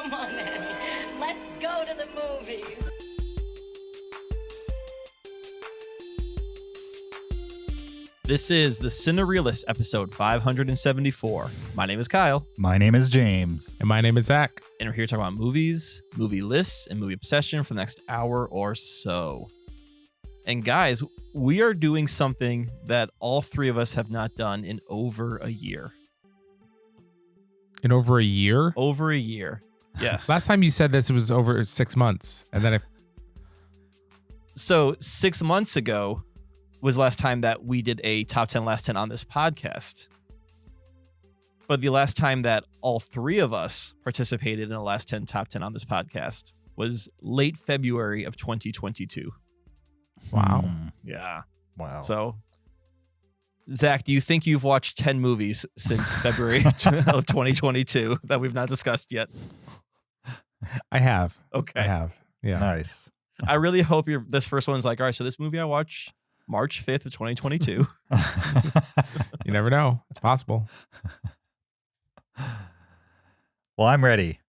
Come on, Annie. Let's go to the movies. This is the Cinereelists episode 574. My name is Kyle. My name is James. And my name is Zach. And we're here talking about movies, movie lists, and movie obsession for the next hour or so. And guys, we are doing something that all three of us have not done in over a year. In over a year? Over a year. Yes. Last time you said this, it was over 6 months. And then So 6 months ago was the last time that we did a top 10 last 10 on this podcast. But the last time that all three of us participated in a last 10 top 10 on this podcast was late February of 2022. Wow. Yeah. Wow. So, Zach, do you think you've watched 10 movies since February of 2022 that we've not discussed yet? I have. Okay. I have. Yeah. Nice. I really hope this first one's like, all right, so this movie I watched March 5th of 2022. You never know. It's possible. Well, I'm ready.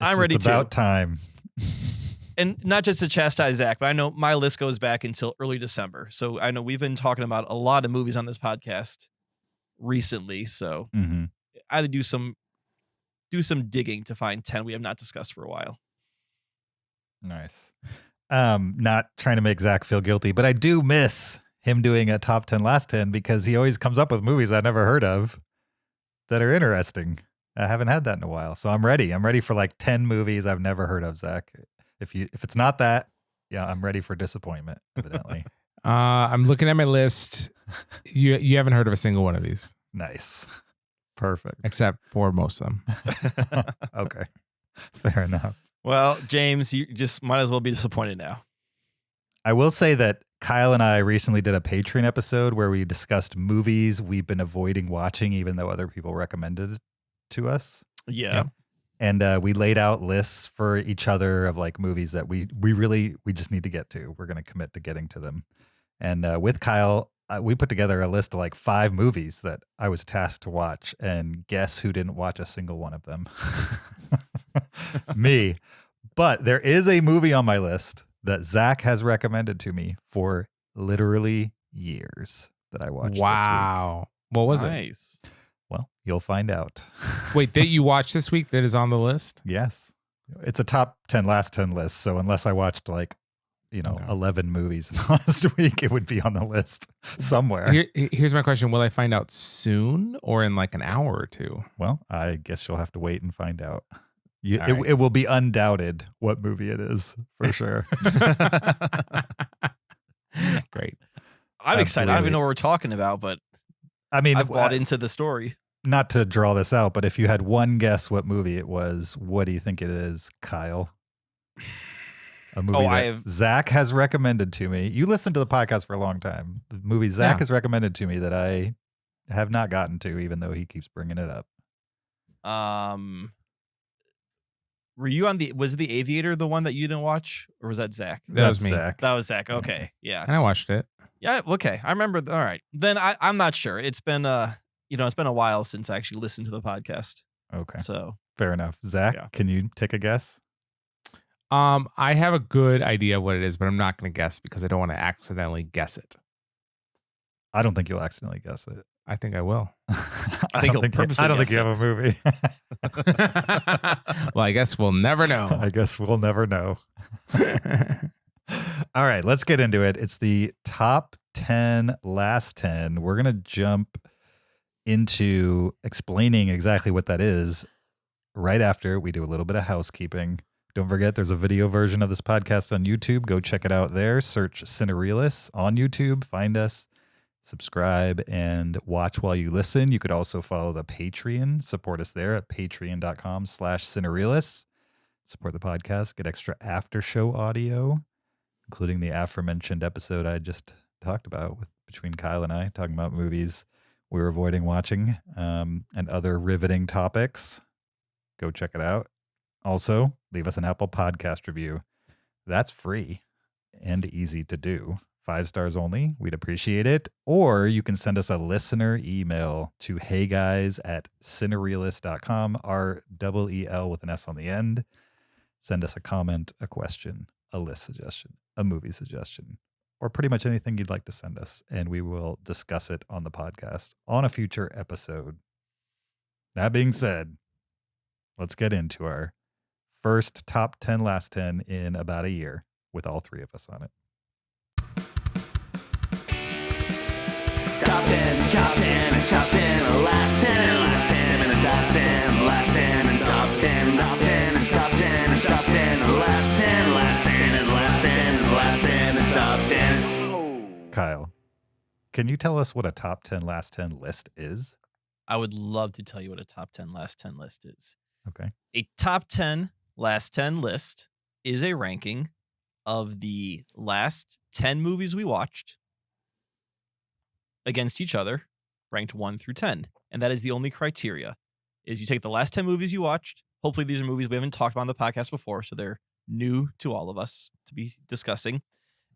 I'm ready It's too. about time. And not just to chastise Zach, but I know my list goes back until early December. So I know we've been talking about a lot of movies on this podcast recently. So Mm-hmm. I had to do some digging to find 10 we have not discussed for a while. Nice. Not trying to make Zach feel guilty, but I do miss him doing a top 10 last 10 because he always comes up with movies I never heard of that are interesting. I haven't had that in a while. So I'm ready. I'm ready for like 10 movies I've never heard of, Zach. If it's not that, yeah, I'm ready for disappointment, evidently. I'm looking at my list. You haven't heard of a single one of these, Nice. Perfect. except for most of them. Okay. Fair enough. Well, James, you just might as well be disappointed now. I will say that Kyle and I recently did a Patreon episode where we discussed movies we've been avoiding watching, even though other people recommended it to us. Yeah. Yep. And we laid out lists for each other of like movies that we just need to get to. We're going to commit to getting to them. And with Kyle, we put together a list of like 5 movies that I was tasked to watch. And guess who didn't watch a single one of them? Me. But there is a movie on my list that Zach has recommended to me for literally years that I watched Wow. What was it? Nice. Well, you'll find out. Wait, that you watched this week that is on the list? Yes. It's a top 10 last 10 list. So unless I watched like, Okay. 11 movies in the last week, it would be on the list somewhere. Here's my question. Will I find out soon or in like an hour or two? Well, I guess you'll have to wait and find out. All right. It will be undoubted what movie it is for sure. Great. I'm excited. I don't even Absolutely. know what we're talking about, but I mean, I've bought into the story. not to draw this out, but if you had one guess what movie it was, what do you think it is, Kyle? A movie that Zach has recommended to me. You listened to the podcast for a long time. The movie Zach has recommended to me that I have not gotten to, even though he keeps bringing it up. Were you on was The Aviator the one that you didn't watch, or was that Zach? That was That's me. Zach. That was Zach. Okay, yeah, And I watched it. yeah. Okay, I remember. All right, then I'm not sure. It's been it's been a while since I actually listened to the podcast. Okay. So Fair enough. Zach, Yeah. can you take a guess? I have a good idea of what it is, but I'm not going to guess because I don't want to accidentally guess it. I don't think you'll accidentally guess it. I think I will. I think you'll purposely I don't think guess you have a movie. Well, I guess we'll never know. I guess we'll never know. All right, let's get into it. It's the top 10, last 10. We're going to jump into explaining exactly what that is right after we do a little bit of housekeeping. Don't forget, there's a video version of this podcast on YouTube. Go check it out there. Search Cinereelists on YouTube. Find us, subscribe, and watch while you listen. You could also follow the Patreon. Support us there at patreon.com/Cinereelists. Support the podcast. Get extra after show audio, including the aforementioned episode I just talked about between Kyle and I, talking about movies we're avoiding watching and other riveting topics. Go check it out. Also, leave us an Apple Podcast review. That's free and easy to do. 5 stars only. We'd appreciate it. Or you can send us a listener email to heyguys@cinereelists.com, REEL with an S on the end. Send us a comment, a question, a list suggestion, a movie suggestion, or pretty much anything you'd like to send us, and we will discuss it on the podcast on a future episode. That being said, let's get into our first top 10, last 10 in about a year with all 3 of us on it. Top 10, top 10, and top 10, last 10, and last 10, and last 10, last 10, and top 10, top 10, and top 10, and top 10, last 10, last 10, and last 10, and last 10, and top 10. Kyle, can you tell us what a top 10, last 10 list is? I would love to tell you what a top 10, last 10 list is. Okay. A top 10, last 10 list is a ranking of the last 10 movies we watched against each other, ranked 1 through 10. And that is the only criteria, is you take the last 10 movies you watched. Hopefully these are movies we haven't talked about on the podcast before, so they're new to all of us to be discussing. And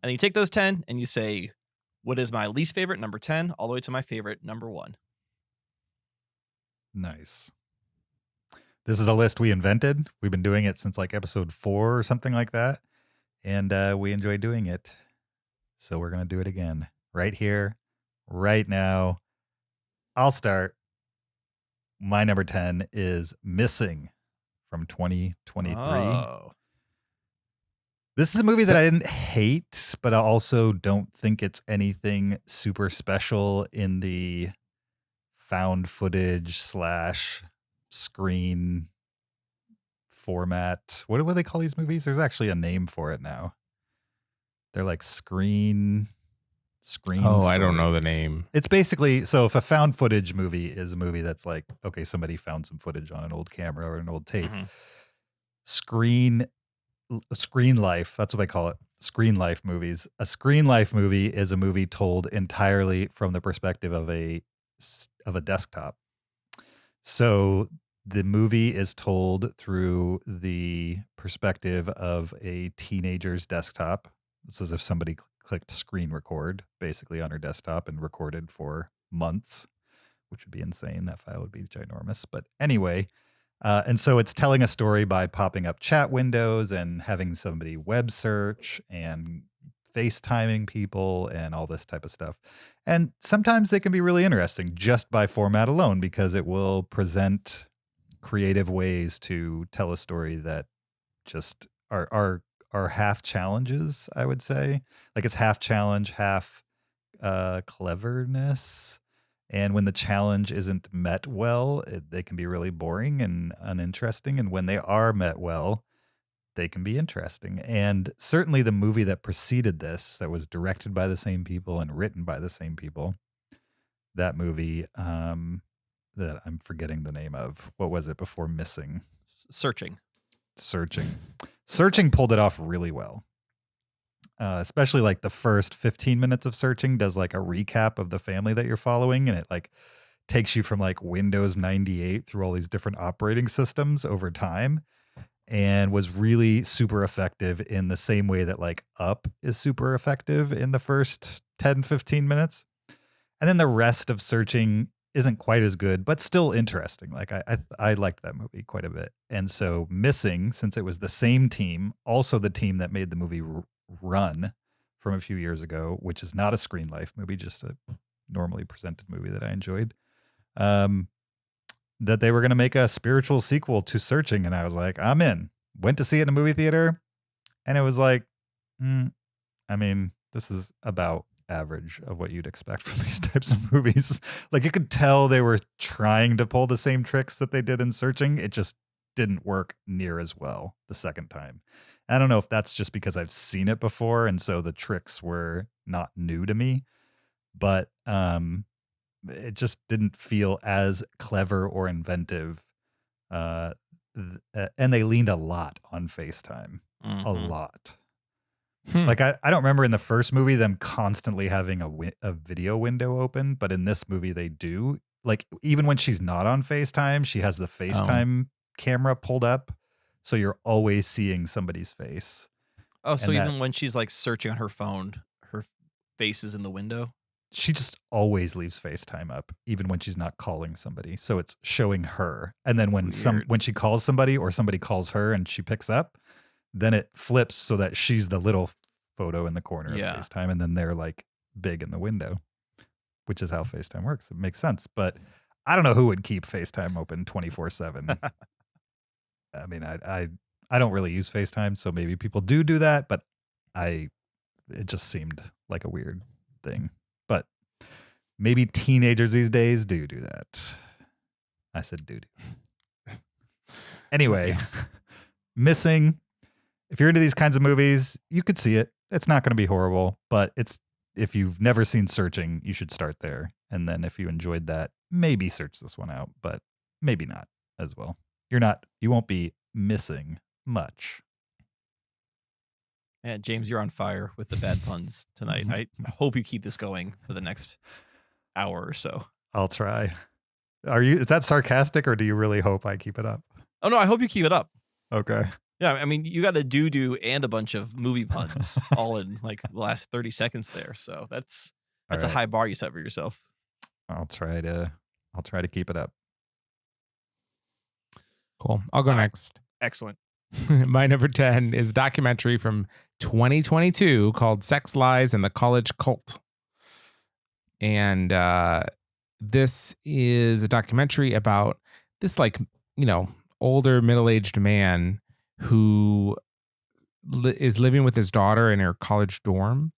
then you take those 10 and you say, what is my least favorite, number 10, all the way to my favorite, number 1. Nice. This is a list we invented. We've been doing it since like episode 4 or something like that. And we enjoy doing it. So we're going to do it again right here, right now. I'll start. My number 10 is Missing from 2023. Oh. This is a movie that I didn't hate, but I also don't think it's anything super special in the found footage / screen format. What do they call these movies? There's actually a name for it now. They're like screen. Oh, I don't know the stories. name. It's basically, so if a found footage movie is a movie that's like, okay, somebody found some footage on an old camera or an old tape. Mhm. Screen life, that's what they call it. Screen life movies. A screen life movie is a movie told entirely from the perspective of a desktop. So the movie is told through the perspective of a teenager's desktop. It's as if somebody clicked screen record basically on her desktop and recorded for months, which would be insane. That file would be ginormous. But anyway, and so it's telling a story by popping up chat windows and having somebody web search and FaceTiming people and all this type of stuff. And sometimes they can be really interesting just by format alone, because it will present creative ways to tell a story that just are half challenges, I would say. Like it's half challenge, half cleverness. And when the challenge isn't met well, they can be really boring and uninteresting. And when they are met well, they can be interesting. And certainly the movie that preceded this, that was directed by the same people and written by the same people, that movie that I'm forgetting the name of. What was it before Missing? Searching pulled it off really well. Especially like the first 15 minutes of Searching does like a recap of the family that you're following, and it like takes you from like Windows 98 through all these different operating systems over time, and was really super effective in the same way that like Up is super effective in the first 10-15 minutes. And then the rest of Searching isn't quite as good, but still interesting. Like I liked that movie quite a bit. And so Missing, since it was the same team, also the team that made the movie Run from a few years ago, which is not a screen life movie, just a normally presented movie that I enjoyed, that they were going to make a spiritual sequel to Searching. And I was like, I'm in. Went to see it in a movie theater. And it was like, I mean, this is about average of what you'd expect from these types of movies. Like you could tell they were trying to pull the same tricks that they did in Searching. It just didn't work near as well the second time. I don't know if that's just because I've seen it before, and so the tricks were not new to me, but it just didn't feel as clever or inventive. And they leaned a lot on FaceTime, a lot. Like I don't remember in the first movie them constantly having a video window open, but in this movie they do. Like even when she's not on FaceTime, she has the FaceTime camera pulled up, so you're always seeing somebody's face. Oh, so And even when she's like searching on her phone, faces in the window. She just always leaves FaceTime up, even when she's not calling somebody. So it's showing her. And then when Weird. she calls somebody or somebody calls her and she picks up, then it flips so that she's the little photo in the corner Yeah. of FaceTime, and then they're like big in the window, which is how FaceTime works. It makes sense. But I don't know who would keep FaceTime open 24/7. I mean, I don't really use FaceTime, so maybe people do that, but it just seemed like a weird thing. But maybe teenagers these days do that. I said do. Anyway, Yes. Missing. If you're into these kinds of movies, you could see it. It's not going to be horrible, but if you've never seen Searching, you should start there. And then if you enjoyed that, maybe search this one out, but maybe not as well. You won't be missing much. Man, James, you're on fire with the bad puns tonight. I hope you keep this going for the next hour or so. I'll try. Is that sarcastic, or do you really hope I keep it up? Oh, no, I hope you keep it up. Okay. Yeah, I mean, you got a doo-doo and a bunch of movie puns all in like the last 30 seconds there. So that's All a right. high bar you set for yourself. I'll try to keep it up. Cool. I'll go next. Excellent. My number 10 is a documentary from 2022 called Sex, Lies, and the College Cult. And this is a documentary about this, older middle-aged man who is living with his daughter in her college dorm.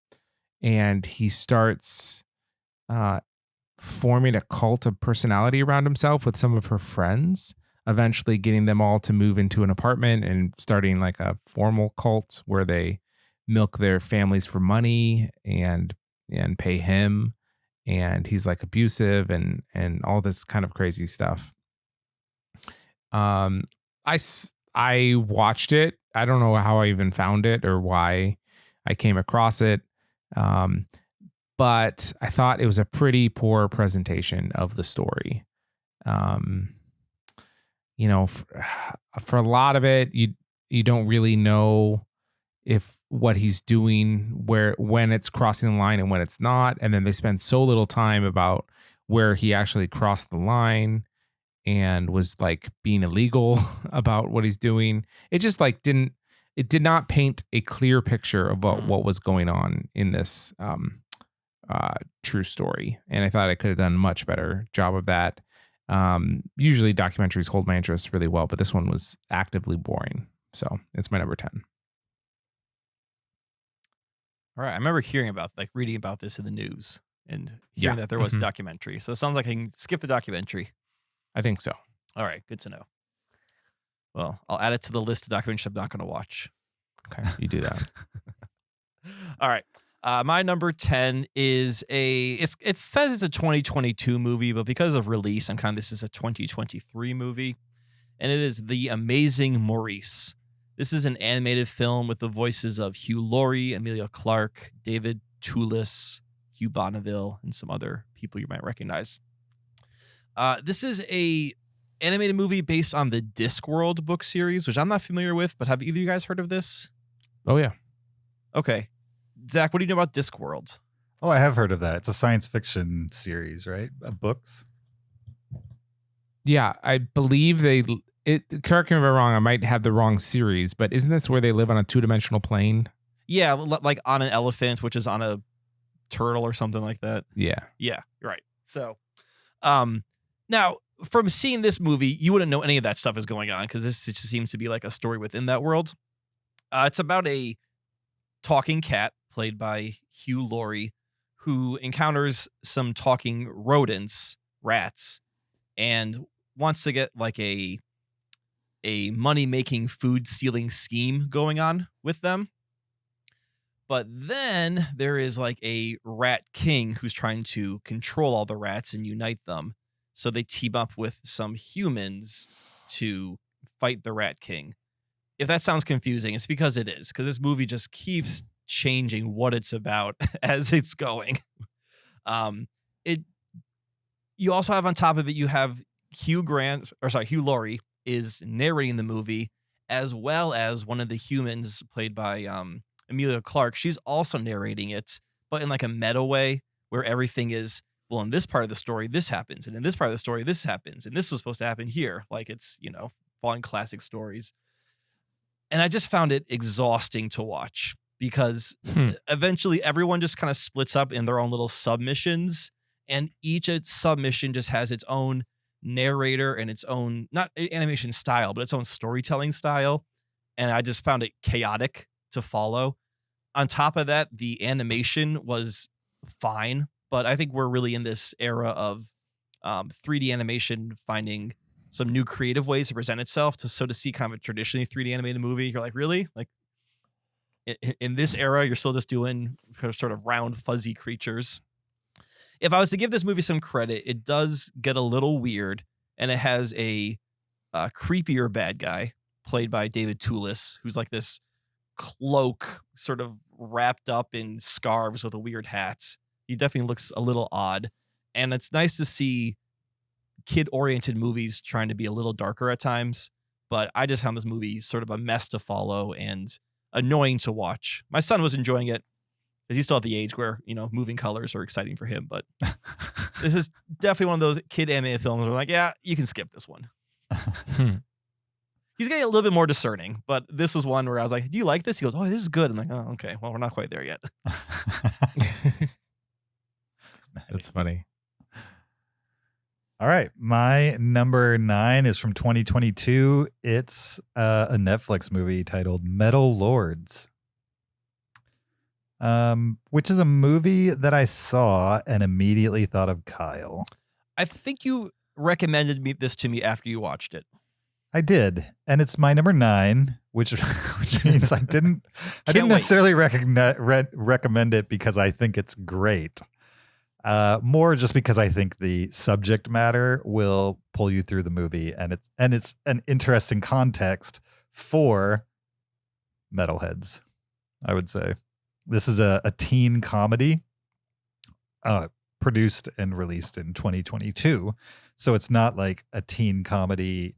And he starts forming a cult of personality around himself with some of her friends, eventually getting them all to move into an apartment and starting like a formal cult where they milk their families for money and pay him. And he's like abusive and all this kind of crazy stuff. I watched it. I don't know how I even found it or why I came across it. But I thought it was a pretty poor presentation of the story. For a lot of it, you don't really know if what he's doing, when it's crossing the line and when it's not. And then they spend so little time about where he actually crossed the line and was like being illegal about what he's doing. It just did not paint a clear picture about what was going on in this true story. And I thought I could have done a much better job of that. Usually documentaries hold my interest really well, but this one was actively boring. So it's my number 10. All right. I remember reading about this in the news and hearing that there was a documentary. So it sounds like I can skip the documentary. I think so. All right. Good to know. Well, I'll add it to the list of documentaries I'm not going to watch. Okay. You do that. All right. My number 10 is it says it's a 2022 movie, but because of release, this is a 2023 movie. And it is The Amazing Maurice. This is an animated film with the voices of Hugh Laurie, Emilia Clarke, David Toulis, Hugh Bonneville, and some other people you might recognize. This is a animated movie based on the Discworld book series, which I'm not familiar with, but have either of you guys heard of this? Oh, yeah. Okay. Zach, what do you know about Discworld? Oh, I have heard of that. It's a science fiction series, right? Of books. Yeah, I believe correct me if I'm wrong, I might have the wrong series, but isn't this where they live on a two-dimensional plane? Yeah, like on an elephant, which is on a turtle or something like that. Yeah. Yeah, you're right. So, now from seeing this movie, you wouldn't know any of that stuff is going on because this just seems to be like a story within that world. It's about a talking cat played by Hugh Laurie who encounters some talking rodents, rats, and wants to get like a money-making food stealing scheme going on with them. But then there is like a rat king who's trying to control all the rats and unite them. So they team up with some humans to fight the rat king. If that sounds confusing, it's because it is, because this movie just keeps changing what it's about as it's going. You also have on top of it, you have Hugh Laurie is narrating the movie, as well as one of the humans played by Emilia Clarke. She's also narrating it, but in like a meta way where everything is, well, in this part of the story, this happens. And in this part of the story, this happens. And this was supposed to happen here. Like it's, following classic stories. And I just found it exhausting to watch because eventually everyone just kind of splits up in their own little submissions. And each submission just has its own narrator and its own, not animation style, but its own storytelling style. And I just found it chaotic to follow. On top of that, the animation was fine, but I think we're really in this era of 3D animation finding some new creative ways to present itself. To see kind of a traditionally 3D animated movie, you're like, really? Like in this era, you're still just doing sort of round, fuzzy creatures. If I was to give this movie some credit, it does get a little weird, and it has a creepier bad guy played by David Toulis, who's like this cloak sort of wrapped up in scarves with a weird hat. He definitely looks a little odd, and it's nice to see kid-oriented movies trying to be a little darker at times, but I just found this movie sort of a mess to follow and annoying to watch. My son was enjoying it because he's still at the age where, moving colors are exciting for him, but this is definitely one of those kid animated films where I'm like, yeah, you can skip this one. He's getting a little bit more discerning, but this was one where I was like, do you like this? He goes, oh, this is good. I'm like, oh, okay. Well, we're not quite there yet. That's funny. All right. My number 9 is from 2022. It's a Netflix movie titled Metal Lords, which is a movie that I saw and immediately thought of Kyle. I think you recommended this to me after you watched it. I did, and it's my number 9, which means I didn't necessarily recommend it because I think it's great. More just because I think the subject matter will pull you through the movie, and it's an interesting context for metalheads, I would say. This is a teen comedy produced and released in 2022. So it's not like a teen comedy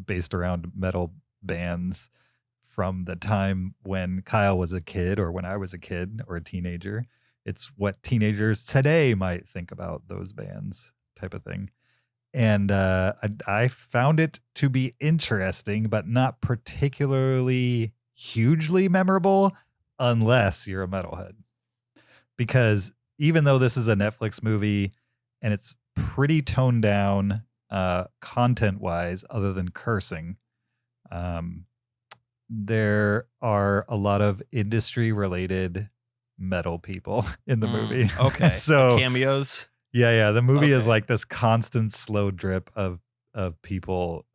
based around metal bands from the time when Kyle was a kid or when I was a kid or a teenager. It's what teenagers today might think about those bands type of thing. And I found it to be interesting, but not particularly hugely memorable unless you're a metalhead. Because even though this is a Netflix movie and it's pretty toned down content-wise, other than cursing, there are a lot of industry-related metal people in the movie. Okay. So cameos. Yeah. The movie is like this constant slow drip of people,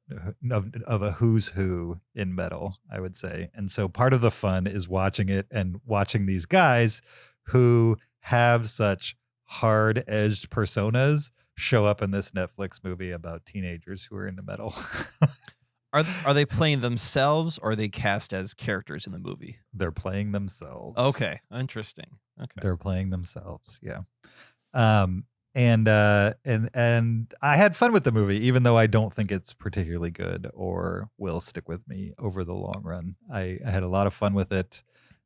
of a who's who in metal, I would say. And so part of the fun is watching it and watching these guys who have such hard-edged personas show up in this Netflix movie about teenagers who are into metal. Are they playing themselves, or are they cast as characters in the movie? They're playing themselves. Okay, interesting. Okay, they're playing themselves. Yeah. And I had fun with the movie, even though I don't think it's particularly good or will stick with me over the long run. I had a lot of fun with it.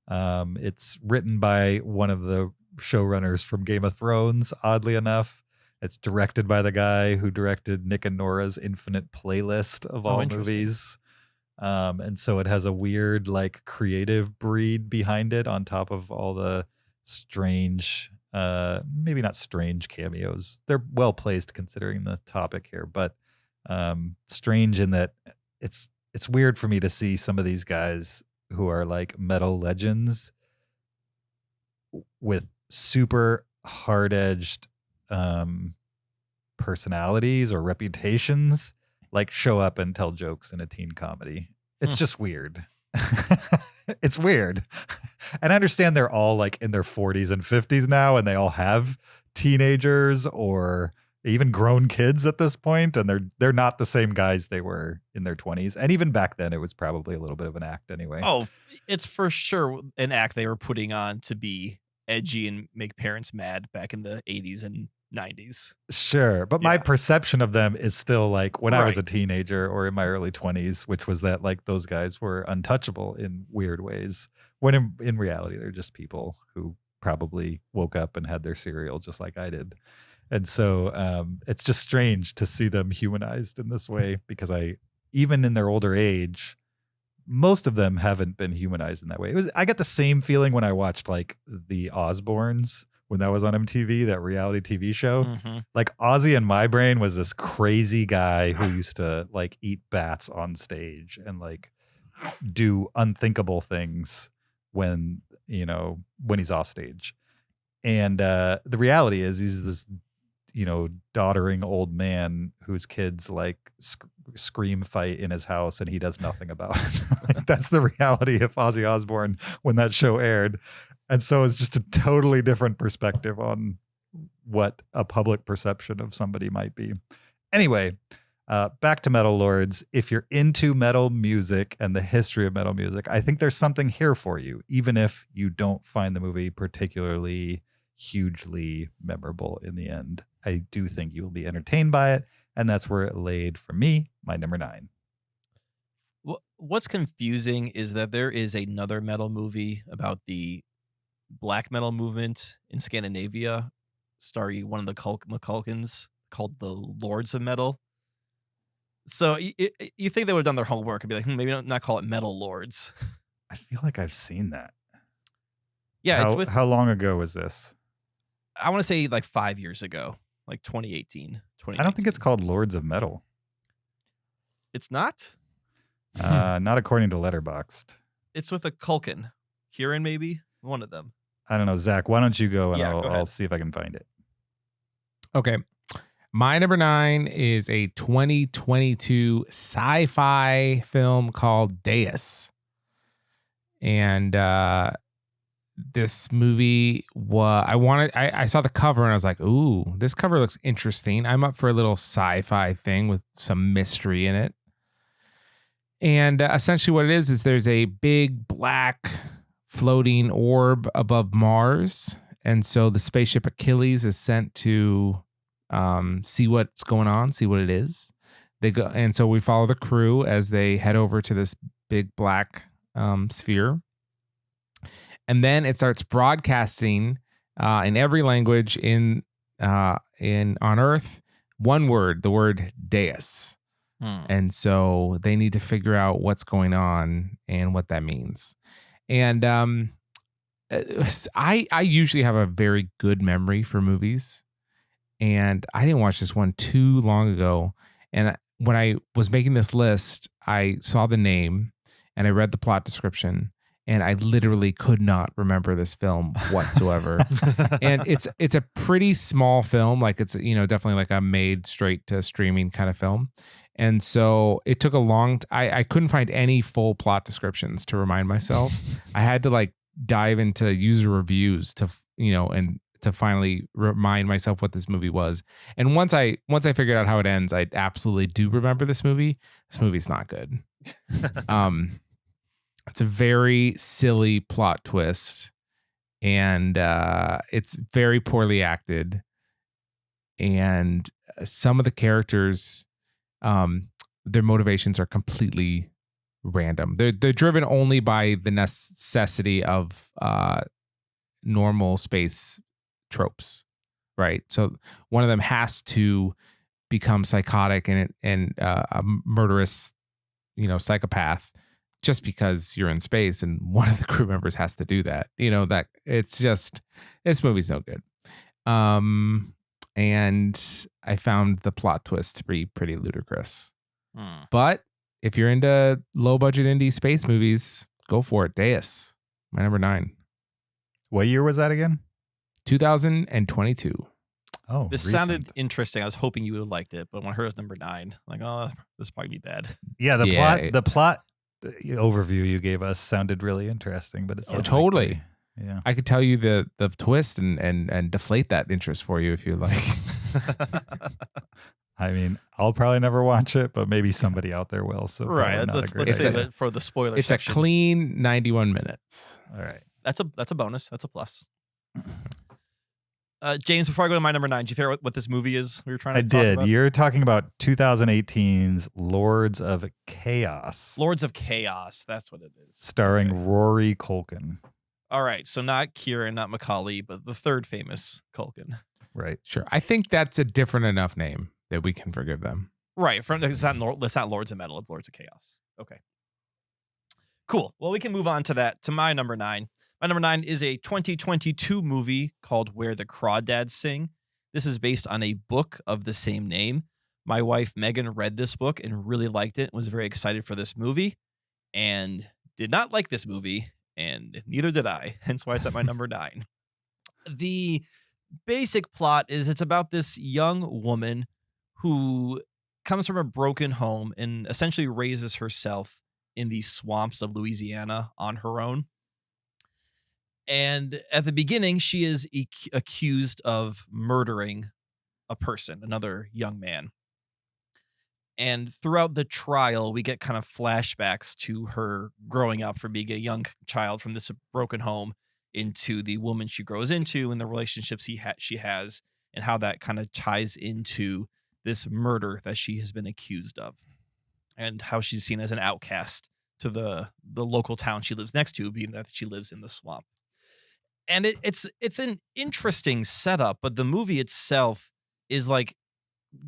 It's written by one of the showrunners from Game of Thrones, oddly enough. It's directed by the guy who directed Nick and Nora's Infinite Playlist of all movies. And so it has a weird, like, creative breed behind it on top of all the strange, maybe not strange cameos. They're well placed considering the topic here, but strange in that it's weird for me to see some of these guys who are like metal legends with super hard-edged personalities or reputations like show up and tell jokes in a teen comedy. It's just weird. It's weird. And I understand they're all like in their 40s and 50s now, and they all have teenagers or even grown kids at this point, and they're not the same guys they were in their 20s. And even back then it was probably a little bit of an act anyway. Oh, it's for sure an act they were putting on to be edgy and make parents mad back in the 80s and 90s. Sure. But my perception of them is still like when I was a teenager or in my early 20s, which was that like those guys were untouchable in weird ways, when in reality they're just people who probably woke up and had their cereal just like I did. And so it's just strange to see them humanized in this way, because even in their older age, most of them haven't been humanized in that way. I got the same feeling when I watched like the Osbournes when that was on MTV, that reality TV show. Mm-hmm. Like Ozzy in my brain was this crazy guy who used to like eat bats on stage and like do unthinkable things when he's off stage. And the reality is he's this, doddering old man whose kids like scream fight in his house and he does nothing about it. That's the reality of Ozzy Osbourne when that show aired. And so it's just a totally different perspective on what a public perception of somebody might be. Anyway, back to Metal Lords. If you're into metal music and the history of metal music, I think there's something here for you, even if you don't find the movie particularly hugely memorable in the end. I do think you will be entertained by it, and that's where it laid for me, my number 9. What's confusing is that there is another metal movie about the black metal movement in Scandinavia, starring one of the McCulkins, called the Lords of Metal. So you think they would have done their homework and be like, maybe not call it Metal Lords. I feel like I've seen that. Yeah, how long ago was this? I want to say like 5 years ago, like 2018. I don't think it's called Lords of Metal. It's not? Not according to Letterboxd. It's with a Culkin. Kieran, maybe? One of them. I don't know. Zach, why don't you go and Yeah, go ahead. I'll see if I can find it. Okay. My number 9 is a 2022 sci-fi film called Deus. And this movie I saw the cover and I was like, ooh, this cover looks interesting. I'm up for a little sci-fi thing with some mystery in it. And essentially what it is there's a big black floating orb above Mars. And so the spaceship Achilles is sent to see what's going on, see what it is. They go, and so we follow the crew as they head over to this big black sphere. And then it starts broadcasting in every language on Earth, one word, the word Deus. And so they need to figure out what's going on and what that means. And I usually have a very good memory for movies. And I didn't watch this one too long ago. And when I was making this list, I saw the name and I read the plot description. And I literally could not remember this film whatsoever. And it's a pretty small film. Like it's, definitely like a made straight to streaming kind of film. And so it took a long I couldn't find any full plot descriptions to remind myself. I had to like dive into user reviews to, and to finally remind myself what this movie was. And once I figured out how it ends, I absolutely do remember this movie. This movie's not good. It's a very silly plot twist, and it's very poorly acted. And some of the characters, their motivations are completely random. They're driven only by the necessity of normal space tropes, right? So one of them has to become psychotic and a murderous, psychopath, just because you're in space and one of the crew members has to do that. That it's just, this movie's no good. And I found the plot twist to be pretty ludicrous. But if you're into low budget indie space movies, go for it. Deus, my number 9. What year was that again? 2022. Oh, this recent. sounded interesting. I was hoping you would have liked it, but when I heard it was number 9, like, oh, this probably be bad. Yeah, the plot overview you gave us sounded really interesting, but it's totally. Yeah, I could tell you the twist and deflate that interest for you if you like. I mean, I'll probably never watch it, but maybe somebody out there will. So right, let's save it for the spoiler It's section. a clean 91 minutes. All right, that's a bonus. That's a plus. James, before I go to my number 9, do you figure out what this movie is we were trying to talk about? You're talking about 2018's Lords of Chaos. Lords of Chaos. That's what it is. Starring Rory Culkin. All right, so not Kieran, not Macaulay, but the third famous Culkin. Right. Sure. I think that's a different enough name that we can forgive them. Right, it's not Lords of Metal, it's Lords of Chaos. Okay. Cool. Well, we can move on to my number 9. My number 9 is a 2022 movie called Where the Crawdads Sing. This is based on a book of the same name. My wife, Megan, read this book and really liked it, was very excited for this movie, and did not like this movie, and neither did I, hence why it's at my number 9. The basic plot is it's about this young woman who comes from a broken home and essentially raises herself in the swamps of Louisiana on her own. And at the beginning, she is accused of murdering a person, another young man. And throughout the trial, we get kind of flashbacks to her growing up from being a young child from this broken home into the woman she grows into and the relationships she has, and how that kind of ties into this murder that she has been accused of, and how she's seen as an outcast to the local town she lives next to, being that she lives in the swamp. And it's an interesting setup, but the movie itself is like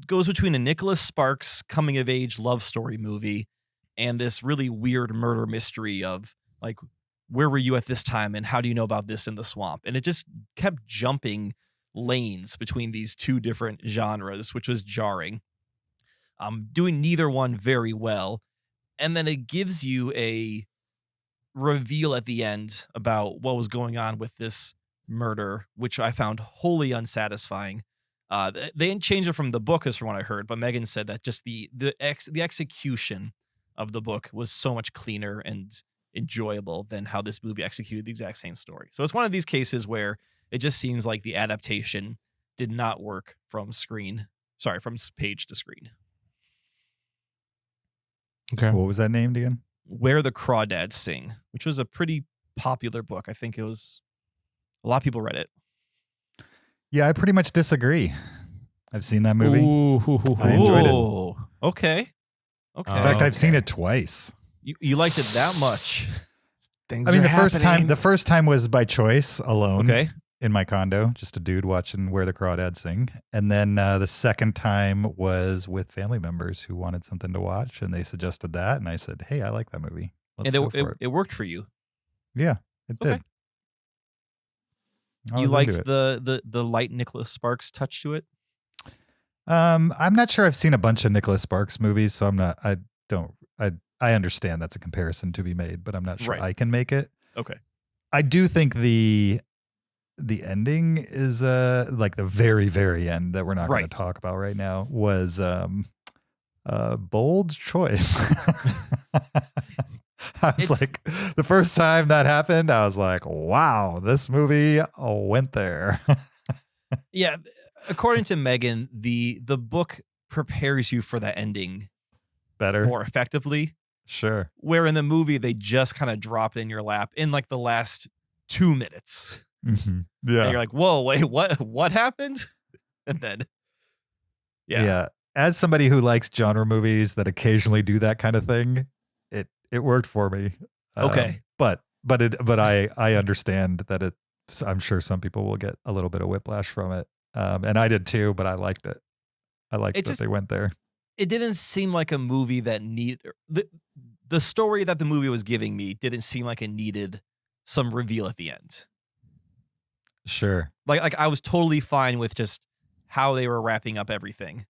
goes between a Nicholas Sparks coming of age love story movie and this really weird murder mystery of like, where were you at this time and how do you know about this in the swamp? And it just kept jumping lanes between these two different genres, which was jarring. Doing neither one very well. And then it gives you a reveal at the end about what was going on with this murder, which I found wholly unsatisfying. They didn't change it from the book, as from what I heard, but Megan said that just the execution of the book was so much cleaner and enjoyable than how this movie executed the exact same story. So it's one of these cases where it just seems like the adaptation did not work from page to screen. Okay. What was that named again? Where the Crawdads Sing, which was a pretty popular book. I think a lot of people read it. Yeah, I pretty much disagree. I've seen that movie. Ooh. I enjoyed it. Okay. In fact, I've seen it twice. You liked it that much? Things I mean, are the first time was by choice alone. Okay. In my condo, just a dude watching Where the Crawdads Sing. And then the second time was with family members who wanted something to watch, and they suggested that, and I said, "Hey, I like that movie. Let's go for it." It worked for you. Yeah, it did. Okay. I You was liked into it. the light Nicholas Sparks touch to it? I'm not sure I've seen a bunch of Nicholas Sparks movies, so I understand that's a comparison to be made, but I'm not sure Right. I can make it. Okay. I do think the ending is like the very, very end that we're not going Right. to talk about right now was a bold choice. I was like, the first time that happened, I was like, wow, this movie went there. Yeah, according to Megan, the book prepares you for that ending Better. more effectively, Sure. where in the movie they just kind of drop it in your lap in like the last 2 minutes. Mm-hmm. And Yeah. you're like, whoa, wait, what happened? And then, yeah. As somebody who likes genre movies that occasionally do that kind of thing, it worked for me. Okay. But I understand that I'm sure some people will get a little bit of whiplash from it. And I did too, but I liked it. I liked that they went there. It didn't seem like a movie that the story that the movie was giving me didn't seem like it needed some reveal at the end. Sure. Like I was totally fine with just how they were wrapping up everything.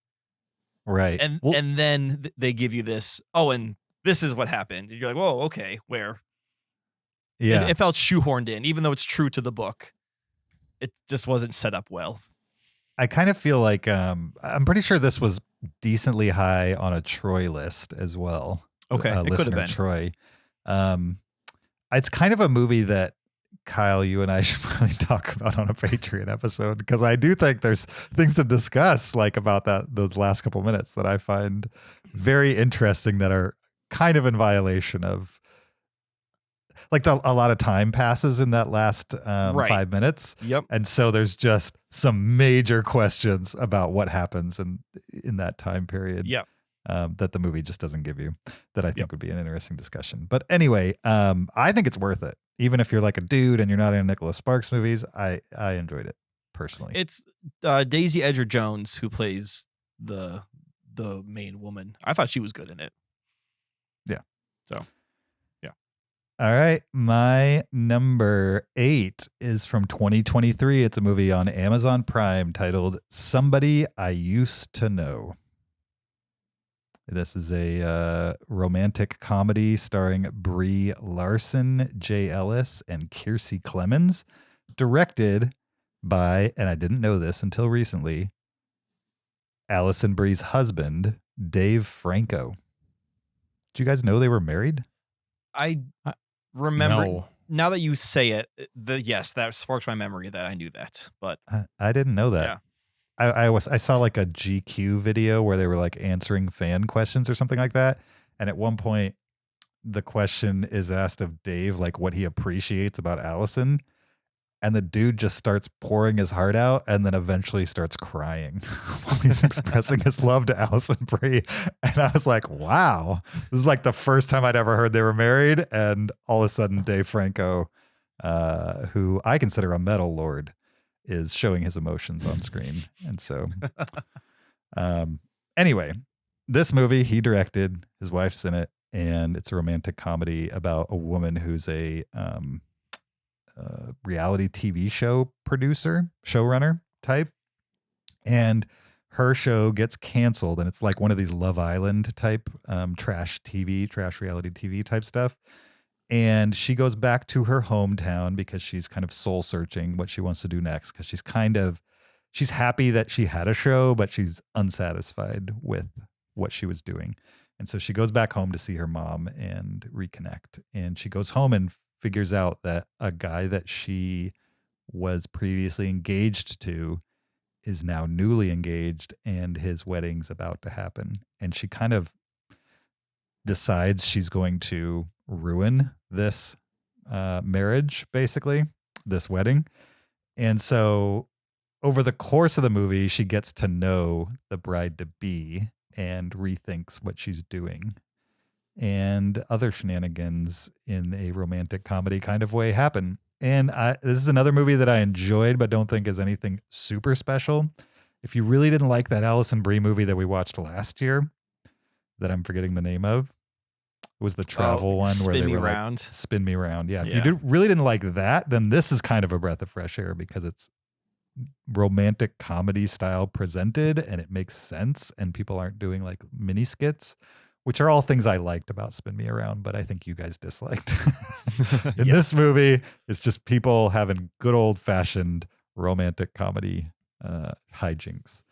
Right. And then they give you this, and this is what happened. And you're like, whoa, okay, where? Yeah. It felt shoehorned in, even though it's true to the book. It just wasn't set up well. I kind of feel like I'm pretty sure this was decently high on a Troy list as well. Okay, it could have listener been. Troy. It's kind of a movie that Kyle, you and I should probably talk about on a Patreon episode, because I do think there's things to discuss like about those last couple minutes that I find very interesting that are kind of in violation of like a lot of time passes in that last Right. 5 minutes. Yep. And so there's just some major questions about what happens in that time period. Yep. That the movie just doesn't give you, that I think would be an interesting discussion. But anyway, I think it's worth it. even if you're like a dude and you're not into Nicholas Sparks movies, I enjoyed it personally. It's Daisy Edgar Jones who plays the main woman. I thought she was good in it. Yeah. So, yeah. All right. My number 8 is from 2023. It's a movie on Amazon Prime titled Somebody I Used to Know. This is a romantic comedy starring Brie Larson, Jay Ellis, and Kiersey Clemens, directed by, and I didn't know this until recently, Allison Brie's husband, Dave Franco. Did you guys know they were married? I remember No. now that you say it. Yes, that sparks my memory that I knew that. But I didn't know that. Yeah. I saw like a GQ video where they were like answering fan questions or something like that. And at one point, the question is asked of Dave, like what he appreciates about Allison. And the dude just starts pouring his heart out and then eventually starts crying while he's expressing his love to Allison Brie. And I was like, wow, this is like the first time I'd ever heard they were married. And all of a sudden, Dave Franco, who I consider a metal lord, is showing his emotions on screen. And so, anyway, this movie he directed, his wife's in it, and it's a romantic comedy about a woman who's a reality TV show producer, showrunner type. And her show gets canceled, and it's like one of these Love Island type trash reality TV type stuff. And she goes back to her hometown because she's kind of soul searching what she wants to do next. Because she's happy that she had a show, but she's unsatisfied with what she was doing. And so she goes back home to see her mom and reconnect. And she goes home and figures out that a guy that she was previously engaged to is now newly engaged, and his wedding's about to happen. And she kind of decides she's going to ruin this marriage, basically, this wedding. And so over the course of the movie, she gets to know the bride-to-be and rethinks what she's doing. And other shenanigans in a romantic comedy kind of way happen. And this is another movie that I enjoyed, but don't think is anything super special. If you really didn't like that Allison Brie movie that we watched last year, that I'm forgetting the name of, it was the travel one where they were like, Spin Me Round. Yeah. If you really didn't like that, then this is kind of a breath of fresh air because it's romantic comedy style presented and it makes sense, and people aren't doing like mini skits, which are all things I liked about Spin Me Around, but I think you guys disliked. In this movie, it's just people having good old fashioned romantic comedy hijinks.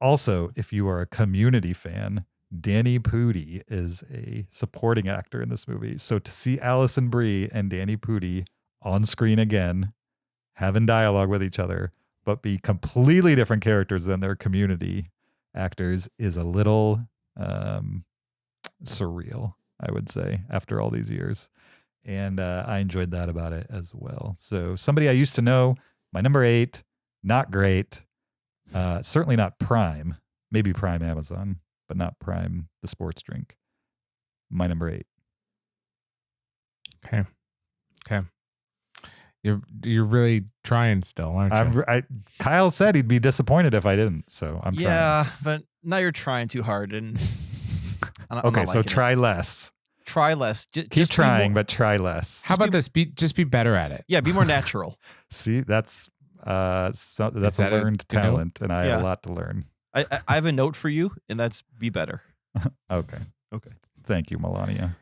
Also, if you are a Community fan, Danny Pudi is a supporting actor in this movie. So to see Allison Brie and Danny Pudi on screen again, having dialogue with each other, but be completely different characters than their Community actors is a little surreal, I would say, after all these years. And I enjoyed that about it as well. So Somebody I Used to Know, my number 8, not great. Certainly not Prime, maybe Prime Amazon, but not Prime, the sports drink. My number 8. Okay. You're really trying still, aren't you? Kyle said he'd be disappointed if I didn't, so I'm trying. Yeah, but now you're trying too hard, and okay, so try less. Try less. Keep trying, but try less. How about this? Just be better at it. Yeah, be more natural. See, that's a learned talent, and I have a lot to learn. I have a note for you, and that's be better. Okay. Thank you, Melania.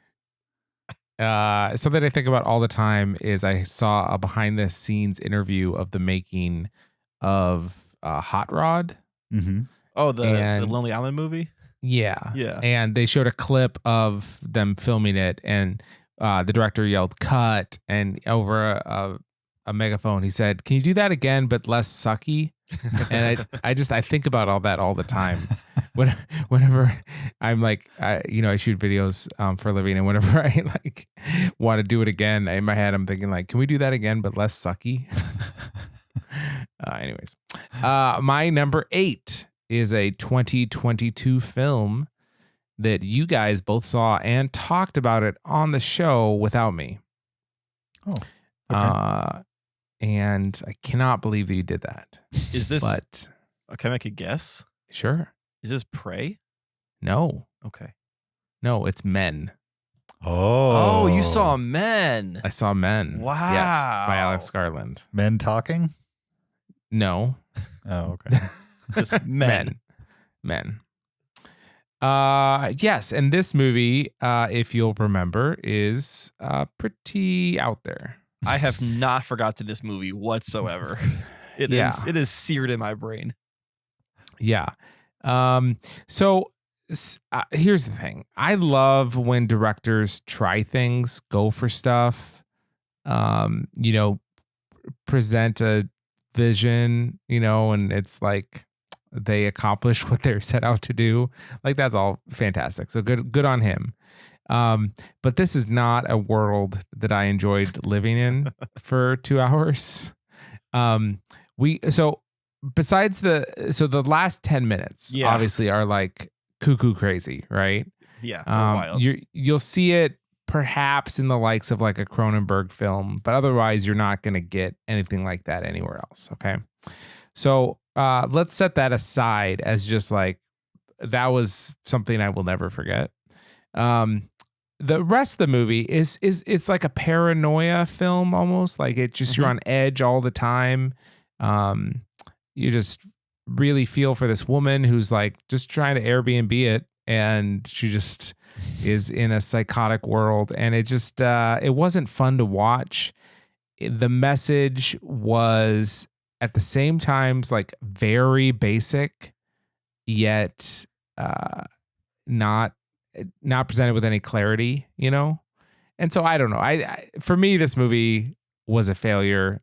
Something I think about all the time is I saw a behind the scenes interview of the making of Hot Rod. Mm-hmm. Oh, the Lonely Island movie? Yeah. Yeah. And they showed a clip of them filming it, and the director yelled cut, and over a megaphone he said, "Can you do that again but less sucky?" And I think about all that all the time. Whenever I'm like, I shoot videos for a living, and whenever I like want to do it again, in my head I'm thinking like, can we do that again but less sucky? Anyways, my number 8 is a 2022 film that you guys both saw and talked about it on the show without me. Oh, okay. And I cannot believe that you did that. Is this? But Can I make a guess? sure. Is this Prey? No. Okay. No, it's Men. Oh, you saw Men. I saw Men. Wow. Yes, by Alex Garland. Men talking? No. Oh, okay. Just Men. Men. Yes, and this movie, if you'll remember, is pretty out there. I have not forgotten this movie whatsoever. It is seared in my brain. Yeah. So here's the thing. I love when directors try things, go for stuff, present a vision, and it's like they accomplished what they're set out to do. Like, that's all fantastic. So good on him. But this is not a world that I enjoyed living in for 2 hours. Besides the last 10 minutes, obviously are like cuckoo crazy, right? Yeah. Wild. You'll see it perhaps in the likes of like a Cronenberg film, but otherwise you're not going to get anything like that anywhere else. Okay. So, let's set that aside as just like, that was something I will never forget. The rest of the movie it's like a paranoia film almost. Like it just, you're on edge all the time. You just really feel for this woman who's like just trying to Airbnb it, and she just is in a psychotic world, and it just it wasn't fun to watch. The message was at the same times like very basic, yet not presented with any clarity, And so I don't know. I for me, this movie was a failure.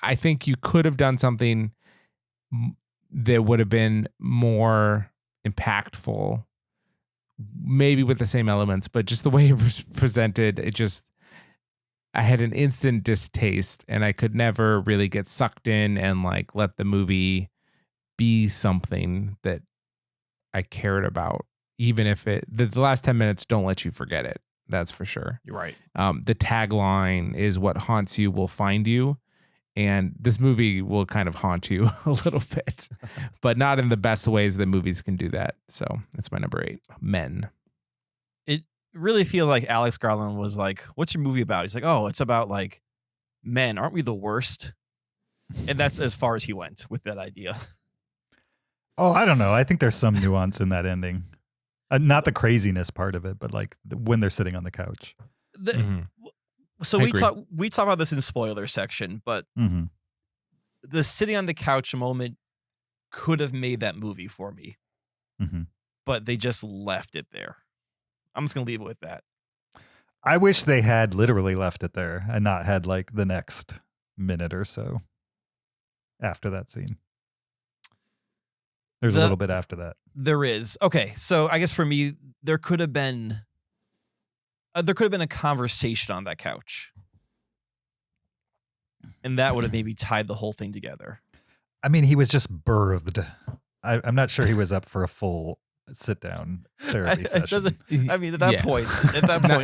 I think you could have done something that would have been more impactful, maybe with the same elements, but just the way it was presented, I had an instant distaste, and I could never really get sucked in and like let the movie be something that I cared about, even if the last 10 minutes don't let you forget it. That's for sure. You're right. The tagline is "What haunts you will find you." And this movie will kind of haunt you a little bit, but not in the best ways that movies can do that. So it's my number 8, Men. It really feels like Alex Garland was like, "What's your movie about?" He's like, "Oh, it's about like men. Aren't we the worst?" And that's as far as he went with that idea. Oh, I don't know. I think there's some nuance in that ending. Not the craziness part of it, but like when they're sitting on the couch. So we talk about this in spoiler section, but the sitting on the couch moment could have made that movie for me, but they just left it there. I'm just gonna leave it with that. I wish they had literally left it there and not had like the next minute or so after that scene. There's a little bit after that. There is. Okay, so I guess for me, there could have been a conversation on that couch, and that would have maybe tied the whole thing together. I mean, he was just birthed. I'm not sure he was up for a full sit-down therapy session. I mean, at that point,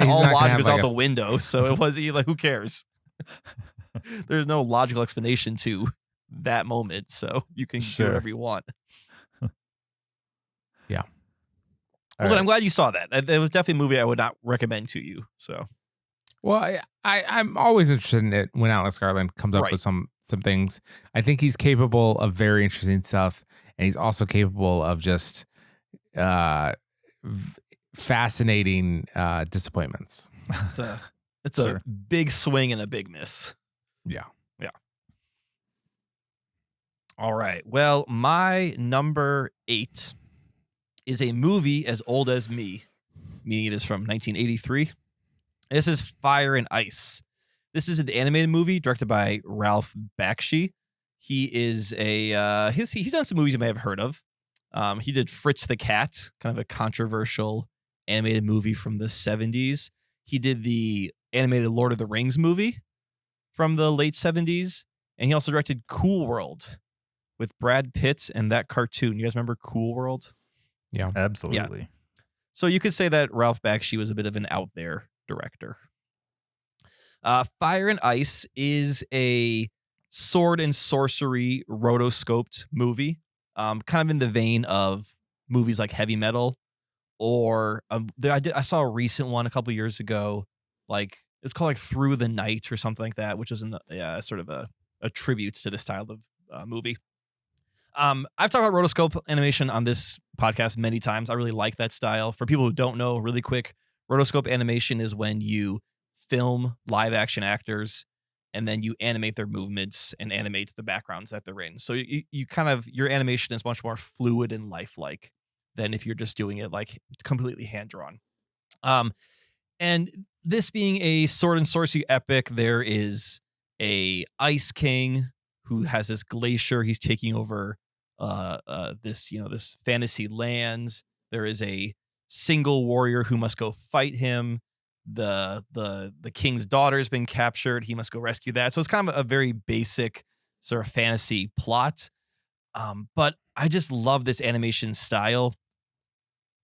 all logic was out the window. So it was like, who cares? There's no logical explanation to that moment, so you can do whatever you want. Yeah. But I'm glad you saw that. It was definitely a movie I would not recommend to you. So, well, I'm always interested in it when Alex Garland comes up with some things. I think he's capable of very interesting stuff, and he's also capable of just fascinating disappointments. It's a big swing and a big miss. Yeah. All right. Well, my number 8 is a movie as old as me, meaning it is from 1983. This is Fire and Ice. This is an animated movie directed by Ralph Bakshi. He is he's done some movies you may have heard of. He did Fritz the Cat, kind of a controversial animated movie from the 70s. He did the animated Lord of the Rings movie from the late 70s. And he also directed Cool World with Brad Pitt and that cartoon. You guys remember Cool World? Yeah, absolutely. Yeah. So you could say that Ralph Bakshi was a bit of an out there director. Fire and Ice is a sword and sorcery rotoscoped movie, kind of in the vein of movies like Heavy Metal, or I saw a recent one a couple years ago, like it's called like Through the Night or something like that, which is sort of a tribute to this style of movie. I've talked about rotoscope animation on this podcast many times. I really like that style. For people who don't know, really quick, rotoscope animation is when you film live action actors and then you animate their movements and animate the backgrounds that they're in. So you kind of, your animation is much more fluid and lifelike than if you're just doing it like completely hand drawn. And this being a sword and sorcery epic, there is a ice king who has this glacier. He's taking over this fantasy lands. There is a single warrior who must go fight him. The king's daughter's been captured. He must go rescue that. So it's kind of a very basic sort of fantasy plot. But I just love this animation style.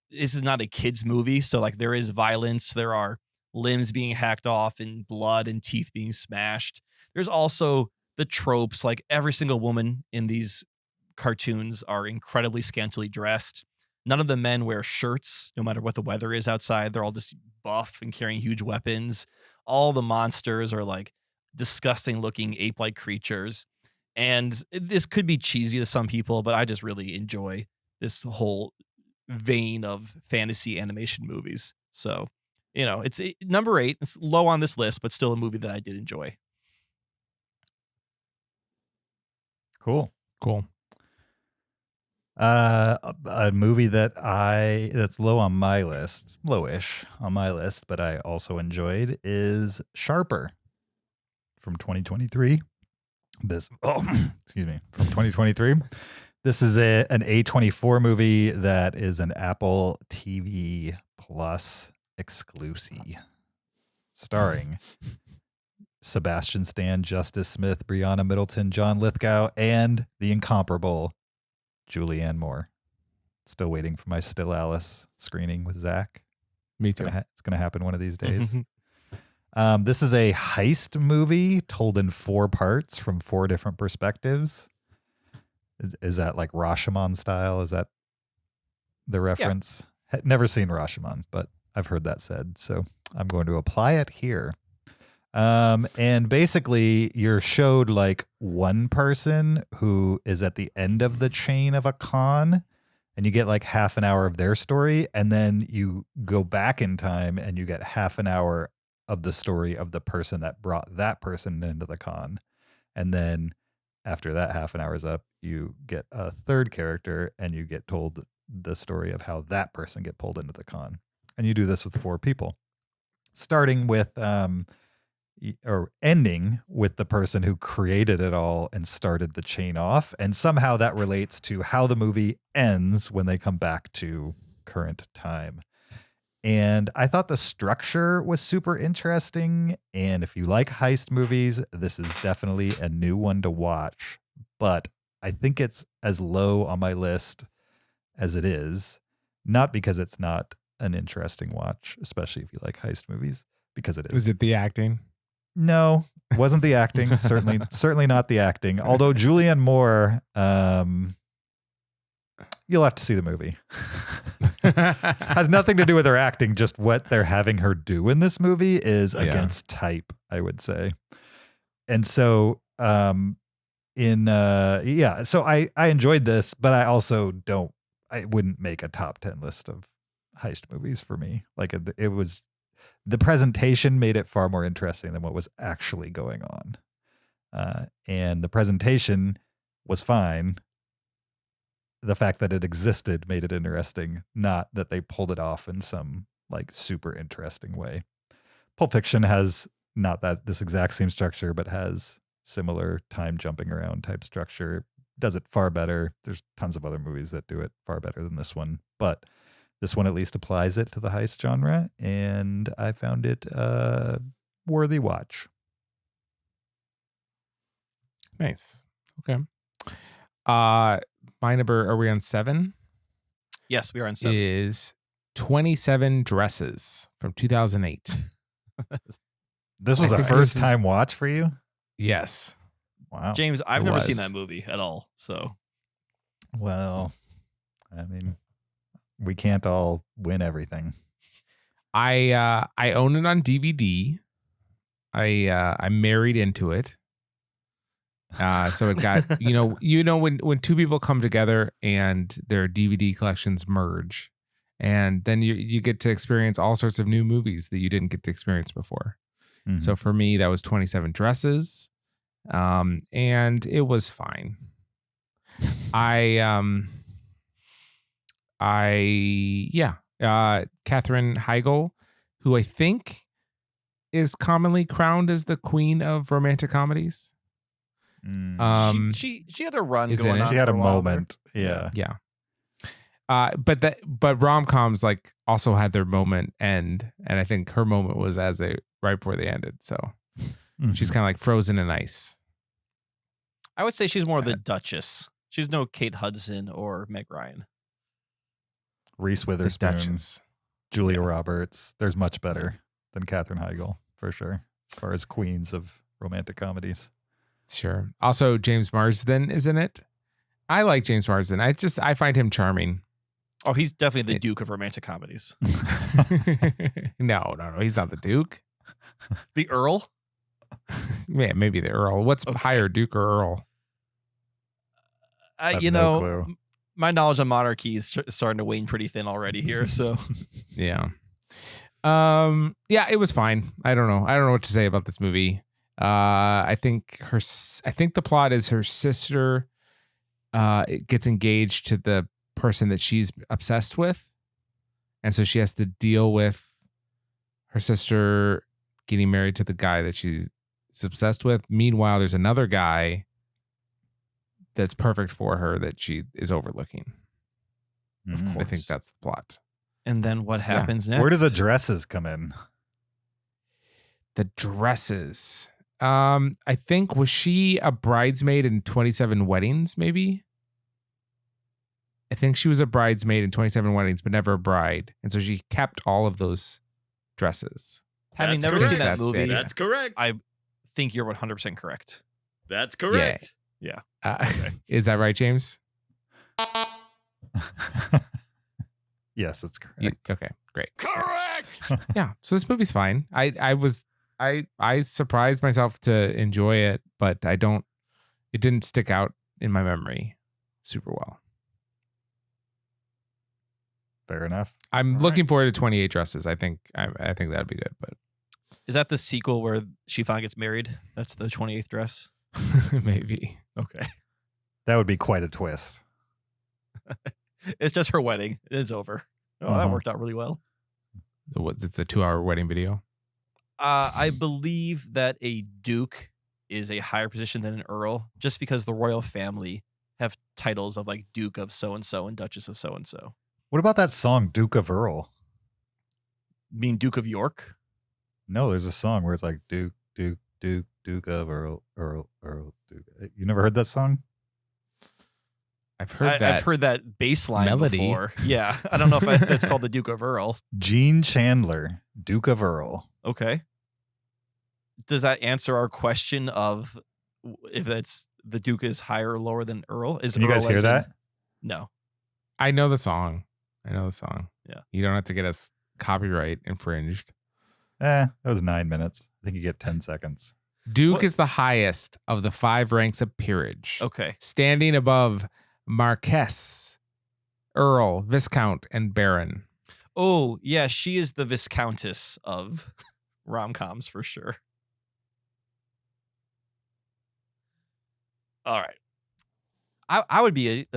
This is not a kid's movie, so like there is violence. There are limbs being hacked off and blood and teeth being smashed. There's also the tropes, like every single woman in these cartoons are incredibly scantily dressed. None of the men wear shirts, no matter what the weather is outside. They're all just buff and carrying huge weapons. All the monsters are like disgusting looking ape-like creatures. And this could be cheesy to some people, but I just really enjoy this whole vein of fantasy animation movies. So, it's number 8. It's low on this list, but still a movie that I did enjoy. Cool. A movie that's low on my list, lowish on my list, but I also enjoyed is Sharper from 2023. From 2023. This is an A24 movie that is an Apple TV Plus exclusive, starring Sebastian Stan, Justice Smith, Brianna Middleton, John Lithgow, and the incomparable Julianne Moore. Still waiting for my Still Alice screening with Zach. Me too. It's gonna happen one of these days. This is a heist movie told in 4 parts from 4 different perspectives. Is that like Rashomon style? Is that the reference? Yeah. Never seen Rashomon, but I've heard that said, so I'm going to apply it here. And basically you're showed like one person who is at the end of the chain of a con, and you get like half an hour of their story, and then you go back in time and you get half an hour of the story of the person that brought that person into the con. And then after that half an hour is up, you get a third character and you get told the story of how that person get pulled into the con. And you do this with 4 people, starting with or ending with the person who created it all and started the chain off. And somehow that relates to how the movie ends when they come back to current time. And I thought the structure was super interesting. And if you like heist movies, this is definitely a new one to watch. But I think it's as low on my list as it is, not because it's not an interesting watch, especially if you like heist movies, because it is. Was it the acting? No, wasn't the acting. Certainly not the acting. Although Julianne Moore, you'll have to see the movie. Has nothing to do with her acting. Just what they're having her do in this movie is against type, I would say. And so, so I enjoyed this, but I also I wouldn't make a top 10 list of heist movies for me. Like it was, the presentation made it far more interesting than what was actually going on. And the presentation was fine. The fact that it existed made it interesting, not that they pulled it off in some like super interesting way. Pulp Fiction has not this exact same structure, but has similar time jumping around type structure. Does it far better. There's tons of other movies that do it far better than this one, but this one at least applies it to the heist genre, and I found it a worthy watch. Nice. Okay. My number, are we on 7? Yes, we are on 7. Is 27 Dresses from 2008. This was I a think first this is- time watch for you? Yes. Wow. James, I've It never seen was. that movie at all. So Well, I mean, we can't all win everything. I own it on DVD. I married into it. So it got when two people come together and their DVD collections merge, and then you get to experience all sorts of new movies that you didn't get to experience before. Mhm. So for me, that was 27 Dresses, and it was fine. Katherine Heigl, who I think is commonly crowned as the queen of romantic comedies. Mm. she had a run is in going it. on. She had for a while there. moment. Yeah. Yeah. But rom-coms like also had their moment end, and I think her moment was right before they ended. So she's Mhm. kind of like frozen in ice. I would say she's more the Duchess. She's no Kate Hudson or Meg Ryan. Reese The Witherspoon, Duchess. Julia Roberts. There's much better than Katherine Heigl, for sure, as far as queens of romantic comedies. Sure. Also, James Marsden is in it. I like James Marsden. I find him charming. Oh, he's definitely the Duke of romantic comedies. No, he's not the Duke. The Earl? Yeah, maybe the Earl. What's higher, Duke or Earl? I have You no know, clue. my knowledge on monarchy is starting to wane pretty thin already here. So Yeah. It was fine. I don't know what to say about this movie. I think the plot is her sister gets engaged to the person that she's obsessed with, and so she has to deal with her sister getting married to the guy that she's obsessed with. Meanwhile, there's another guy that's perfect for her that she is overlooking. Mm. I think that's the plot. and then what happens next? Where do the dresses come in? The dresses. I think, was she a bridesmaid in 27 Weddings, maybe? I think she was a bridesmaid in 27 Weddings, but never a bride. And so she kept all of those dresses. Having That's never seen correct. that movie, Yeah. That's correct. I think you're 100% correct. That's correct. Is that right, James? Yes, it's correct. Okay, great. Correct. Yeah, so this movie's fine. I surprised myself to enjoy it, but it didn't stick out in my memory super well. Fair enough. I'm All looking forward to 28 Dresses. I think that'd be good, but Is that the sequel where she finally gets married? That's the 28th dress. maybe. Okay. That would be quite a twist. It's just her wedding. It's over. Oh, that Uh-huh. worked out really well. It's a 2-hour wedding video. I believe that a duke is a higher position than an earl, just because the royal family have titles of like Duke of so and so and Duchess of so and so. What about that song, Duke of Earl? Mean Duke of York? No, there's a song where it's like Duke, Duke, Duke, Duke of Earl, Earl, Earl, Duke. You never heard that song? I've heard that. I've heard that bass line melody. before. Yeah, I don't know if it's called the Duke of Earl. Gene Chandler, Duke of Earl. Okay. Does that answer our question of if that's the Duke is higher or lower than Earl? Is Can you Earl guys hear as in- that? No. I know the song. Yeah. You don't have to get us copyright infringed. That was 9 minutes. I think you get 10 seconds. Duke What? is the highest of the 5 ranks of peerage, Okay. standing above Marquess, Earl, Viscount, and Baron. Oh, yeah, she is the Viscountess of rom-coms for sure. All right. I would be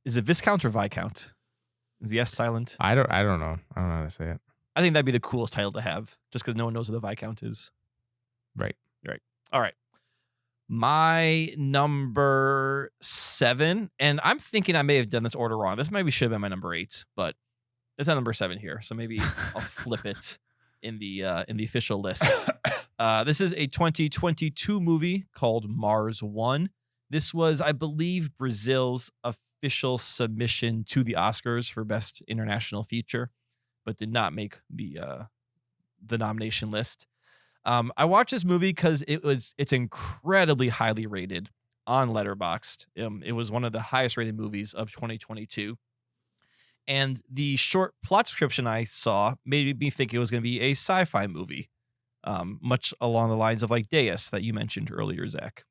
is it Viscount or Viscount? Is the S silent? I don't know. I don't know how to say it. I think that'd be the coolest title to have, just because no one knows who the Viscount is. Right. All right. My number 7, and I'm thinking I may have done this order wrong. This maybe should have been my number 8, but it's at number 7 here, so maybe I'll flip it in the official list. This is a 2022 movie called Mars One. This was, I believe, Brazil's official submission to the Oscars for Best International Feature, but did not make the nomination list. I watched this movie because it's incredibly highly rated on Letterboxd. It was one of the highest rated movies of 2022. And the short plot description I saw made me think it was going to be a sci-fi movie, much along the lines of like Deus that you mentioned earlier, Zach.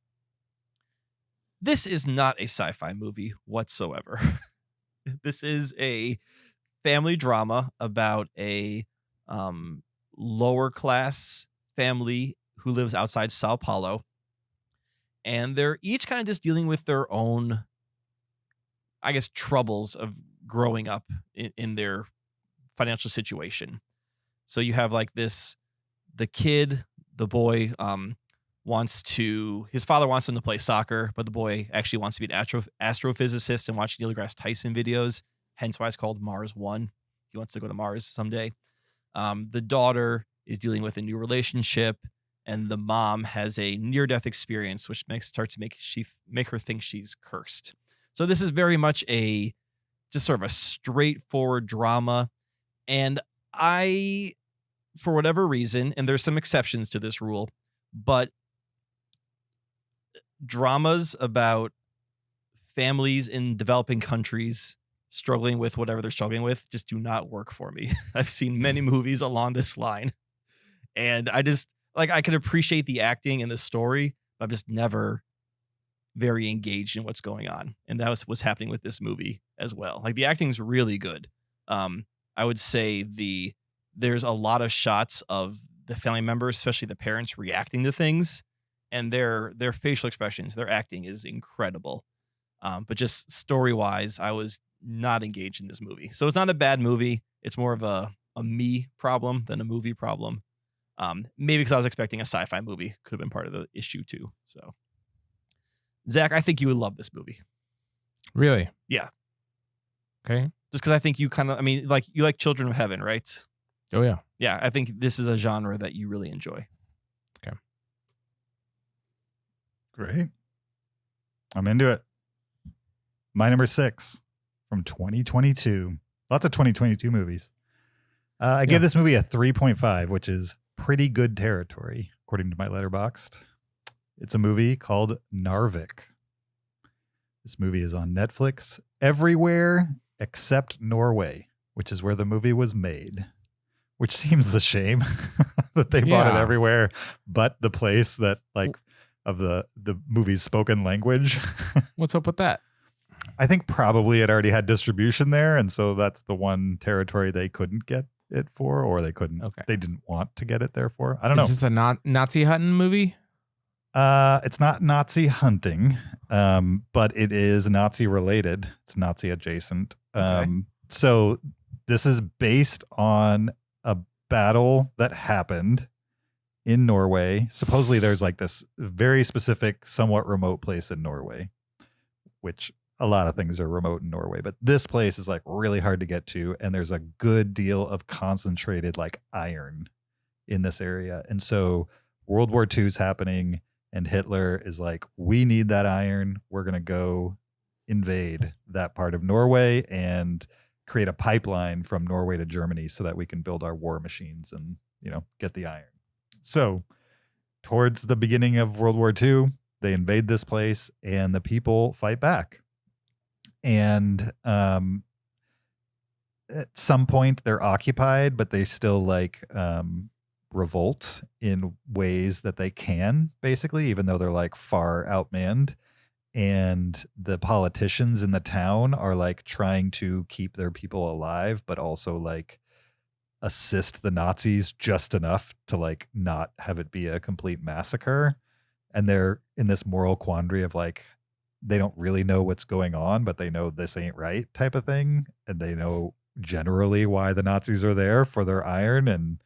This is not a sci-fi movie whatsoever. This is a family drama about a lower class family who lives outside Sao Paulo. And they're each kind of just dealing with their own, I guess, troubles of growing up in their financial situation. So you have like the kid, the boy, his father wants him to play soccer, but the boy actually wants to be an astrophysicist and watch Neil deGrasse Tyson videos. Hence why it's called Mars One. He wants to go to Mars someday. The daughter is dealing with a new relationship, and the mom has a near-death experience, which starts to make her think she's cursed. So this is very much just sort of a straightforward drama. And I, for whatever reason, and there's some exceptions to this rule, but dramas about families in developing countries struggling with whatever they're struggling with just do not work for me. I've seen many movies along this line, and I can appreciate the acting and the story, but I'm just never very engaged in what's going on. And that was what's happening with this movie as well. Like, the acting is really good. I would say there's a lot of shots of the family members, especially the parents, reacting to things, and their facial expressions, their acting is incredible. But just story-wise, I was not engaged in this movie. So it's not a bad movie. It's more of a me problem than a movie problem. Maybe because I was expecting a sci-fi movie. Could have been part of the issue too. So, Zach, I think you would love this movie. Really? Yeah. Okay. Just because I think you you like Children of Heaven, right? Oh, yeah. Yeah, I think this is a genre that you really enjoy. Okay. Great. I'm into it. My number 6 from 2022. Lots of 2022 movies. I gave this movie a 3.5, which is pretty good territory, according to my Letterboxd. It's a movie called Narvik. This movie is on Netflix everywhere except Norway, which is where the movie was made, which seems a shame that they bought it everywhere but the place that, like, of the movie's spoken language. What's up with that? I think probably it already had distribution there, and so that's the one territory they couldn't get it for, or they couldn't. Okay. They didn't want to get it there for. I don't know. Is this a Nazi hunting movie? It's not Nazi hunting, but it is Nazi related. It's Nazi adjacent. Okay. So this is based on a battle that happened in Norway. Supposedly there's like this very specific, somewhat remote place in Norway, which a lot of things are remote in Norway, but this place is like really hard to get to. And there's a good deal of concentrated like iron in this area. And so World War II is happening, and Hitler is like, we need that iron. We're going to go invade that part of Norway and create a pipeline from Norway to Germany so that we can build our war machines and, get the iron. So towards the beginning of World War II, they invade this place and the people fight back. And at some point they're occupied, but they still revolt in ways that they can, basically, even though they're like far outmanned. And the politicians in the town are like trying to keep their people alive, but also like assist the Nazis just enough to like not have it be a complete massacre. And they're in this moral quandary of like, they don't really know what's going on, but they know this ain't right type of thing. And they know generally why the Nazis are there, for their iron. And,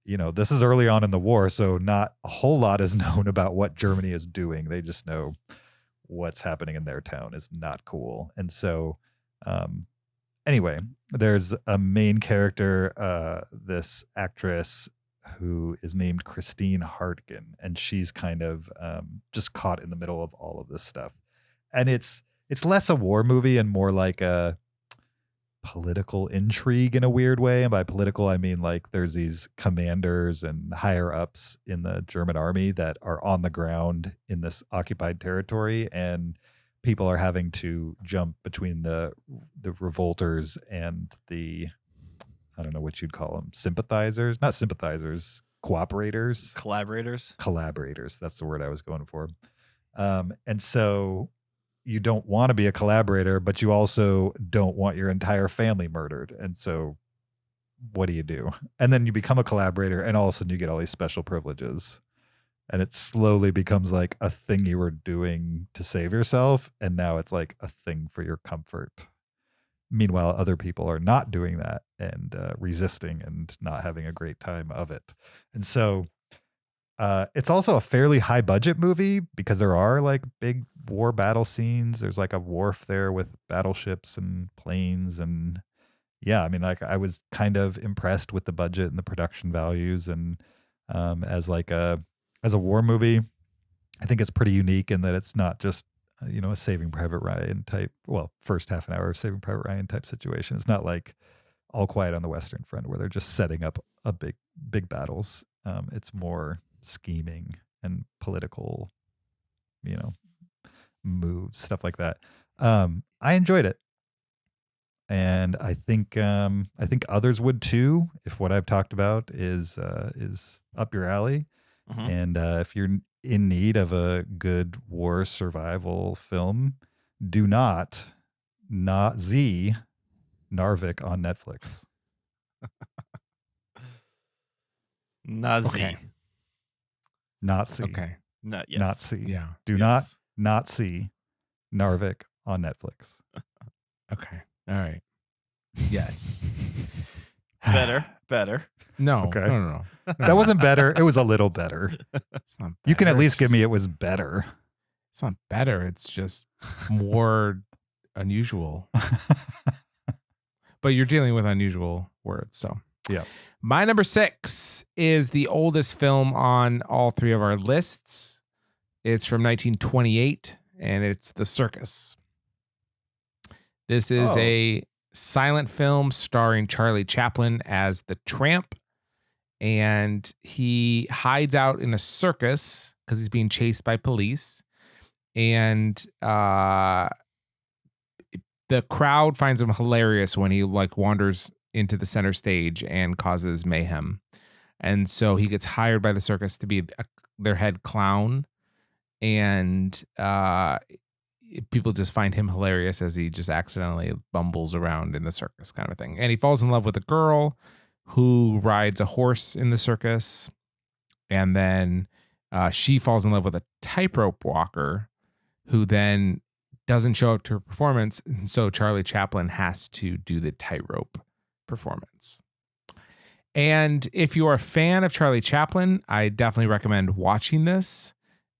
this is early on in the war, so not a whole lot is known about what Germany is doing. They just know what's happening in their town is not cool. And so, anyway, there's a main character, this actress who is named Christine Hartgen, and she's kind of just caught in the middle of all of this stuff. And it's less a war movie and more like a political intrigue in a weird way. And by political, I mean like there's these commanders and higher ups in the German army that are on the ground in this occupied territory, and people are having to jump between the revolters and the, I don't know what you'd call them, sympathizers, not sympathizers, cooperators, collaborators. That's the word I was going for. And so you don't want to be a collaborator, but you also don't want your entire family murdered. And so what do? And then you become a collaborator, and all of a sudden you get all these special privileges. And it slowly becomes like a thing you were doing to save yourself. And now it's like a thing for your comfort. Meanwhile, other people are not doing that and resisting and not having a great time of it. And so it's also a fairly high budget movie because there are like big war battle scenes. There's like a wharf there with battleships and planes. And yeah, I mean, like I was kind of impressed with the budget and the production values. And as a war movie, I think it's pretty unique in that it's not just, a Saving Private Ryan type, first half an hour of Saving Private Ryan type situation. It's not like All Quiet on the Western Front where they're just setting up a big battles. It's more scheming and political, moves, stuff like that. I enjoyed it. And I think others would too, if what I've talked about is up your alley. Mm-hmm. And if you're in need of a good war survival film, do not Z Narvik on Netflix. Nazi. Okay. Not C. Okay. Not C. Yeah. Do not see Narvik on Netflix. Okay. All right. Yes. Better. No. Okay. No. That wasn't better. It was a little better. It's not. You can at better, least it's give me just- it was better. It's not better. It's just more unusual. But you're dealing with unusual words, so Yeah. My number 6 is the oldest film on all three of our lists. It's from 1928, and it's The Circus. This is a silent film starring Charlie Chaplin as the tramp, and he hides out in a circus because he's being chased by police, and the crowd finds him hilarious when he wanders into the center stage and causes mayhem. And so he gets hired by the circus to be their head clown, and people just find him hilarious as he just accidentally bumbles around in the circus kind of a thing. And he falls in love with a girl who rides a horse in the circus. And then she falls in love with a tightrope walker who then doesn't show up to her performance. And so Charlie Chaplin has to do the tightrope performance. And if you are a fan of Charlie Chaplin, I definitely recommend watching this.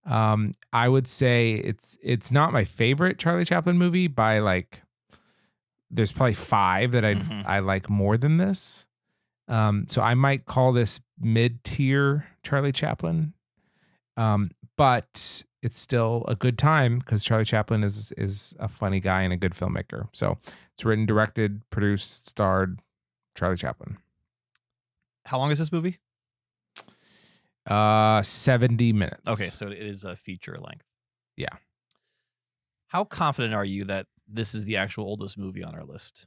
I would say it's not my favorite Charlie Chaplin movie by there's probably 5 that I like more than this. So I might call this mid-tier Charlie Chaplin. But it's still a good time because Charlie Chaplin is a funny guy and a good filmmaker. So it's written, directed, produced, starred Charlie Chaplin. How long is this movie? 70 minutes. Okay, so it is a feature length. Yeah. How confident are you that this is the actual oldest movie on our list?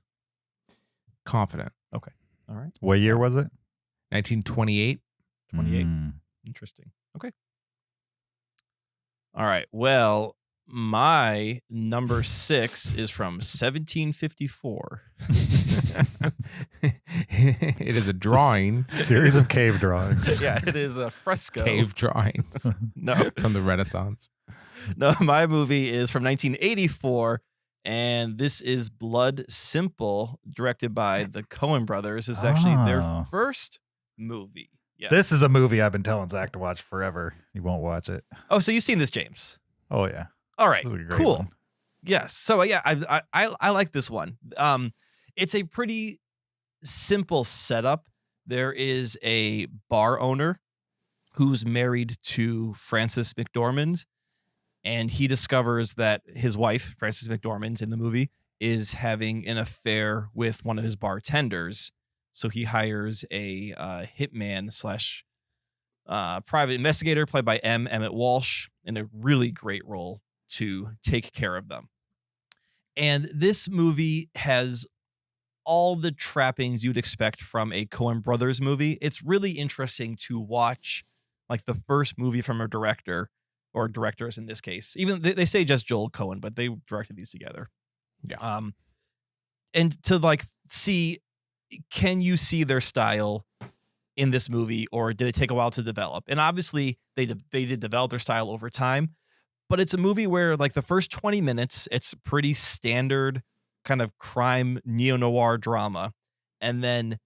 Confident. All right. What year was it? 1928. 28. Interesting. Okay. All right. Well, my number 6 is from 1754. It is a drawing. Series of cave drawings. Yeah, it is a fresco. Cave drawings No, from the Renaissance. no, my movie is from 1984, and this is Blood Simple, directed by the Coen brothers. This is actually their Oh. first movie. Yeah. This is a movie I've been telling Zach to watch forever. He won't watch it. Oh, so you've seen this, James? Oh yeah. All right. This is a great Cool. one. Yes. So yeah, I like this one. It's a pretty simple setup. There is a bar owner who's married to Frances McDormand, and he discovers that his wife, Frances McDormand, in the movie, is having an affair with one of his bartenders. So he hires a hitman slash private investigator played by Emmett Walsh in a really great role to take care of them. And this movie has all the trappings you'd expect from a Coen Brothers movie. It's really interesting to watch like the first movie from a director, or directors in this case. Even they say just Joel Coen, but they directed these together. Yeah. And to like see, can you see their style in this movie, or did it take a while to develop? And obviously they did develop their style over time, but it's a movie where like the first 20 minutes, it's pretty standard kind of crime neo-noir drama. And then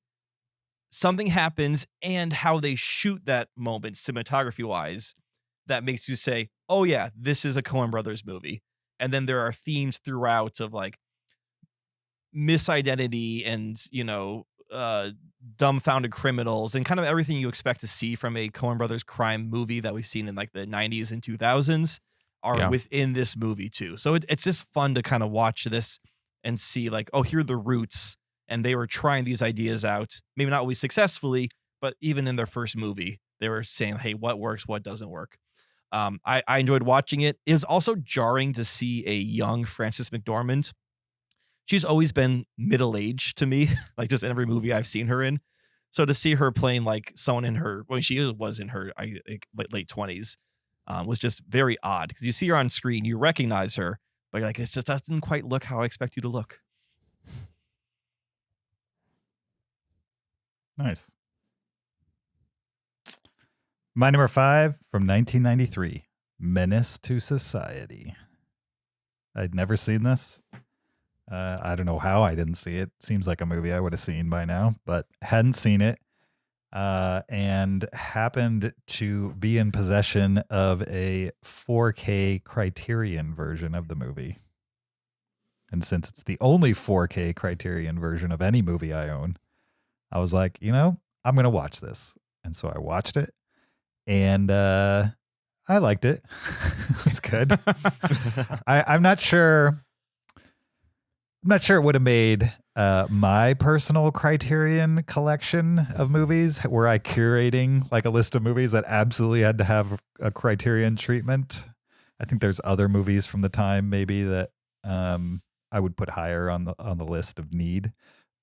something happens, and how they shoot that moment cinematography wise, that makes you say, oh yeah, this is a Coen Brothers movie. And then there are themes throughout of like misidentity and, you know, dumbfounded criminals and kind of everything you expect to see from a Coen Brothers crime movie that we've seen in like the 90s and 2000s are within this movie too. So it's just fun to kind of watch this and see like, oh, here are the roots, and they were trying these ideas out, maybe not always successfully, but even in their first movie, they were saying, hey, what works, what doesn't work. I enjoyed watching it. It was also jarring to see a young Frances McDormand. She's always been middle-aged to me, like just in every movie I've seen her in. So to see her playing like someone in her, when she was in her late 20s, was just very odd, because you see her on screen, you recognize her, but you're like, it just doesn't quite look how I expect you to look. Nice. My number 5 from 1993, Menace to Society. I'd never seen this. I don't know how I didn't see it. Seems like a movie I would have seen by now, but hadn't seen it. And happened to be in possession of a 4K Criterion version of the movie. And since it's the only 4K Criterion version of any movie I own, I was like, you know, I'm going to watch this. And so I watched it, and I liked it. It's good. I'm not sure. I'm not sure it would have made my personal Criterion collection of movies, were I curating like a list of movies that absolutely had to have a Criterion treatment. I think there's other movies from the time maybe that I would put higher on the list of need,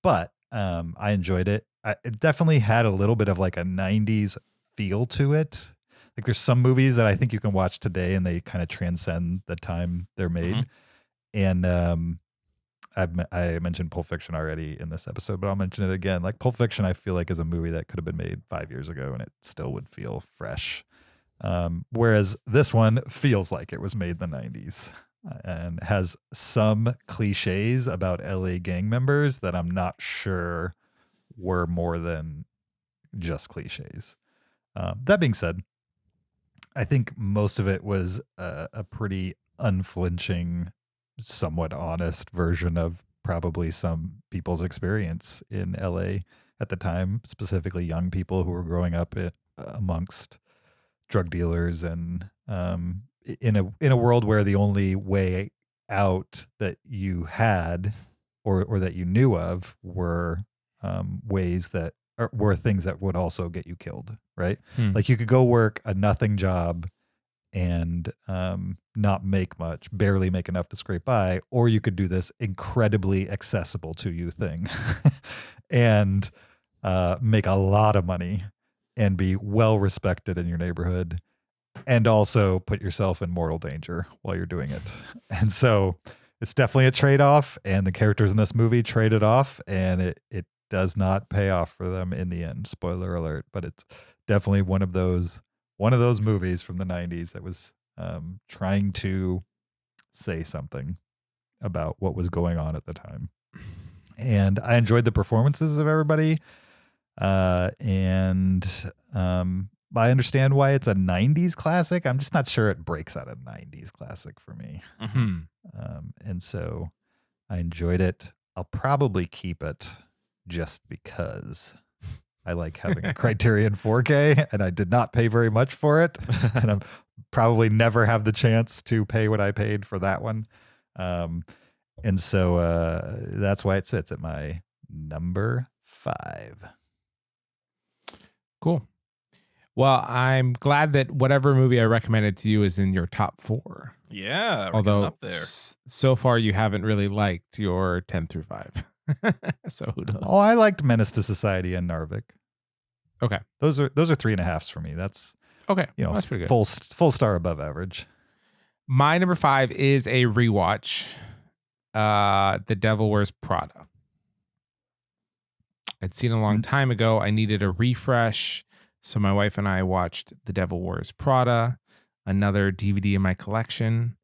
but I enjoyed it. It definitely had a little bit of like a 90s feel to it. Like there's some movies that I think you can watch today and they kind of transcend the time they're made. Mm-hmm. And I mentioned Pulp Fiction already in this episode, but I'll mention it again. Like Pulp Fiction, I feel like is a movie that could have been made 5 years ago and it still would feel fresh. Whereas this one feels like it was made in the 90s and has some cliches about LA gang members that I'm not sure were more than just cliches. That being said, I think most of it was a pretty unflinching, somewhat honest version of probably some people's experience in LA at the time, specifically young people who were growing up amongst drug dealers and in a world where the only way out that you had or that you knew of were ways that were things that would also get you killed, right? Like you could go work a nothing job and not make much, barely make enough to scrape by, or you could do this incredibly accessible to you thing and make a lot of money and be well respected in your neighborhood and also put yourself in mortal danger while you're doing it. And so it's definitely a trade-off, and the characters in this movie trade it off, and it does not pay off for them in the end. Spoiler alert, but it's definitely one of those movies from the 90s that was trying to say something about what was going on at the time. And I enjoyed the performances of everybody. And I understand why it's a 90s classic. I'm just not sure it breaks out a 90s classic for me. Mm-hmm. And so I enjoyed it. I'll probably keep it just because I like having a Criterion 4K, and I did not pay very much for it. And I'll probably never have the chance to pay what I paid for that one. And so that's why it sits at my number 5. Cool. Well, I'm glad that whatever movie I recommended to you is in your top 4. Yeah, we're getting Although up there. so far you haven't really liked your 10 through 5. So who knows? Oh, I liked Menace to Society and Narvik. Okay. Those are 3.5s for me. That's Okay. that's pretty good. full star above average. My number 5 is a rewatch. The Devil Wears Prada. I'd seen it a long time ago. I needed a refresh. So my wife and I watched The Devil Wears Prada, another DVD in my collection.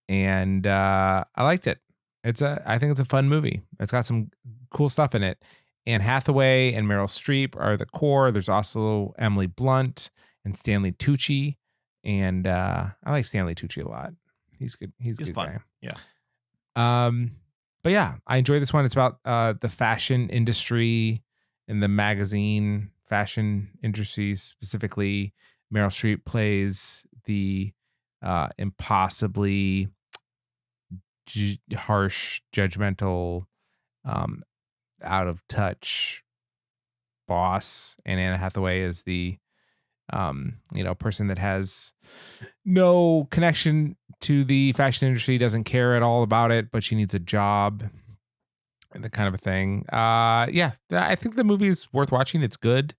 And I liked it. I think it's a fun movie. It's got some cool stuff in it. Anne Hathaway and Meryl Streep are the core. There's also Emily Blunt and Stanley Tucci. And I like Stanley Tucci a lot. He's good. He's a good fun. guy. Yeah. But yeah, I enjoy this one. It's about the fashion industry and the magazine fashion industry specifically. Meryl Streep plays the impossibly harsh, judgmental, out of touch boss, and Anne Hathaway is the person that has no connection to the fashion industry, doesn't care at all about it, but she needs a job and that kind of a thing. Yeah, I think the movie is worth watching. It's good.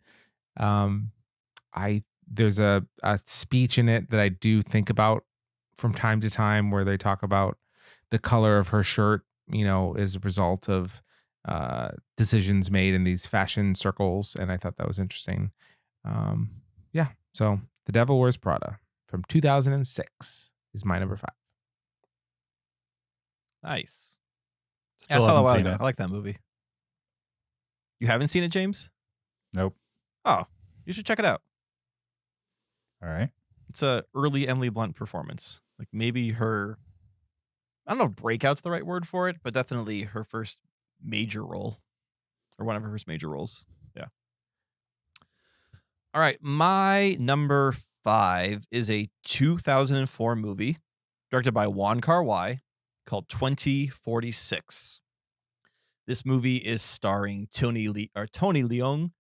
There's a speech in it that I do think about from time to time where they talk about the color of her shirt, is a result of decisions made in these fashion circles. And I thought that was interesting. Yeah. So The Devil Wears Prada from 2006 is my number 5. Nice. Still I saw that a haven't while seen ago. it. I like that movie. You haven't seen it, James? Nope. Oh, you should check it out. All right. It's a early Emily Blunt performance. Like maybe her, I don't know if breakout's the right word for it, but definitely her first major role, or one of her first major roles. Yeah. All right. My number 5 is a 2004 movie directed by Wong Kar-wai called 2046. This movie is starring Tony Leung,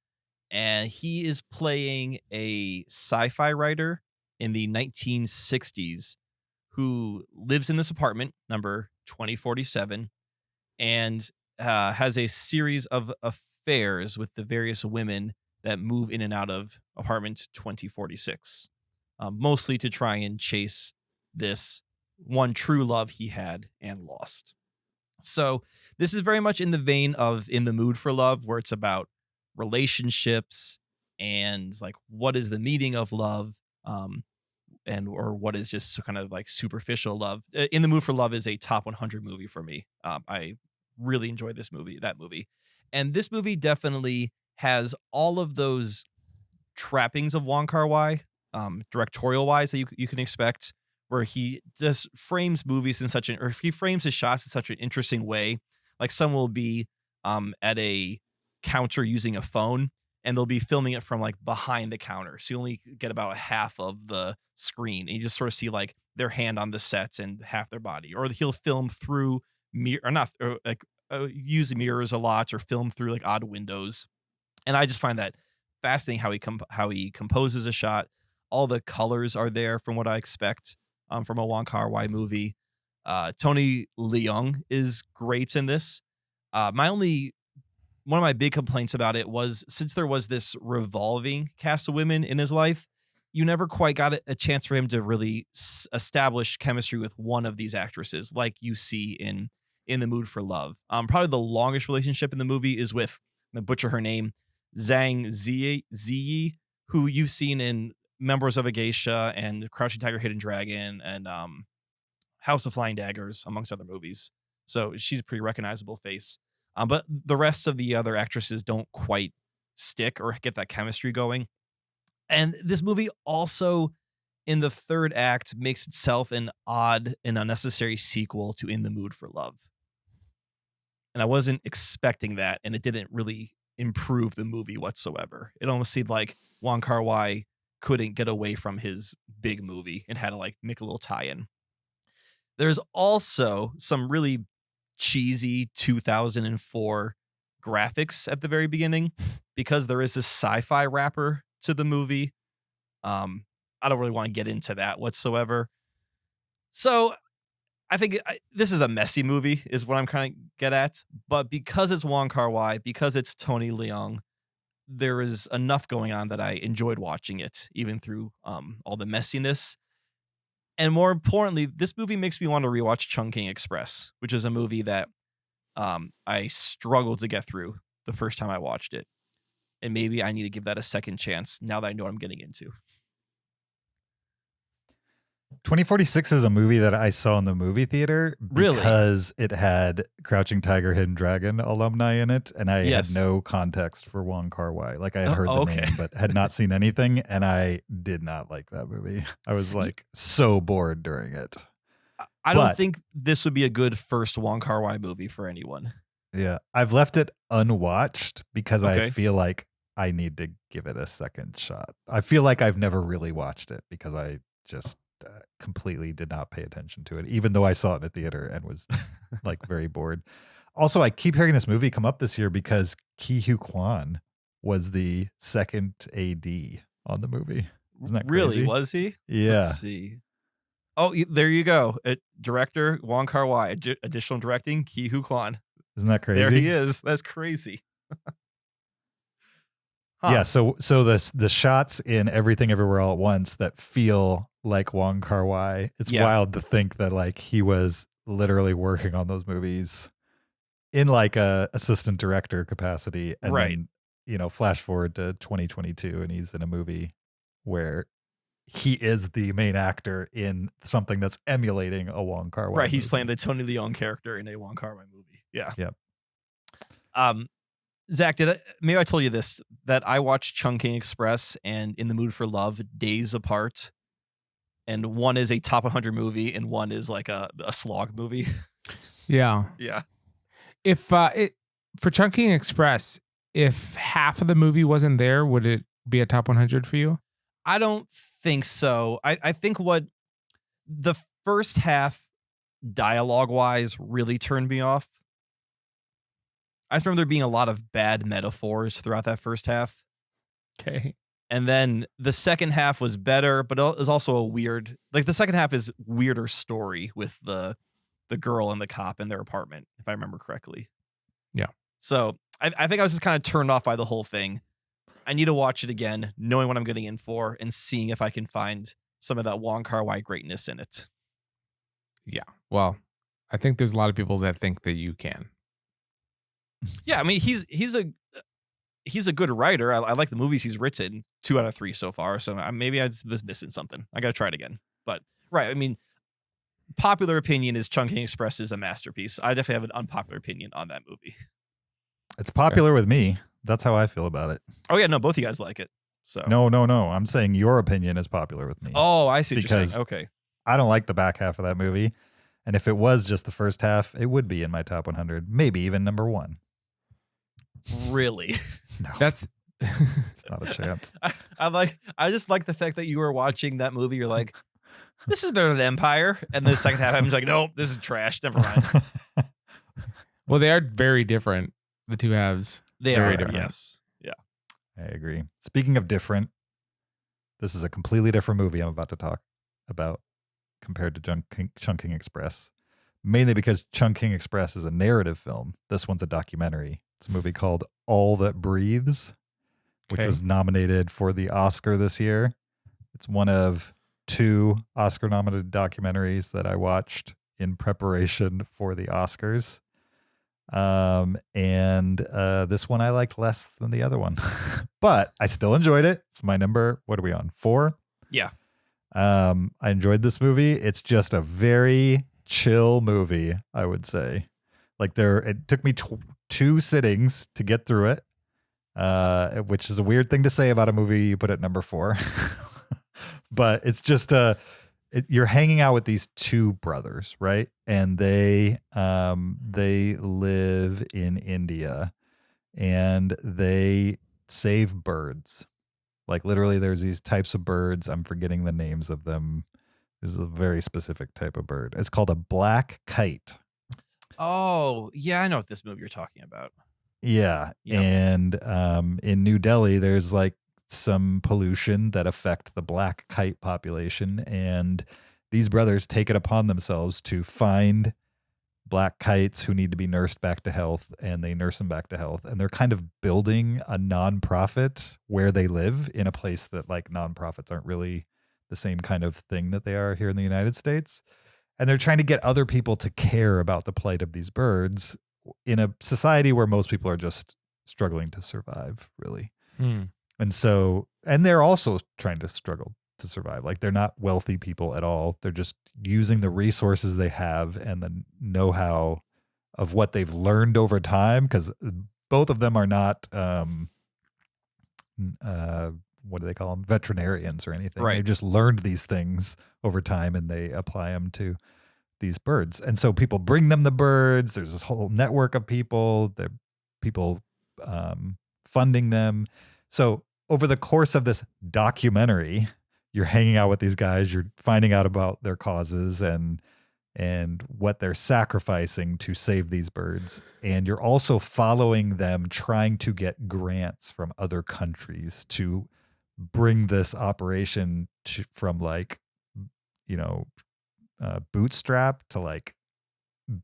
and he is playing a sci-fi writer in the 1960s who lives in this apartment, number 2047, and has a series of affairs with the various women that move in and out of apartment 2046, mostly to try and chase this one true love he had and lost. So this is very much in the vein of In the Mood for Love, where it's about relationships and like what is the meaning of love, or what is just kind of like superficial love. In the Mood for Love is a top 100 movie for me. I really enjoyed that movie. And this movie definitely has all of those trappings of Wong Kar-wai, directorial wise, that you can expect, where he just frames movies in such or if he frames his shots in such an interesting way. Like some will be at a counter using a phone, and they'll be filming it from like behind the counter. So you only get about half of the screen, and you just sort of see like their hand on the sets and half their body. Or he'll film through use mirrors a lot, or film through like odd windows. And I just find that fascinating how he composes a shot. All the colors are there from what I expect from a Wong Kar-wai movie. Tony Leung is great in this. One of my big complaints about it was, since there was this revolving cast of women in his life, you never quite got a chance for him to really establish chemistry with one of these actresses, like you see in the Mood for Love. Probably the longest relationship in the movie is with, I'm gonna butcher her name, Zhang Ziyi, who you've seen in Members of a Geisha and Crouching Tiger, Hidden Dragon, and House of Flying Daggers, amongst other movies. So she's a pretty recognizable face. But the rest of the other actresses don't quite stick or get that chemistry going. And this movie also, in the third act, makes itself an odd and unnecessary sequel to In the Mood for Love. And I wasn't expecting that, and it didn't really improve the movie whatsoever. It almost seemed like Wong Kar-wai couldn't get away from his big movie and had to like make a little tie-in. There's also some really cheesy 2004 graphics at the very beginning, because there is this sci-fi wrapper to the movie. I don't really want to get into that whatsoever. So I think this is a messy movie is what I'm trying to get at. But because it's Wong Kar-wai, because it's Tony Leung, there is enough going on that I enjoyed watching it, even through all the messiness. And more importantly, this movie makes me want to rewatch Chungking Express, which is a movie that I struggled to get through the first time I watched it. And maybe I need to give that a second chance now that I know what I'm getting into. 2046 is a movie that I saw in the movie theater because it had Crouching Tiger, Hidden Dragon alumni in it, and I had no context for Wong Kar-wai. Like, I had heard the name, but had not seen anything, and I did not like that movie. I was like so bored during it. I don't think this would be a good first Wong Kar-wai movie for anyone. Yeah, I've left it unwatched because I feel like I need to give it a second shot. I feel like I've never really watched it because I just completely did not pay attention to it, even though I saw it in a theater and was like very bored. Also, I keep hearing this movie come up this year because Ki Hu Kwan was the second AD on the movie. Isn't that crazy? Really? Was he? Yeah. Let's see. Oh, there you go. Director Wong Kar-wai, additional directing Ki Hu Kwan. Isn't that crazy? There he is. That's crazy. Yeah, so the shots in Everything Everywhere All at Once that feel like Wong Kar-wai, it's wild to think that like he was literally working on those movies in like a assistant director capacity, and then, you know, flash forward to 2022 and he's in a movie where he is the main actor in something that's emulating a Wong Kar-wai movie. He's playing the Tony Leung character in a Wong Kar-wai movie. Yeah. Yep. Zach, maybe I told you this, that I watched Chungking Express and In the Mood for Love days apart, and one is a top 100 movie and one is like a slog movie. Yeah. Yeah. If for Chungking Express, if half of the movie wasn't there, would it be a top 100 for you? I don't think so. I think what the first half dialogue wise really turned me off. I just remember there being a lot of bad metaphors throughout that first half. Okay. And then the second half was better, but it was also a weird, like the second half is weirder story with the girl and the cop in their apartment, if I remember correctly. Yeah. So I think I was just kind of turned off by the whole thing. I need to watch it again, knowing what I'm getting in for and seeing if I can find some of that Wong Kar-wai greatness in it. Yeah. Well, I think there's a lot of people that think that you can. Yeah, I mean, he's a good writer. I like the movies he's written. 2 out of 3 so far. So maybe I was missing something. I got to try it again. But I mean, popular opinion is Chungking Express is a masterpiece. I definitely have an unpopular opinion on that movie. It's popular with me. That's how I feel about it. Oh yeah, no, both of you guys like it. So No. I'm saying your opinion is popular with me. Oh, I see what you're Because saying. Okay. I don't like the back half of that movie. And if it was just the first half, it would be in my top 100, maybe even number 1. Really? No, That's it's not a chance. I just like the fact that you were watching that movie. You're like, this is better than Empire. And the second half, I'm like, nope, this is trash. Never mind. well, they are very different. The two halves. They very are different. Yes. Yeah. I agree. Speaking of different, this is a completely different movie I'm about to talk about compared to Chungking Express. Mainly because Chungking Express is a narrative film. This one's a documentary. It's a movie called All That Breathes, which was nominated for the Oscar this year. It's one of 2 Oscar-nominated documentaries that I watched in preparation for the Oscars. And this one I liked less than the other one. But I still enjoyed it. It's my number, what are we on, 4? Yeah. I enjoyed this movie. It's just a very chill movie, I would say. Like it took me 2 sittings to get through it, which is a weird thing to say about a movie you put at number 4. But it's just you're hanging out with these 2 brothers, right? And they live in India, and they save birds. Like literally, there's these types of birds. I'm forgetting the names of them. This is a very specific type of bird. It's called a black kite. Oh, yeah, I know what this movie you're talking about. Yeah. Yep. And in New Delhi, there's like some pollution that affect the black kite population. And these brothers take it upon themselves to find black kites who need to be nursed back to health, and they nurse them back to health. And they're kind of building a nonprofit where they live in a place that like nonprofits aren't really the same kind of thing that they are here in the United States. And they're trying to get other people to care about the plight of these birds in a society where most people are just struggling to survive, really. And so, and they're also trying to struggle to survive. Like they're not wealthy people at all. They're just using the resources they have and the know-how of what they've learned over time. Because both of them are not, what do they call them? Veterinarians or anything. Right. They've just learned these things over time and they apply them to these birds. And so people bring them the birds. There's this whole network of people, the people funding them. So over the course of this documentary, you're hanging out with these guys, you're finding out about their causes and what they're sacrificing to save these birds. And you're also following them trying to get grants from other countries to bring this operation from like, bootstrap to like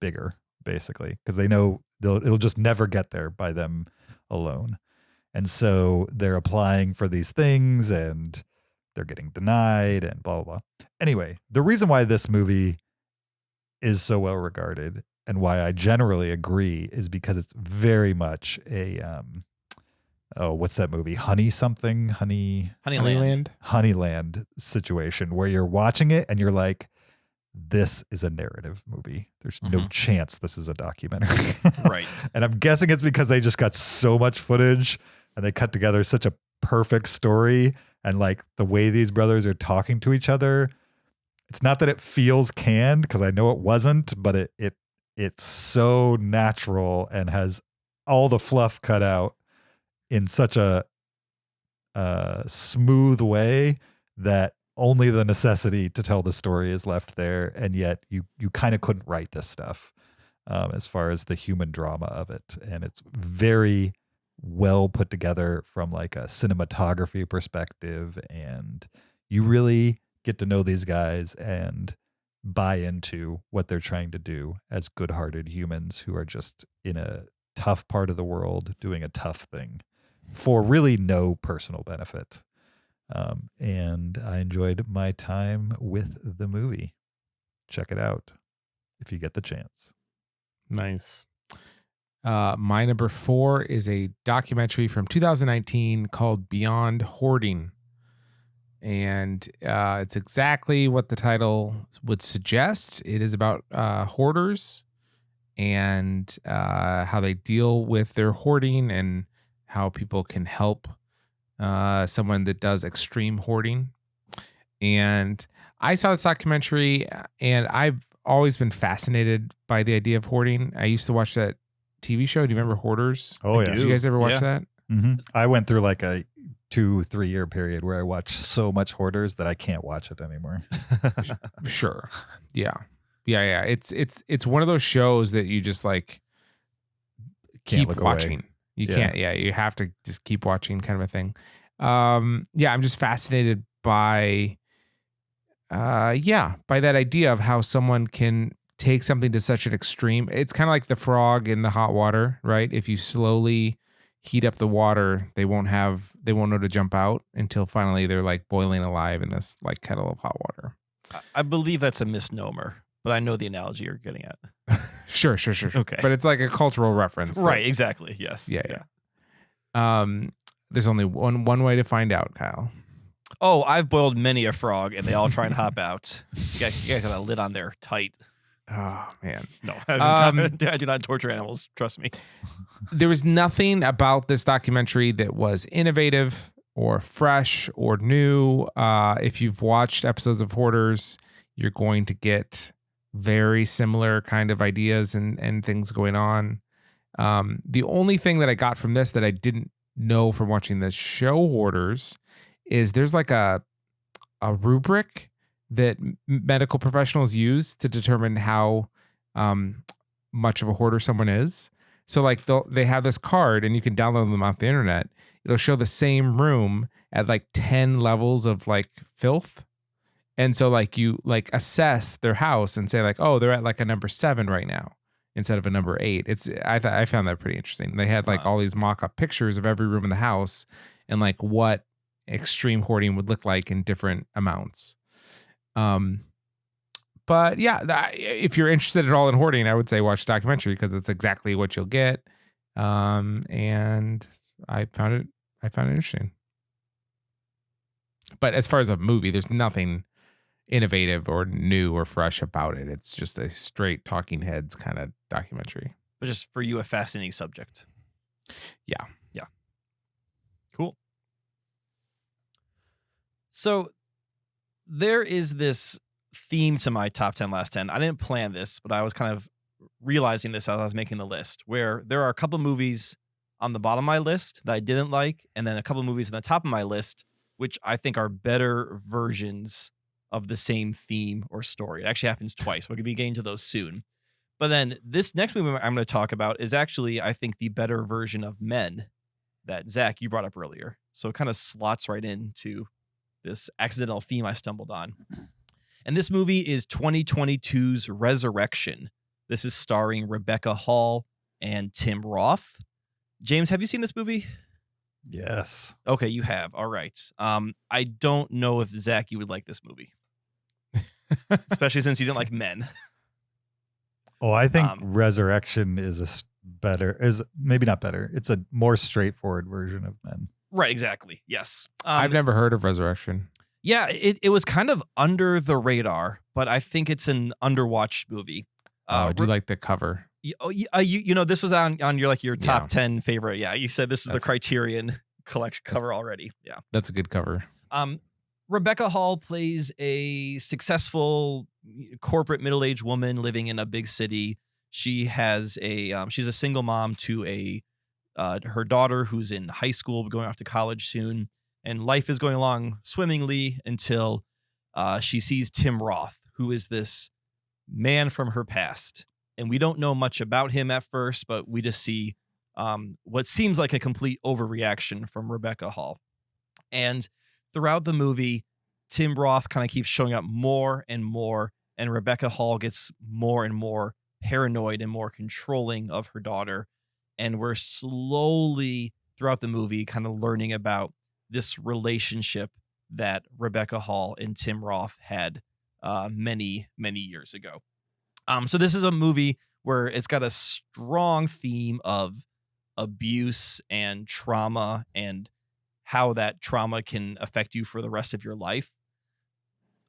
bigger, basically, because they know it'll just never get there by them alone. And so they're applying for these things and they're getting denied and blah, blah, blah. Anyway, the reason why this movie is so well regarded and why I generally agree is because it's very much a, what's that movie? Honeyland situation where you're watching it and you're like, this is a narrative movie. There's no chance this is a documentary. Right. And I'm guessing it's because they just got so much footage and they cut together such a perfect story. And like the way these brothers are talking to each other, it's not that it feels canned, because I know it wasn't, but it's so natural and has all the fluff cut out in such a smooth way that only the necessity to tell the story is left there. And yet you kind of couldn't write this stuff as far as the human drama of it. And it's very well put together from like a cinematography perspective. And you really get to know these guys and buy into what they're trying to do as good-hearted humans who are just in a tough part of the world doing a tough thing for really no personal benefit. And I enjoyed my time with the movie. Check it out if you get the chance. Nice. My number 4 is a documentary from 2019 called Beyond Hoarding. And it's exactly what the title would suggest. It is about hoarders and how they deal with their hoarding and how people can help someone that does extreme hoarding. And I saw this documentary and I've always been fascinated by the idea of hoarding. I used to watch that TV show. Do you remember Hoarders? Oh, yeah. Did you guys ever watch that? Mm-hmm. I went through like a 2-3 year period where I watched so much Hoarders that I can't watch it anymore. Sure. Yeah. It's one of those shows that you just like keep watching. You can't. Yeah, you have to just keep watching, kind of a thing. I'm just fascinated by that idea of how someone can take something to such an extreme. It's kind of like the frog in the hot water, right? If you slowly heat up the water, they won't know to jump out until finally they're like boiling alive in this like kettle of hot water. I believe that's a misnomer, but I know the analogy you're getting at. Sure. Okay. But it's like a cultural reference. Right, exactly. Yes. Yeah. There's only one way to find out, Kyle. Oh, I've boiled many a frog and they all try and hop out. You guys got a lid on there tight. Oh, man. No, I do not torture animals. Trust me. There was nothing about this documentary that was innovative or fresh or new. If you've watched episodes of Hoarders, you're going to get very similar kind of ideas and things going on. The only thing that I got from this that I didn't know from watching the show Hoarders is there's like a rubric that medical professionals use to determine how much of a hoarder someone is. So like they have this card and you can download them off the internet. It'll show the same room at like 10 levels of like filth. And so like you like assess their house and say like, oh, they're at like a number 7 right now instead of a number 8. I found that pretty interesting. They had like all these mock-up pictures of every room in the house and like what extreme hoarding would look like in different amounts. But yeah, if you're interested at all in hoarding, I would say watch the documentary because it's exactly what you'll get. And I found it interesting. But as far as a movie, there's nothing innovative or new or fresh about it. It's just a straight talking heads kind of documentary. But just for you, a fascinating subject. Yeah. Yeah. Cool. So there is this theme to my top 10 last 10. I didn't plan this, but I was kind of realizing this as I was making the list, where there are a couple movies on the bottom of my list that I didn't like, and then a couple movies on the top of my list which I think are better versions of the same theme or story. It actually happens twice. We're going to be getting to those soon. But then this next movie I'm going to talk about is actually, I think, the better version of Men that, Zach, you brought up earlier. So it kind of slots right into this accidental theme I stumbled on. And this movie is 2022's Resurrection. This is starring Rebecca Hall and Tim Roth. James, have you seen this movie? Yes. Okay, you have. All right. I don't know if, Zach, you would like this movie. Especially since you didn't like Men. Oh, I think Resurrection is maybe not better. It's a more straightforward version of Men. Right, exactly. Yes. I've never heard of Resurrection. Yeah, it was kind of under the radar, but I think it's an underwatched movie. I do like the cover. You know, this was on your top 10 favorite. Yeah, you said this is the Criterion Collection cover already. Yeah, that's a good cover. Rebecca Hall plays a successful corporate middle-aged woman living in a big city. She has she's a single mom to her daughter who's in high school, going off to college soon, and life is going along swimmingly until she sees Tim Roth, who is this man from her past. And we don't know much about him at first, but we just see what seems like a complete overreaction from Rebecca Hall. And throughout the movie, Tim Roth kind of keeps showing up more and more, and Rebecca Hall gets more and more paranoid and more controlling of her daughter. And we're slowly, throughout the movie, kind of learning about this relationship that Rebecca Hall and Tim Roth had many, many years ago. So this is a movie where it's got a strong theme of abuse and trauma and how that trauma can affect you for the rest of your life.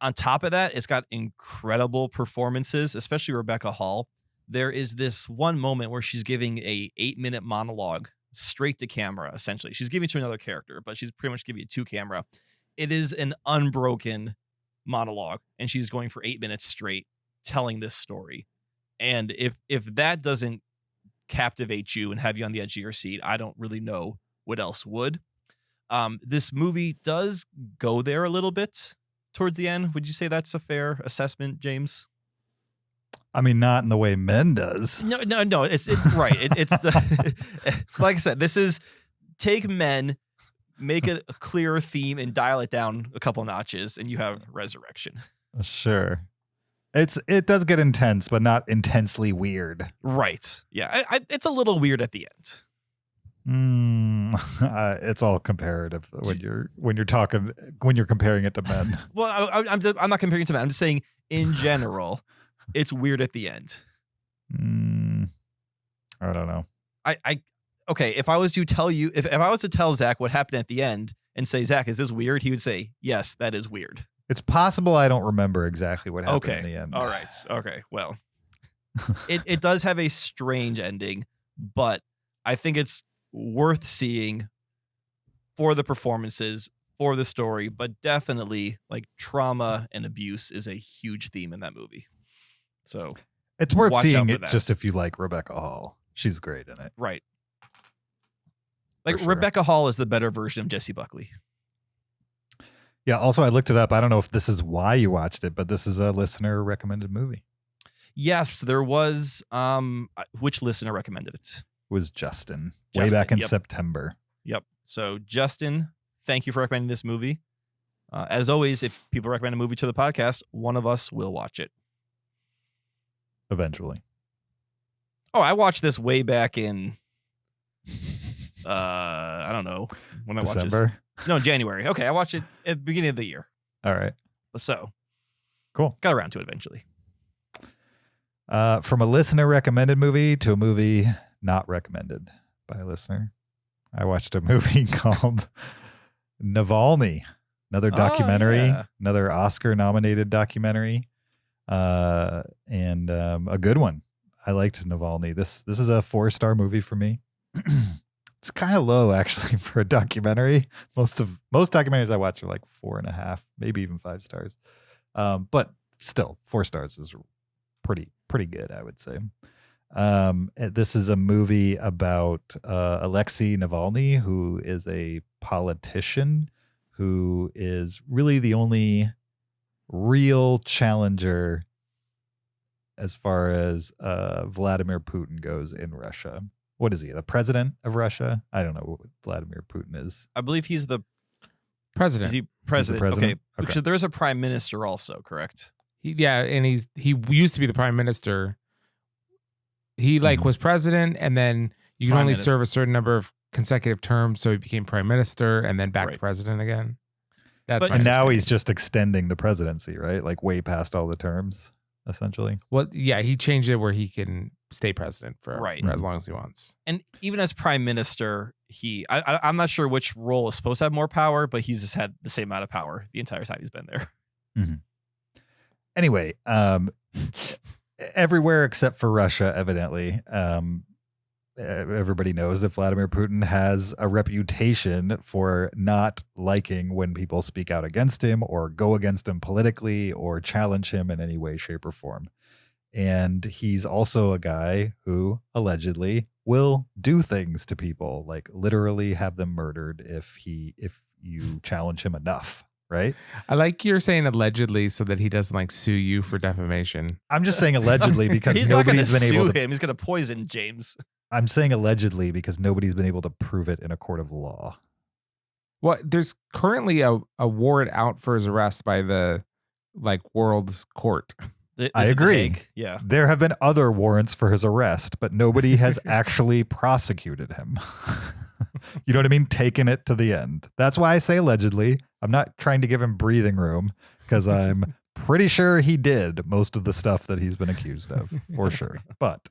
On top of that, it's got incredible performances, especially Rebecca Hall. There is this one moment where she's giving a 8-minute monologue straight to camera, essentially. She's giving it to another character, but she's pretty much giving it to camera. It is an unbroken monologue, and she's going for 8 minutes straight telling this story. And if that doesn't captivate you and have you on the edge of your seat, I don't really know what else would. This movie does go there a little bit towards the end. Would you say that's a fair assessment, James? I mean, not in the way Men does. No. It's right. It's the, like I said, this is take Men, make it a clearer theme, and dial it down a couple notches, and you have Resurrection. Sure. It does get intense, but not intensely weird. Right. Yeah. It's a little weird at the end. It's all comparative when you're comparing it to Men. Well, I'm not comparing it to Men. I'm just saying in general, it's weird at the end. I don't know. Okay. If I was to tell you, if I was to tell Zach what happened at the end and say, Zach, is this weird? He would say, yes, that is weird. It's possible I don't remember exactly what happened in the end. All right. Okay. Well, it does have a strange ending, but I think it's worth seeing for the performances, for the story, but definitely like trauma and abuse is a huge theme in that movie. So it's worth seeing it just if you like Rebecca Hall. She's great in it. Right. Like sure. Rebecca Hall is the better version of Jessie Buckley. Yeah. Also, I looked it up. I don't know if this is why you watched it, but this is a listener recommended movie. Yes, there was. Which listener recommended it? Was Justin way Justin, back in yep. September. Yep. So Justin, thank you for recommending this movie. As always, if people recommend a movie to the podcast, one of us will watch it. Eventually. Oh, I watched this way back in. I don't know when I watched December. this. No, January. Okay, I watched it at the beginning of the year. All right. So Cool. got around to it eventually. From a listener recommended movie to a movie not recommended by a listener, I watched a movie called Navalny, another documentary, yeah. another Oscar nominated documentary, and a good one. I liked Navalny. This is a 4-star movie for me. It's kind of low actually for a documentary. Most documentaries I watch are like 4.5, maybe even 5 stars. But still, 4 stars is pretty good, I would say. This is a movie about Alexei Navalny, who is a politician who is really the only real challenger as far as Vladimir Putin goes in Russia. What is he? The president of Russia? I don't know what Vladimir Putin is. I believe he's the President. Is he president? president? Okay. Because there's a prime minister also, correct? And he used to be the prime minister. He was president, and then you can Prime only minister. serve a certain number of consecutive terms, so he became prime minister and then back to Right. president again. That's But- my And now understanding. he's just extending the presidency, right? Like way past all the terms, essentially. Well, yeah, he changed it where he can stay president for Right. as long as he wants. And even as prime minister, I'm not sure which role is supposed to have more power, but he's just had the same amount of power the entire time he's been there. Anyway, everywhere except for Russia, evidently, everybody knows that Vladimir Putin has a reputation for not liking when people speak out against him or go against him politically or challenge him in any way, shape, or form. And he's also a guy who allegedly will do things to people, like literally have them murdered if you challenge him enough. Right? I like you're saying allegedly so that he doesn't sue you for defamation. I'm just saying allegedly because He's not going to nobody's been sue able to. him. He's going to poison James. I'm saying allegedly because nobody's been able to prove it in a court of law. Well, there's currently a warrant out for his arrest by the world's court. I Is it The agree. Hague? Yeah. There have been other warrants for his arrest, but nobody has actually prosecuted him. You know what I mean? Taken it to the end. That's why I say allegedly. I'm not trying to give him breathing room because I'm pretty sure he did most of the stuff that he's been accused of, for sure. But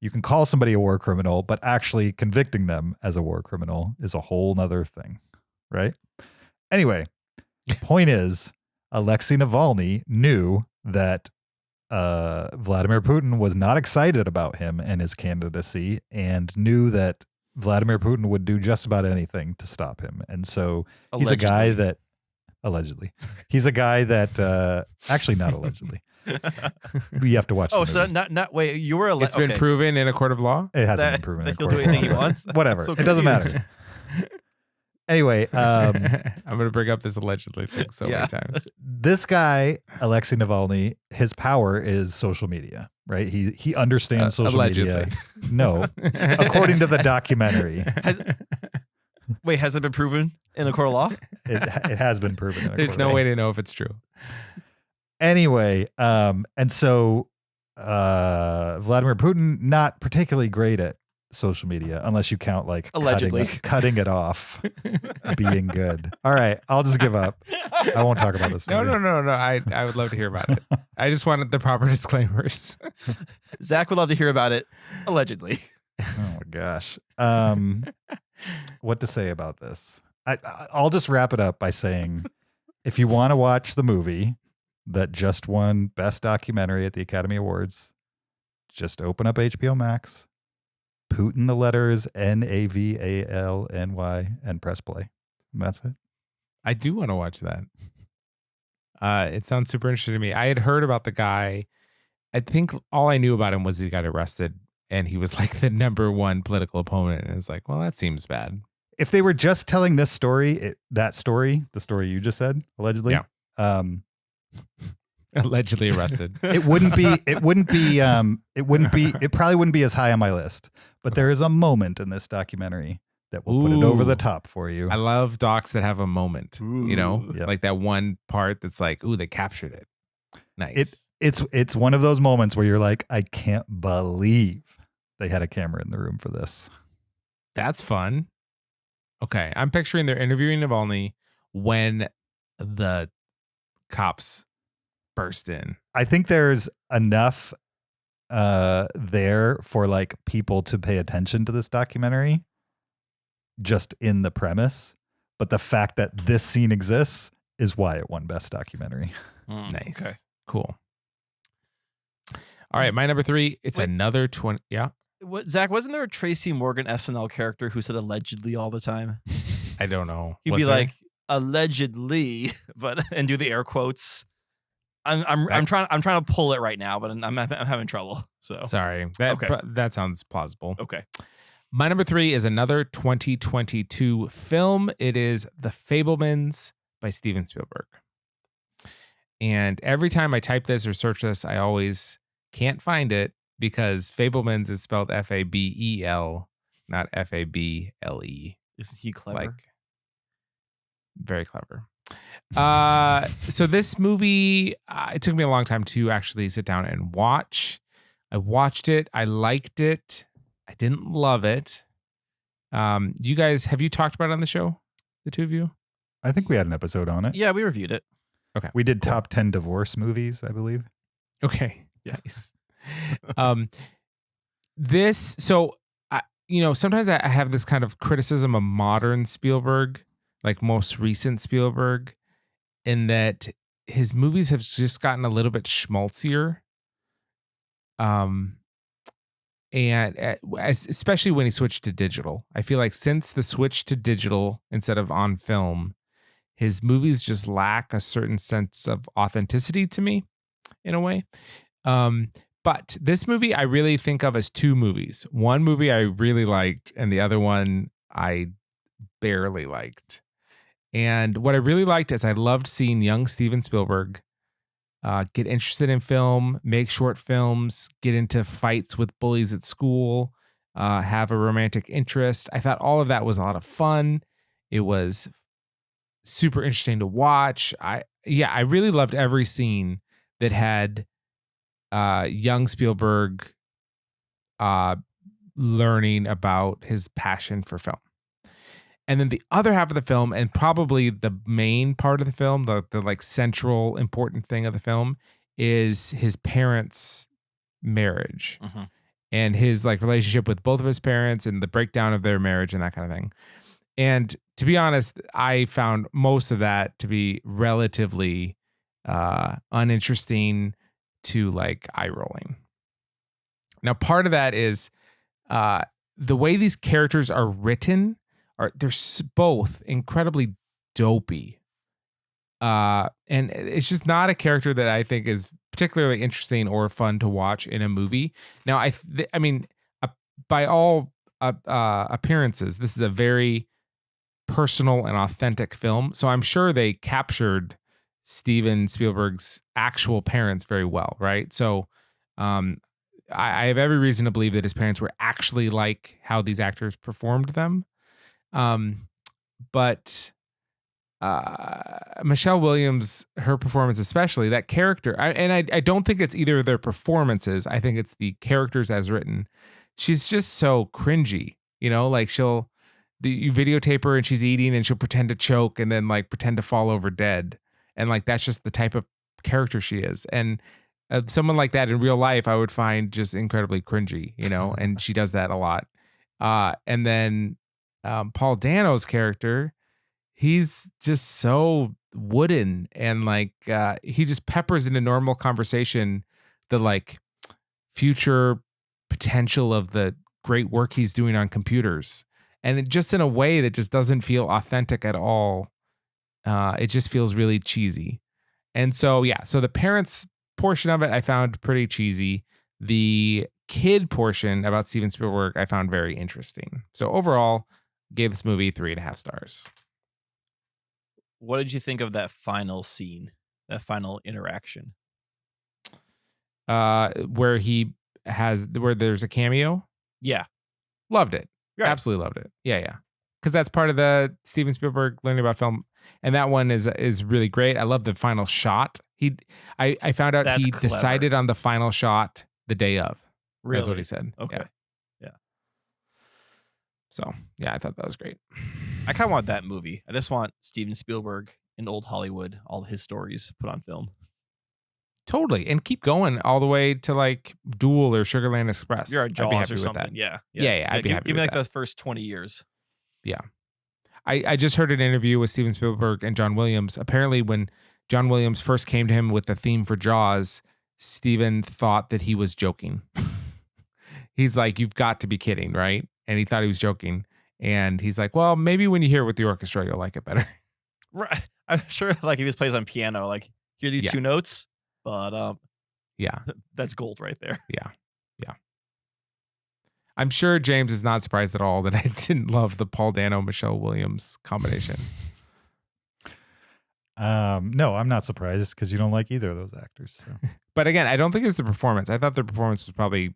you can call somebody a war criminal, but actually convicting them as a war criminal is a whole nother thing, right? Anyway, the point is, Alexei Navalny knew that Vladimir Putin was not excited about him and his candidacy and knew that Vladimir Putin would do just about anything to stop him. And so he's a guy that he's a guy that actually not allegedly. You have to watch the Oh, so movie. not wait. You were It's been proven in a court of law. It hasn't that- been proven. that in he'll court do of anything he law. wants? Whatever. So It doesn't confused. matter. Anyway, I'm going to bring up this allegedly thing so Yeah. many times. this guy, Alexei Navalny, his power is social media, right? He understands social media. allegedly. No, according to the documentary, Has it been proven in a court of law? it has been proven. In a There's court no of law. way to know if it's true. Anyway, and so Vladimir Putin, not particularly great at social media, unless you count Allegedly. cutting it off being good. All right, I'll just give up. I won't talk about this. No. movie. I would love to hear about it. I just wanted the proper disclaimers. Zach would love to hear about it. Allegedly. Oh my gosh. What to say about this? I'll just wrap it up by saying, if you want to watch the movie that just won Best Documentary at the Academy Awards, just open up HBO Max, Putin the letters Navalny, and press play. And that's it. I do want to watch that. It sounds super interesting to me. I had heard about the guy. I think all I knew about him was he got arrested and he was the number one political opponent. And it's well, that seems bad. If they were just telling this story, the story you just said, allegedly, Yeah. Allegedly arrested. It probably wouldn't be as high on my list, but there is a moment in this documentary that will put it over the top for you. I love docs that have a moment, Ooh. Yep. like that one part that's like, ooh, they captured it. Nice. It's one of those moments where you're like, I can't believe they had a camera in the room for this. That's fun. Okay. I'm picturing they're interviewing Navalny when the cops burst in. I think there's enough there for like people to pay attention to this documentary just in the premise, but the fact that this scene exists is why it won Best Documentary. Nice. Okay. Cool. All right. My number 3, it's Wait. another 20. Yeah. What, Zach, wasn't there a Tracy Morgan SNL character who said allegedly all the time? I don't know. He'd Was be there? like allegedly, but and do the air quotes. I'm trying to pull it right now, but I'm having trouble. So Sorry. That sounds plausible. okay. My number 3 is another 2022 film. It is The Fabelmans by Steven Spielberg. And every time I type this or search this, I always can't find it because Fabelmans is spelled Fabel, not Fable. Isn't he clever? Like, very clever. So this movie, it took me a long time to actually sit down and watch. I watched it. I liked it. I didn't love it. You guys, have you talked about it on the show? The two of you? I think we had an episode on it. Yeah, we reviewed it. Okay. We did top 10 divorce movies, I believe. Okay. Yeah. Nice. Sometimes I have this kind of criticism of modern Spielberg, like most recent Spielberg, in that his movies have just gotten a little bit schmaltzier. Especially when he switched to digital. I feel like since the switch to digital instead of on film, his movies just lack a certain sense of authenticity to me, in a way. But this movie I really think of as two movies. One movie I really liked, and the other one I barely liked. And what I really liked is I loved seeing young Steven Spielberg get interested in film, make short films, get into fights with bullies at school, have a romantic interest. I thought all of that was a lot of fun. It was super interesting to watch. I really loved every scene that had young Spielberg learning about his passion for film. And then the other half of the film, and probably the main part of the film, the like central important thing of the film, is his parents' marriage and his like relationship with both of his parents and the breakdown of their marriage and that kind of thing. And to be honest, I found most of that to be relatively uninteresting to like eye rolling. Now, part of that is the way these characters are written. They're both incredibly dopey. And it's just not a character that I think is particularly interesting or fun to watch in a movie. Now, I mean, by all appearances, this is a very personal and authentic film. So I'm sure they captured Steven Spielberg's actual parents very well, right? So I have every reason to believe that his parents were actually like how these actors performed them. But Michelle Williams, her performance especially, that character, I don't think it's either of their performances. I think it's the characters as written. She's just so cringy, like you videotape her and she's eating and she'll pretend to choke and then like pretend to fall over dead. And like, that's just the type of character she is. And someone like that in real life, I would find just incredibly cringy, and she does that a lot. And then Paul Dano's character, he's just so wooden and like he just peppers into normal conversation the like future potential of the great work he's doing on computers, and it just in a way that just doesn't feel authentic at all. It just feels really cheesy. And so so the parents portion of it I found pretty cheesy. The kid portion about Steven Spielberg I found very interesting. So overall, gave this movie 3.5 stars. What did you think of that final scene, that final interaction? where there's a cameo. Yeah. Loved it. Right. Absolutely loved it. Yeah. Because that's part of the Steven Spielberg learning about film, and that one is really great. I love the final shot. I found out That's he clever. decided on the final shot the day of. Really? That's what he said. Okay. Yeah. So yeah, I thought that was great. I kind of want that movie. I just want Steven Spielberg in old Hollywood, all his stories put on film. Totally, and keep going all the way to like Duel or Sugarland Express. You're a I'd be Jaws happy or with something. that. Yeah. I'd be happy Give me with like that. the first 20 years. Yeah. I just heard an interview with Steven Spielberg and John Williams. Apparently, when John Williams first came to him with the theme for Jaws, Steven thought that he was joking. He's like, "You've got to be kidding, right?" And he thought he was joking. And he's like, "Well, maybe when you hear it with the orchestra, you'll like it better." Right. I'm sure like if he just plays on piano, like hear these two notes, but Yeah. that's gold right there. Yeah. I'm sure James is not surprised at all that I didn't love the Paul Dano Michelle Williams combination. No, I'm not surprised because you don't like either of those actors. So. But again, I don't think it's the performance. I thought the performance was probably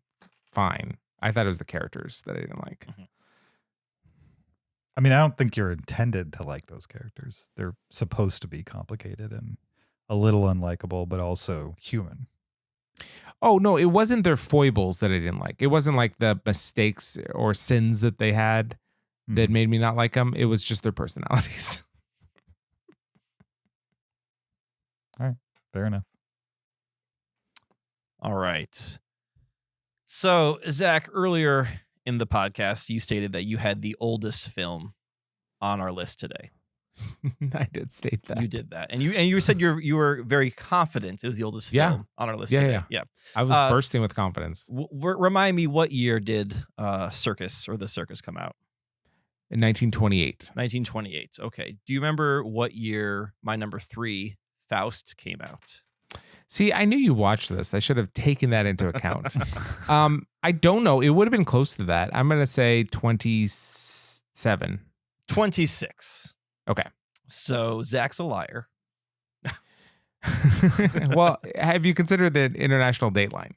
fine. I thought it was the characters that I didn't like. Mhm. I mean, I don't think you're intended to like those characters. They're supposed to be complicated and a little unlikable, but also human. Oh, no, it wasn't their foibles that I didn't like. It wasn't like the mistakes or sins that they had that made me not like them. It was just their personalities. All right. Fair enough. All right. So, Zach, earlier in the podcast, you stated that you had the oldest film on our list today. I did state that. You did that, and you said you were very confident it was the oldest Yeah. film on our list Yeah, today. yeah. I was bursting with confidence. Remind me, what year did Circus come out? In 1928. 1928. Okay. Do you remember what year my number 3, Faust, came out? See, I knew you watched this. I should have taken that into account. I don't know. It would have been close to that. I'm going to say 27. 26. Okay. So Zach's a liar. Well, have you considered the international dateline?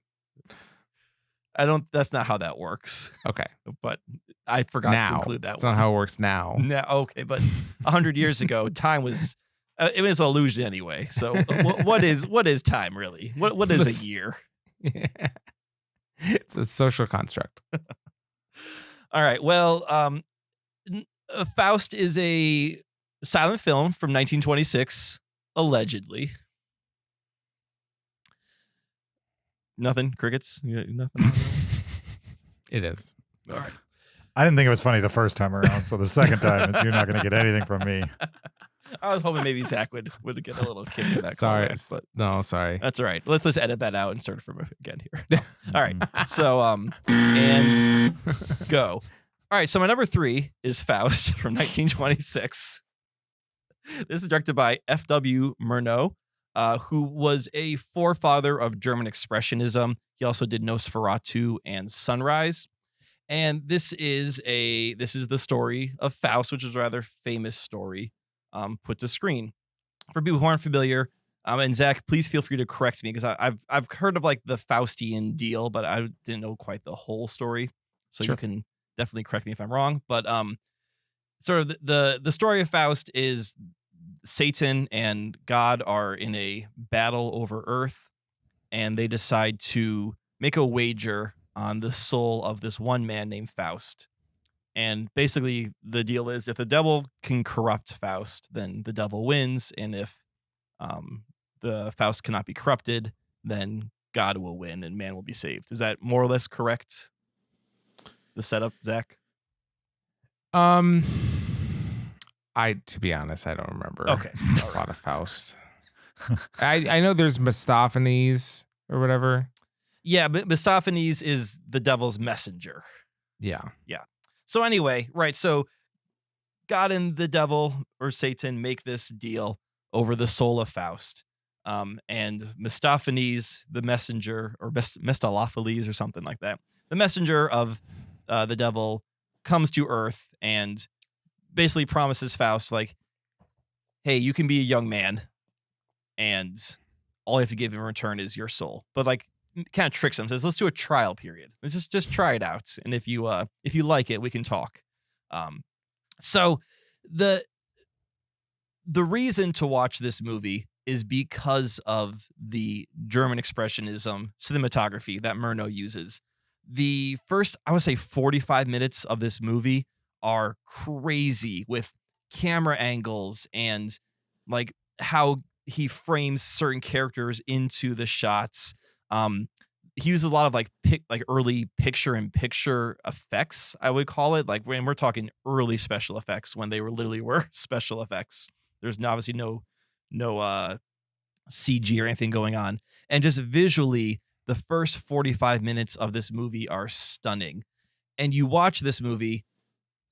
That's not how that works. Okay. But I forgot Now. to include that That's one. not how it works now. No, okay, but 100 years ago, time was it was an illusion anyway. So what is time really? What is a year? It's a social construct. All right. Well, Faust is a silent film from 1926, allegedly. Nothing? Crickets? Nothing? It is. All right. I didn't think it was funny the first time around, so the second time you're not going to get anything from me. I was hoping maybe Zach would get a little kick to that. Sorry. callback, but No, sorry. that's all right. Let's just edit that out and start from again here. All right. So and go. All right. So my number 3 is Faust from 1926. This is directed by F.W. Murnau, who was a forefather of German Expressionism. He also did Nosferatu and Sunrise. And this is the story of Faust, which is a rather famous story put to screen. For people who aren't familiar, and Zach, please feel free to correct me because I've heard of like the Faustian deal, but I didn't know quite the whole story. So Sure. You can definitely correct me if I'm wrong. But sort of the story of Faust is Satan and God are in a battle over Earth, and they decide to make a wager on the soul of this one man named Faust. And basically the deal is if the devil can corrupt Faust, then the devil wins. And if the Faust cannot be corrupted, then God will win and man will be saved. Is that more or less correct? The setup, Zach? To be honest, I don't remember. Okay. A lot of Faust. I know there's Mistophanes or whatever. Yeah, but Mistophanes is the devil's messenger. Yeah. So anyway, right, so God and the devil or Satan make this deal over the soul of Faust. And Mistophanes, the messenger, or Mistopheles or something like that, the messenger of the devil comes to Earth and basically promises Faust, like, hey, you can be a young man and all you have to give in return is your soul. But like kind of tricks them. Says, let's do a trial period. Let's just try it out. And if you like it, we can talk. So the reason to watch this movie is because of the German expressionism cinematography that Murnau uses. The first, I would say 45 minutes of this movie are crazy with camera angles and like how he frames certain characters into the shots. He uses a lot of like early picture-in-picture effects, I would call it. Like when we're talking early special effects, when they literally were special effects. There's obviously no CG or anything going on. And just visually, the first 45 minutes of this movie are stunning. And you watch this movie,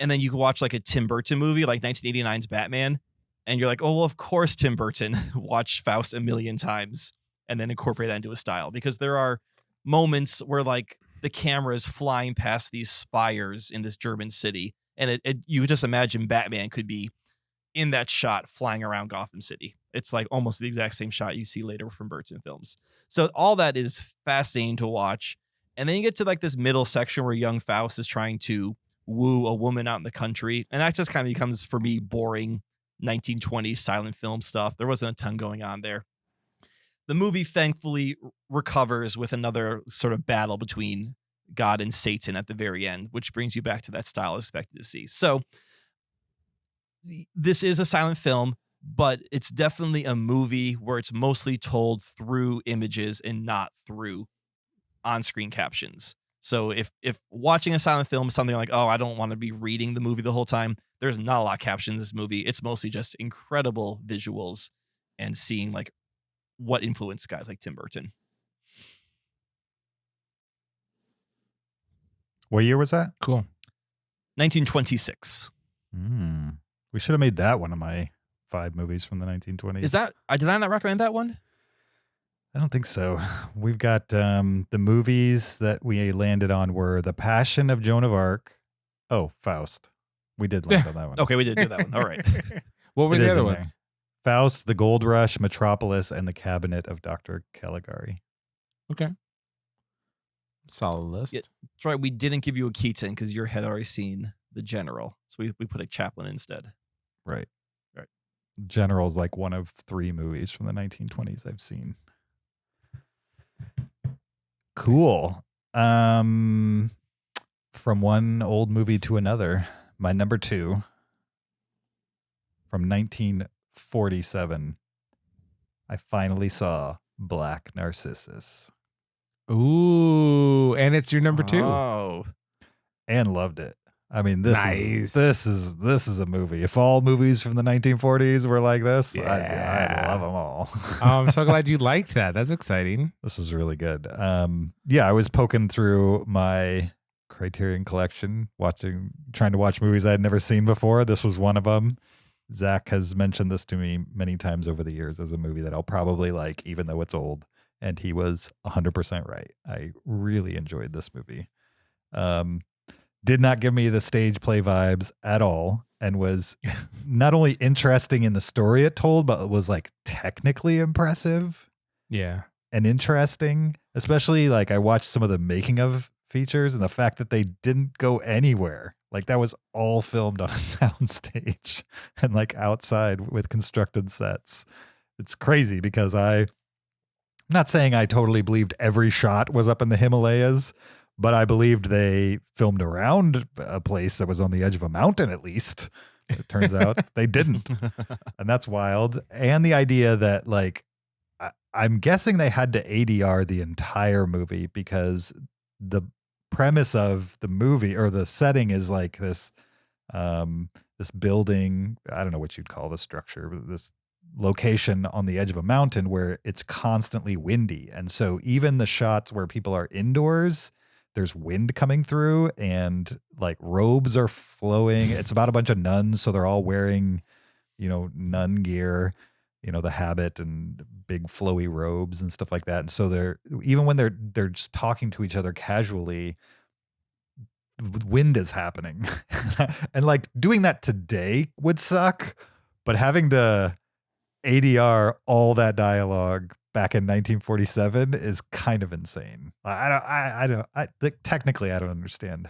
and then you can watch like a Tim Burton movie, like 1989's Batman, and you're like, oh, well, of course Tim Burton watched Faust a million times and then incorporate that into a style. Because there are moments where like the camera is flying past these spires in this German city, and you just imagine Batman could be in that shot flying around Gotham City. It's like almost the exact same shot you see later from Burton films. So all that is fascinating to watch. And then you get to like this middle section where young Faust is trying to woo a woman out in the country. And that just kind of becomes, for me, boring 1920s silent film stuff. There wasn't a ton going on there. The movie thankfully recovers with another sort of battle between God and Satan at the very end, which brings you back to that style I expected to see. So this is a silent film, but it's definitely a movie where it's mostly told through images and not through on-screen captions. So if watching a silent film is something like, oh, I don't want to be reading the movie the whole time, there's not a lot of captions in this movie. It's mostly just incredible visuals and seeing like what influenced guys like Tim Burton. What year was that? Cool. 1926. We should have made that one of my 5 movies from the 1920s. Is that, did I not recommend that one? I don't think so. We've got the movies that we landed on were The Passion of Joan of Arc. Oh, Faust. We did land on that one. Okay, we did do that one. All right. What were It the is other in ones? there. Faust, The Gold Rush, Metropolis, and The Cabinet of Dr. Caligari. Okay. Solid list. Yeah. That's right. We didn't give you a Keaton because you had already seen The General. So we put a Chaplin instead. Right. Right. General's like one of 3 movies from the 1920s I've seen. Cool. From one old movie to another, my number 2 from 1947, I finally saw Black Narcissus Ooh, and it's your number 2. Oh. and loved it. I mean, this Nice. is a movie. If all movies from the 1940s were like this, I'd Yeah. love them all. I'm so glad you liked that. That's exciting. This is really good. Yeah, I was poking through my Criterion collection, trying to watch movies I had never seen before. This was one of them. Zach has mentioned this to me many times over the years as a movie that I'll probably like, even though it's old. And he was 100% right. I really enjoyed this movie. Did not give me the stage play vibes at all, and was not only interesting in the story it told, but it was like technically impressive Yeah. and interesting. Especially like I watched some of the making of features and the fact that they didn't go anywhere. Like that was all filmed on a soundstage and like outside with constructed sets. It's crazy because I'm not saying I totally believed every shot was up in the Himalayas, but I believed they filmed around a place that was on the edge of a mountain at least. It turns out they didn't. And that's wild. And the idea that like, I'm guessing they had to ADR the entire movie because the premise of the movie or the setting is like this building, I don't know what you'd call the structure, but this location on the edge of a mountain where it's constantly windy. And so even the shots where people are indoors, there's wind coming through and like robes are flowing. It's about a bunch of nuns. So they're all wearing, nun gear, the habit and big flowy robes and stuff like that. And so even when they're just talking to each other casually, wind is happening. And like doing that today would suck, but having to ADR all that dialogue back in 1947 is kind of insane. Technically I don't understand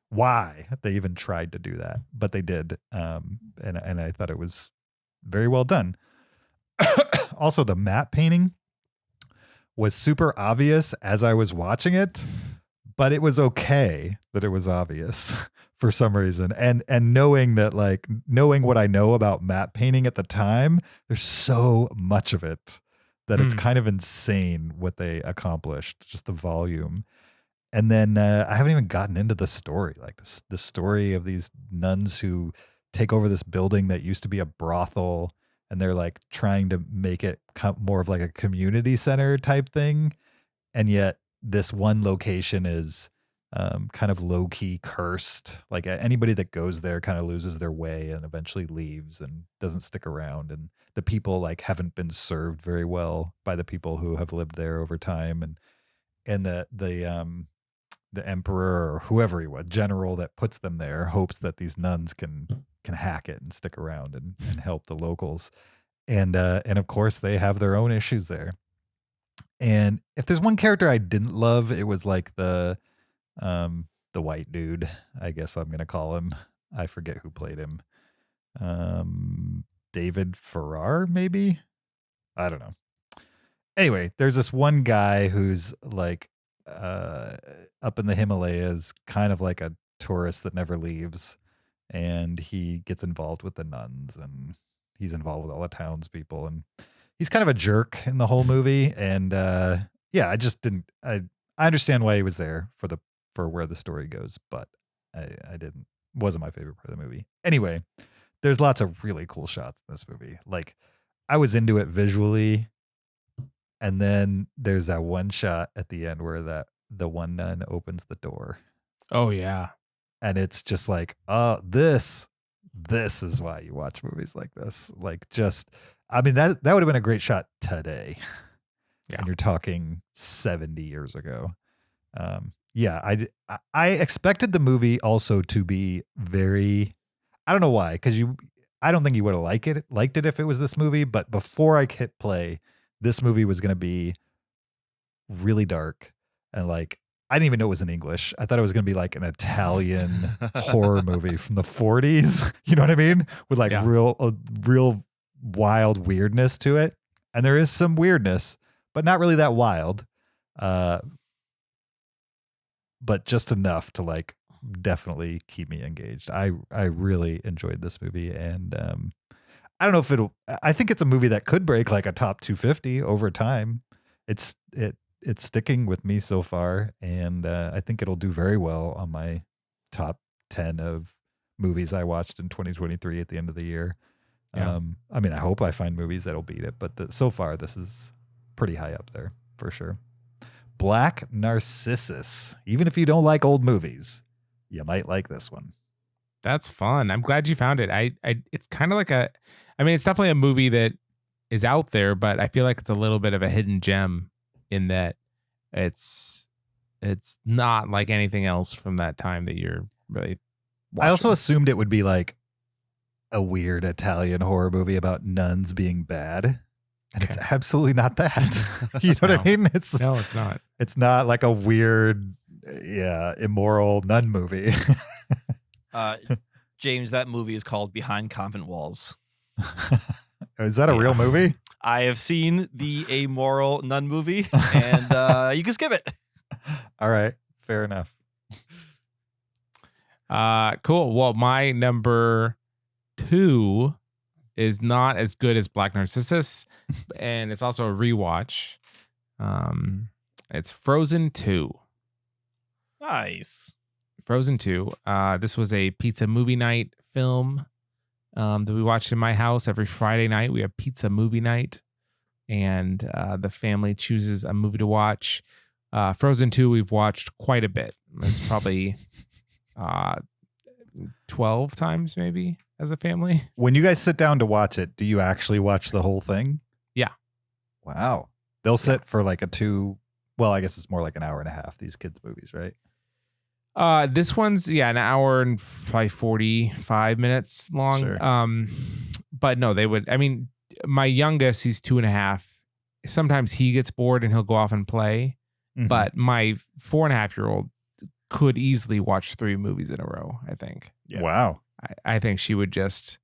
why they even tried to do that, but they did. And I thought it was very well done. Also, the matte painting was super obvious as I was watching it, but it was okay that it was obvious for some reason. And knowing what I know about matte painting at the time, there's so much of it that it's kind of insane what they accomplished, just the volume. And then I haven't even gotten into the story, like the story of these nuns who take over this building that used to be a brothel, and they're like trying to make it more of like a community center type thing. And yet this one location is kind of low key cursed. Like anybody that goes there kind of loses their way and eventually leaves and doesn't stick around. And the people like haven't been served very well by the people who have lived there over time. And the emperor or whoever he was, general that puts them there, hopes that these nuns can hack it and stick around and help the locals. And of course they have their own issues there. And if there's one character I didn't love, it was like the white dude, I guess I'm going to call him. I forget who played him. David Farrar, maybe? I don't know. Anyway, there's this one guy who's like up in the Himalayas, kind of like a tourist that never leaves, and he gets involved with the nuns, and he's involved with all the townspeople, and he's kind of a jerk in the whole movie. And yeah, I just didn't. I understand why he was there for where the story goes, but I didn't. Wasn't my favorite part of the movie. Anyway, there's lots of really cool shots in this movie. Like I was into it visually. And then there's that one shot at the end where the one nun opens the door. Oh yeah. And it's just like, oh, this is why you watch movies like this. Like I mean, that would have been a great shot today. Yeah. And you're talking 70 years ago. Yeah, I expected the movie also to be very, I don't know why, because I don't think you would have liked it if it was this movie, but before I hit play, this movie was going to be really dark, and like I didn't even know it was in English. I thought it was going to be like an Italian horror movie from the 40s. You know what I mean? With like real wild weirdness to it. And there is some weirdness, but not really that wild. But just enough to like definitely keep me engaged. I really enjoyed this movie, and I don't know if I think it's a movie that could break like a top 250 over time. It's sticking with me so far, and I think it'll do very well on my top 10 of movies I watched in 2023 at the end of the year. Yeah. I mean, I hope I find movies that'll beat it, but so far this is pretty high up there for sure. Black Narcissus. Even if you don't like old movies, you might like this one. That's fun. I'm glad you found it. It's kind of like it's definitely a movie that is out there, but I feel like it's a little bit of a hidden gem in that it's not like anything else from that time that you're really watching. I also assumed it would be like a weird Italian horror movie about nuns being bad. And It's absolutely not that. You know what I mean? No, it's not. It's not like a weird, immoral nun movie. James, that movie is called Behind Convent Walls. Is that a real movie? I have seen the amoral nun movie, and you can skip it. All right. Fair enough. Cool. Well, my number 2 is not as good as Black Narcissus, and it's also a rewatch. It's Frozen 2. Nice. Frozen 2. This was a pizza movie night film that we watched in my house. Every Friday night we have pizza movie night, and the family chooses a movie to watch. Frozen 2 we've watched quite a bit. It's probably 12 times maybe as a family. When you guys sit down to watch it, do you actually watch the whole thing? Yeah. Wow. They'll sit for like I guess it's more like an hour and a half, these kids' movies, right? This one's an hour and 45 minutes long. Sure. But no, they would. I mean, my youngest, he's 2.5, sometimes he gets bored and he'll go off and play. Mhm. But my 4.5-year-old could easily watch 3 movies in a row, I think. Yeah. Wow. I think she would just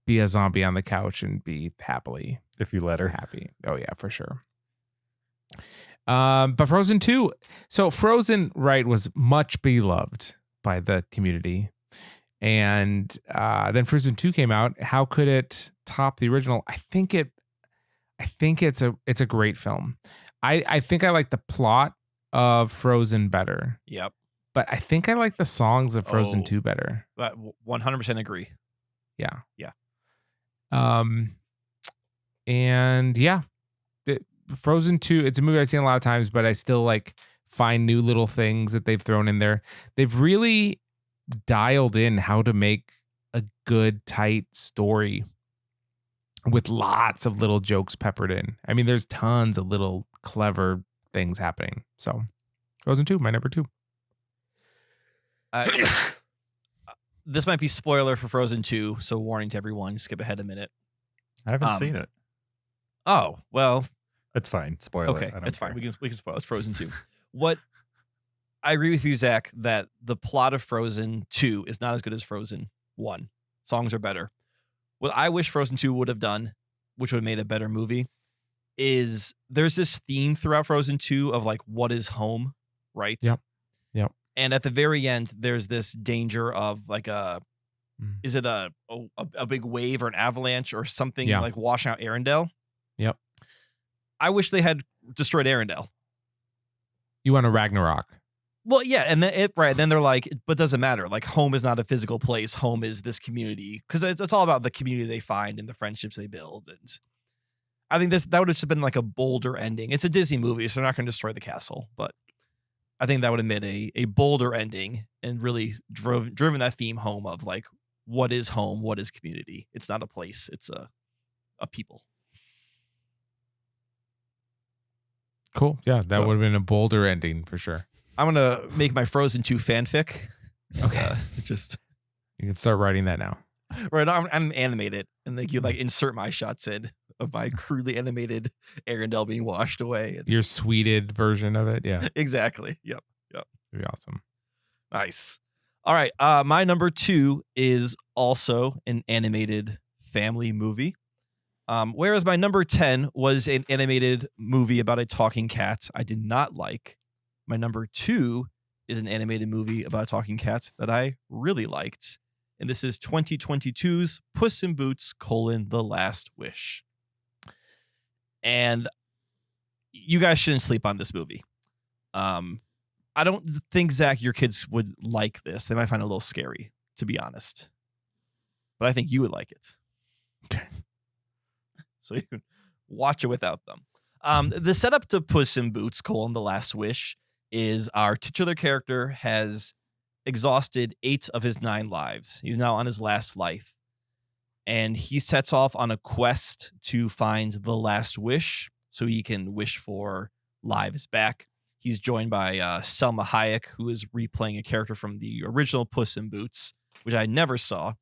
be a zombie on the couch and be happily If you let her. happy. Oh yeah, for sure. But Frozen 2. So Frozen, right, was much beloved by the community. And then Frozen 2 came out. How could it top the original? I think it's a great film. I think I like the plot of Frozen better. Yep. But I think I like the songs of Frozen Oh. 2 better. But 100% agree. Yeah. Yeah. And yeah, Frozen 2, it's a movie I've seen a lot of times, but I still like find new little things that they've thrown in there. They've really dialed in how to make a good, tight story with lots of little jokes peppered in. I mean, there's tons of little clever things happening. So Frozen 2, my number 2. This might be spoiler for Frozen 2, so warning to everyone, skip ahead a minute. I haven't seen it. Oh, well, It's fine. Spoiler. okay, I don't it's fine. care. We can spoil. It's Frozen 2. What I agree with you, Zach, that the plot of Frozen 2 is not as good as Frozen 1. Songs are better. What I wish Frozen 2 would have done, which would have made a better movie, is there's this theme throughout Frozen 2 of like, what is home, right? Yep. And at the very end, there's this danger of like is it a big wave or an avalanche or something like washing out Arendelle? Yep. I wish they had destroyed Arendelle. You want a Ragnarok? Well, yeah, and then they're like, but it doesn't matter. Like, home is not a physical place. Home is this community, because it's all about the community they find and the friendships they build. And I think that would have just been like a bolder ending. It's a Disney movie, so they're not going to destroy the castle, but I think that would have made a bolder ending and really driven that theme home of like, what is home? What is community? It's not a place. It's a people. Cool. Yeah, that would have been a bolder ending for sure. I'm gonna make my Frozen 2 fanfic. Okay. Just You can start writing that now. right. I'm animate it, and like you like insert my shots in of my crudely animated Arendelle being washed away. And Your sweeted version of it. Yeah. exactly. Yep. It'd be awesome. Nice. All right. My number 2 is also an animated family movie. Whereas my number 10 was an animated movie about a talking cat I did not like. My number 2 is an animated movie about a talking cat that I really liked. And this is 2022's Puss in Boots: The Last Wish. And you guys shouldn't sleep on this movie. I don't think, Zach, your kids would like this. They might find it a little scary, to be honest. But I think you would like it. Okay. So you can watch it without them. The setup to Puss in Boots: The Last Wish is our titular character has exhausted 8 of his 9 lives. He's now on his last life. And he sets off on a quest to find the last wish so he can wish for lives back. He's joined by Selma Hayek, who is replaying a character from the original Puss in Boots, which I never saw.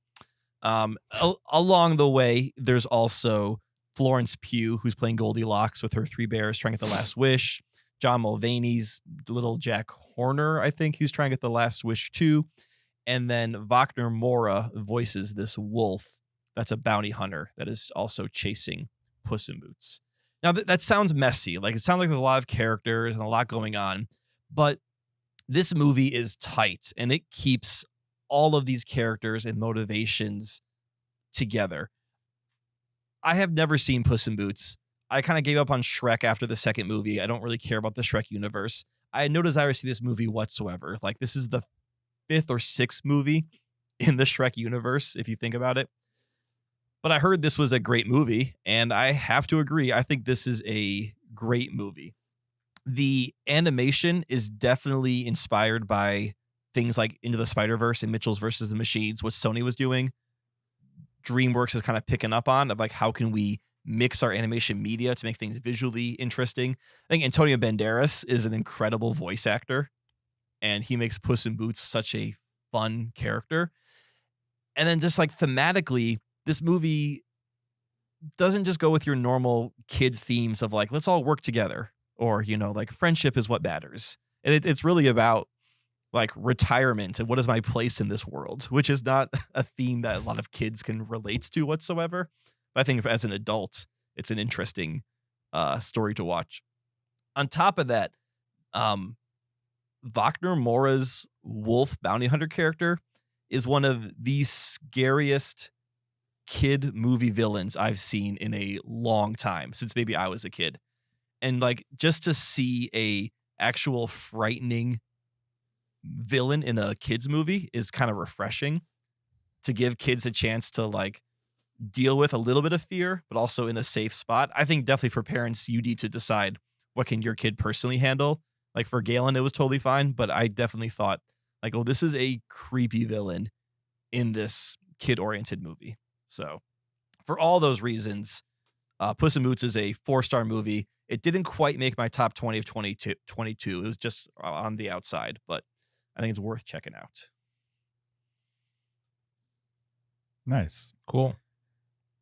Along the way, there's also Florence Pugh, who's playing Goldilocks with her 3 bears trying to get the last wish. John Mulvaney's little Jack Horner, I think he's trying to get the last wish too. And then Wagner Mora voices this wolf that's a bounty hunter that is also chasing Puss in Boots. Now, that sounds messy. Like, it sounds like there's a lot of characters and a lot going on. But this movie is tight, and it keeps all of these characters and motivations together. I have never seen Puss in Boots. I kind of gave up on Shrek after the second movie. I don't really care about the Shrek universe. I had no desire to see this movie whatsoever. Like, this is the 5th or 6th movie in the Shrek universe, if you think about it. But I heard this was a great movie, and I have to agree. I think this is a great movie. The animation is definitely inspired by things like Into the Spider-Verse and Mitchell's versus the Machines, what Sony was doing. DreamWorks is kind of picking up on of like, how can we mix our animation media to make things visually interesting? I think Antonio Banderas is an incredible voice actor, and he makes Puss in Boots such a fun character. And then just like thematically, this movie doesn't just go with your normal kid themes of like, let's all work together, or, like friendship is what matters. And it's really about like retirement and what is my place in this world, which is not a theme that a lot of kids can relate to whatsoever. But I think as an adult, it's an interesting story to watch. On top of that, Wagner Moura's wolf bounty hunter character is one of the scariest kid movie villains I've seen in a long time, since maybe I was a kid. And like, just to see a actual frightening villain in a kids movie is kind of refreshing, to give kids a chance to like deal with a little bit of fear, but also in a safe spot. I think definitely for parents, you need to decide what can your kid personally handle. Like for Galen, it was totally fine, but I definitely thought like, oh, this is a creepy villain in this kid-oriented movie. So for all those reasons, Puss in Boots is a 4-star movie. It didn't quite make my top 20 of 22. It was just on the outside, but I think it's worth checking out. Nice. Cool.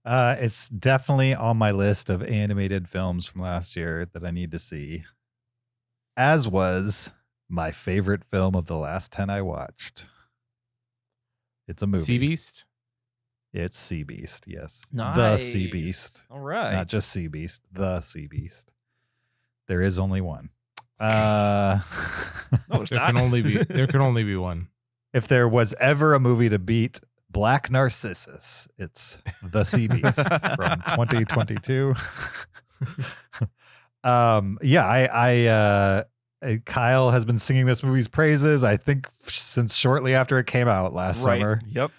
It's definitely on my list of animated films from last year that I need to see, as was my favorite film of the last 10 I watched. It's a movie. Sea Beast? It's Sea Beast, yes. Nice. The Sea Beast. All right. Not just Sea Beast, the Sea Beast. There is only one. No, there's There not. can only be one. If there was ever a movie to beat Black Narcissus, it's The Sea Beast from 2022. Kyle has been singing this movie's praises, I think, since shortly after it came out last summer. Yep.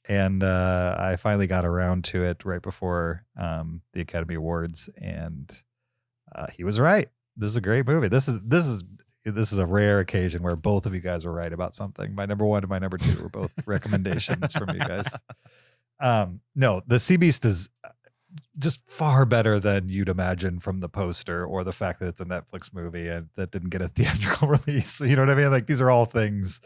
And I finally got around to it right before the Academy Awards, and he was right. This is a great movie. This is a rare occasion where both of you guys were right about something. My number 1 and my number 2 were both recommendations from you guys. No, The Sea Beast is just far better than you'd imagine from the poster or the fact that it's a Netflix movie and that didn't get a theatrical release. You know what I mean? Like, these are all things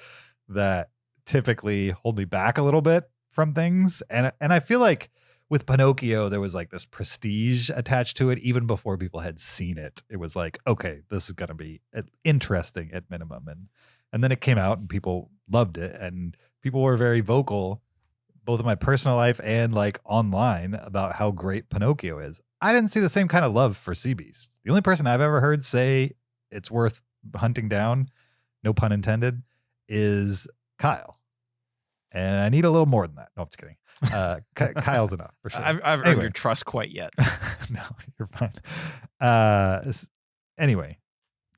that typically hold me back a little bit from things. And I feel like with Pinocchio, there was like this prestige attached to it even before people had seen it. It was like, okay, this is going to be interesting at minimum. And then it came out and people loved it, and people were very vocal, both in my personal life and like online, about how great Pinocchio is. I didn't see the same kind of love for Sea Beast. The only person I've ever heard say it's worth hunting down, no pun intended, is Kyle. And I need a little more than that. No, I'm just kidding. Kyle's enough for sure. I've earned your trust quite yet. No, you're fine. Anyway,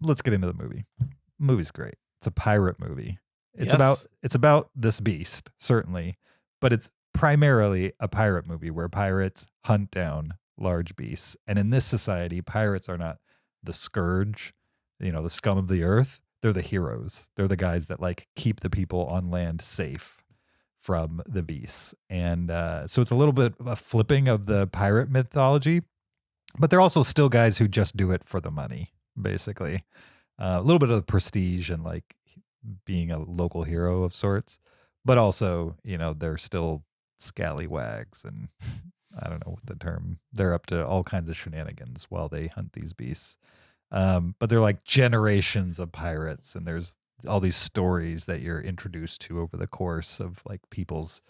let's get into the movie. The movie's great. It's a pirate movie. It's about this beast, certainly, but it's primarily a pirate movie where pirates hunt down large beasts. And in this society, pirates are not the scourge, the scum of the earth. They're the heroes. They're the guys that like keep the people on land safe from the beasts. And so it's a little bit of a flipping of the pirate mythology, but they're also still guys who just do it for the money, basically. A little bit of the prestige and like being a local hero of sorts, but also, they're still scallywags, and I don't know what the term, they're up to all kinds of shenanigans while they hunt these beasts. But they're like generations of pirates, and there's all these stories that you're introduced to over the course of like people's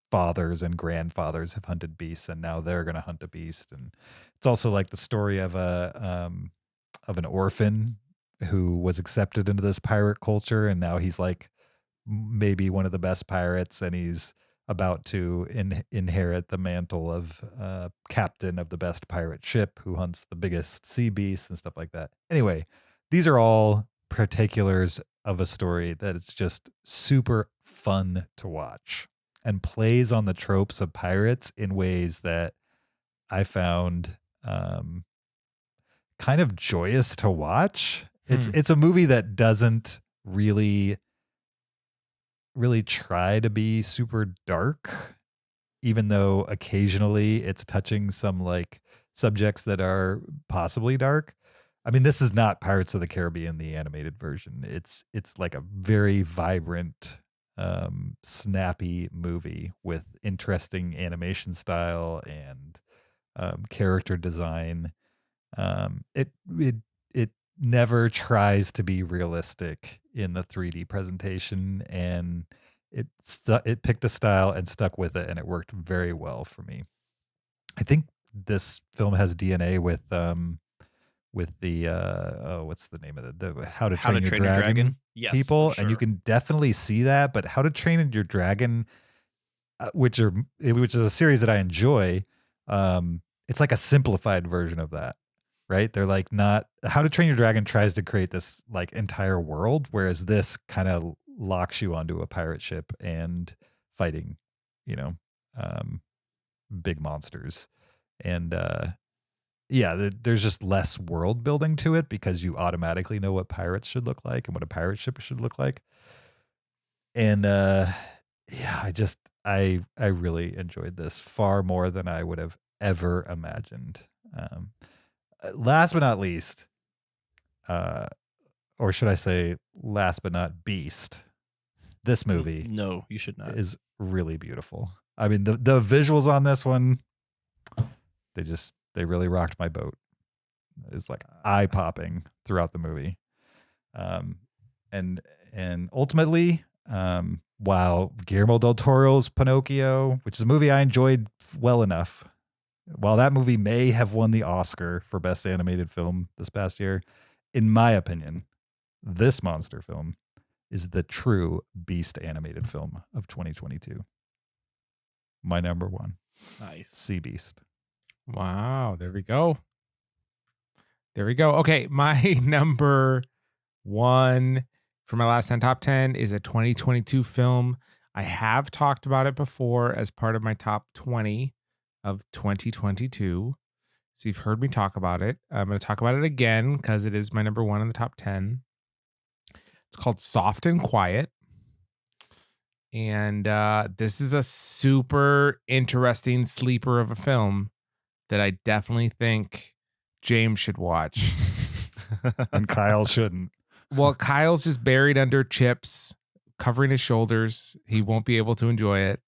fathers and grandfathers have hunted beasts, and now they're going to hunt a beast. And it's also like the story of an orphan who was accepted into this pirate culture, and now he's like maybe one of the best pirates, and he's about to inherit the mantle of captain of the best pirate ship who hunts the biggest sea beasts and stuff like that. Anyway, these are all particulars of a story that it's just super fun to watch and plays on the tropes of pirates in ways that I found kind of joyous to watch. It's a movie that doesn't really try to be super dark, even though occasionally it's touching some like subjects that are possibly dark. I mean, this is not Pirates of the Caribbean, the animated version. It's like a very vibrant, snappy movie with interesting animation style and character design. It never tries to be realistic in the 3D presentation, and it picked a style and stuck with it, and it worked very well for me. I think this film has DNA with the what's the name of it? The How to Train Your Dragon Yes, people, for and you sure. can definitely see that. But How to Train Your Dragon, which is a series that I enjoy, it's like a simplified version of that, right? They're like not How to Train Your Dragon tries to create this like entire world, whereas this kind of locks you onto a pirate ship and fighting, you know, big monsters. And there's just less world building to it because you automatically know what pirates should look like and what a pirate ship should look like. And I really enjoyed this far more than I would have ever imagined. Last but not least, or should I say last but not beast, this movie No, you should not. is really beautiful. I mean, the visuals on this one, they really rocked my boat. It's like eye popping throughout the movie. And ultimately, while Guillermo del Toro's Pinocchio, which is a movie I enjoyed well enough, while that movie may have won the Oscar for Best Animated Film this past year, in my opinion, this monster film is the true beast animated film of 2022. My number one. Nice. Sea Beast. Wow, there we go. Okay, my number one for my last 10 top 10 is a 2022 film. I have talked about it before as part of my top 20 of 2022. So you've heard me talk about it. I'm going to talk about it again because it is my number one in the top 10. It's called Soft and Quiet. And this is a super interesting sleeper of a film that I definitely think James should watch. And Kyle shouldn't. Well, Kyle's just buried under chips, covering his shoulders. He won't be able to enjoy it.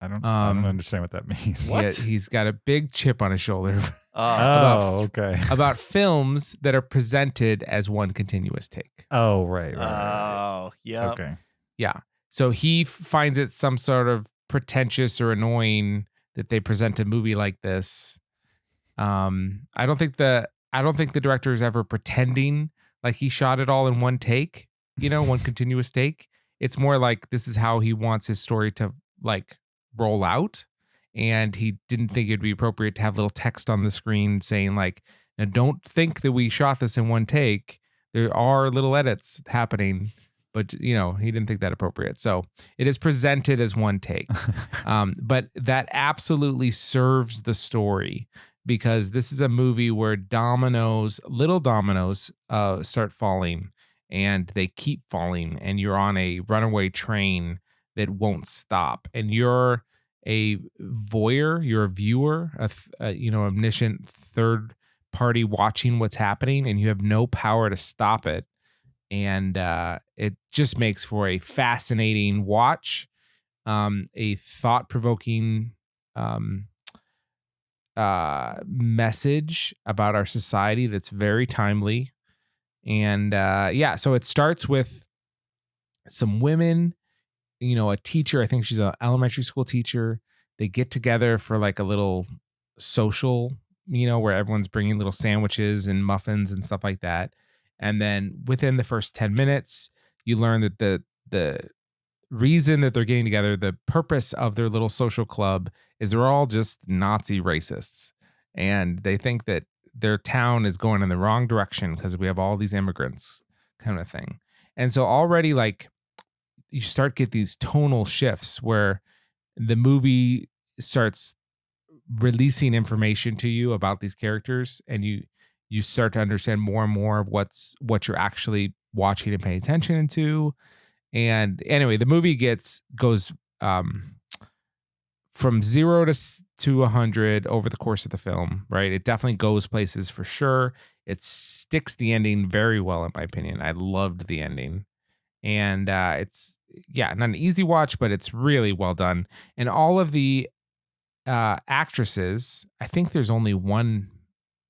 I don't understand what that means. He's got a big chip on his shoulder Okay. about films that are presented as one continuous take. Oh, right. Oh, yeah. Okay. Yeah. So he finds it some sort of pretentious or annoying that they present a movie like this. I don't think the director is ever pretending like he shot it all in one take, one continuous take. It's more like this is how he wants his story to like roll out. And he didn't think it'd be appropriate to have little text on the screen saying like, now don't think that we shot this in one take. There are little edits happening, but he didn't think that appropriate. So it is presented as one take. But that absolutely serves the story because this is a movie where little dominoes start falling and they keep falling and you're on a runaway train that won't stop. And you're a voyeur, you're a viewer, omniscient third party watching what's happening and you have no power to stop it. And it just makes for a fascinating watch, a thought-provoking message about our society that's very timely. And so it starts with some women, a teacher, I think she's an elementary school teacher. They get together for like a little social, where everyone's bringing little sandwiches and muffins and stuff like that. And then within the first 10 minutes, you learn that the reason that they're getting together, the purpose of their little social club is they're all just Nazi racists. And they think that their town is going in the wrong direction because we have all these immigrants kind of thing. And so already like you start get these tonal shifts where the movie starts releasing information to you about these characters and you start to understand more and more of what you're actually watching and paying attention to. And anyway, the movie goes from 0 to 100 over the course of the film, right? It definitely goes places for sure. It sticks the ending very well, in my opinion. I loved the ending. And it's not an easy watch, but it's really well done. And all of the actresses, I think there's only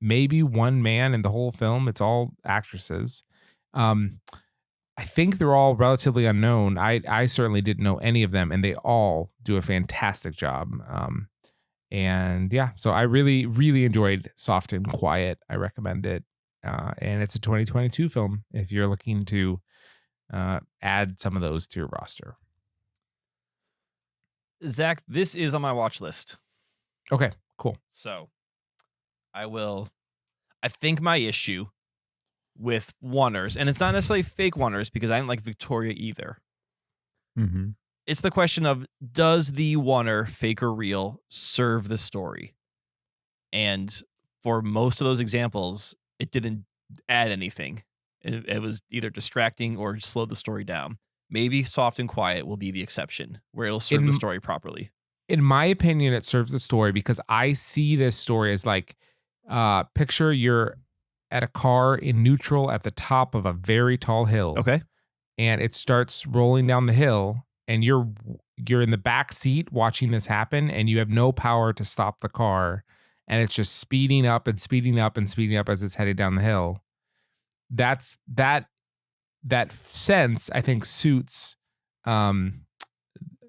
maybe one man in the whole film. It's all actresses. I think they're all relatively unknown. I certainly didn't know any of them, and they all do a fantastic job. And yeah, so I really, really enjoyed Soft and Quiet. I recommend it. And it's a 2022 film if you're looking to add some of those to your roster. Zach, this is on my watch list. Okay, cool. So I think my issue with oneers, and it's not necessarily fake oneers because I didn't like Victoria either. Mm-hmm. It's the question of, does the oneer, fake or real, serve the story? And for most of those examples, it didn't add anything. It was either distracting or slowed the story down. Maybe Soft and Quiet will be the exception, where it'll serve the story properly. In my opinion, it serves the story because I see this story as like, picture you're at a car in neutral at the top of a very tall hill. Okay. And it starts rolling down the hill, and you're in the back seat watching this happen, and you have no power to stop the car, and it's just speeding up and speeding up and speeding up as it's headed down the hill. That sense, I think, suits the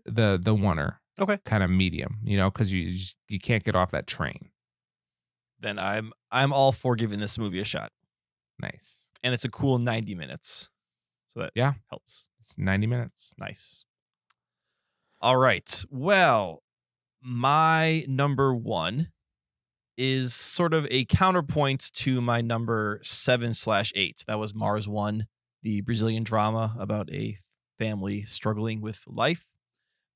oneer. Okay. Kind of medium, because you can't get off that train. Then I'm all for giving this movie a shot. Nice. And it's a cool 90 minutes. So that helps. It's 90 minutes. Nice. All right. Well, my number one is sort of a counterpoint to my number 7/8. That was Mars One, the Brazilian drama about a family struggling with life.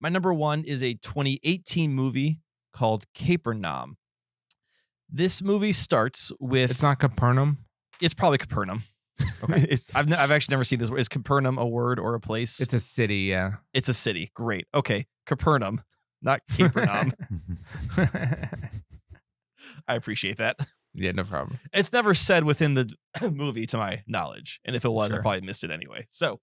My number one is a 2018 movie called Capernaum. This movie starts with... It's not Capernaum? It's probably Capernaum. Okay. I've actually never seen this word. Is Capernaum a word or a place? It's a city, yeah. It's a city. Great. Okay. Capernaum, not Capernaum. I appreciate that. Yeah, no problem. It's never said within the movie to my knowledge. And if it was, Sure. I probably missed it anyway. So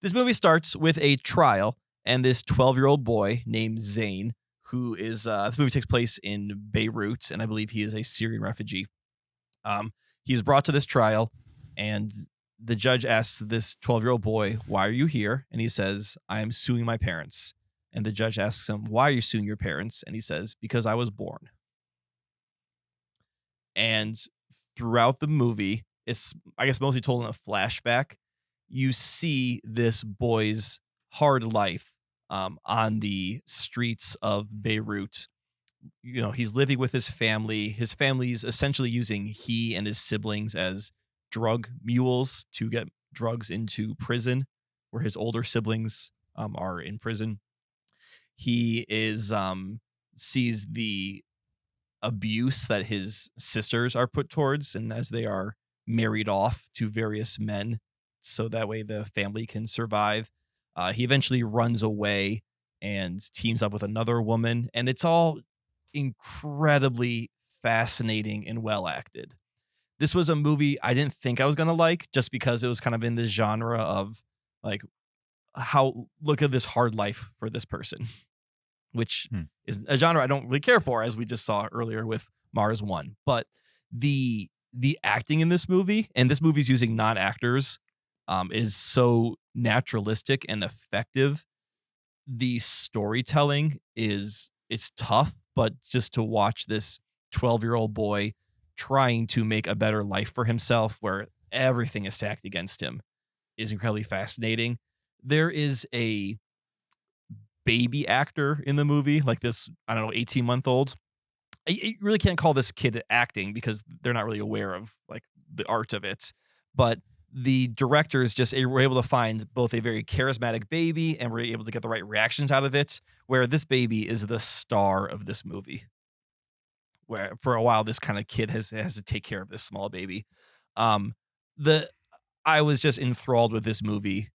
this movie starts with a trial, and this 12-year-old boy named Zane, who is, this movie takes place in Beirut, and I believe he is a Syrian refugee. He's brought to this trial, and the judge asks this 12-year-old boy, "Why are you here?" And he says, "I am suing my parents." And the judge asks him, "Why are you suing your parents?" And he says, "Because I was born." And throughout the movie, it's, I guess, mostly told in a flashback. You see this boy's hard life on the streets of Beirut. He's living with his family. His family's essentially using he and his siblings as drug mules to get drugs into prison, where his older siblings are in prison. He sees the abuse that his sisters are put towards, and as they are married off to various men, so that way the family can survive. He eventually runs away and teams up with another woman, and it's all incredibly fascinating and well acted. This was a movie I didn't think I was going to like, just because it was kind of in this genre of like, look at this hard life for this person, which is a genre I don't really care for, as we just saw earlier with Mars One. But the acting in this movie, and this movie's using non-actors, is so naturalistic and effective. The storytelling it's tough, but just to watch this 12-year-old boy trying to make a better life for himself, where everything is stacked against him, is incredibly fascinating. There is a baby actor in the movie, like this, 18-month-old. You really can't call this kid acting because they're not really aware of like the art of it. But the directors were able to find both a very charismatic baby and were able to get the right reactions out of it, where this baby is the star of this movie. Where for a while, this kind of kid has to take care of this small baby. I was just enthralled with this movie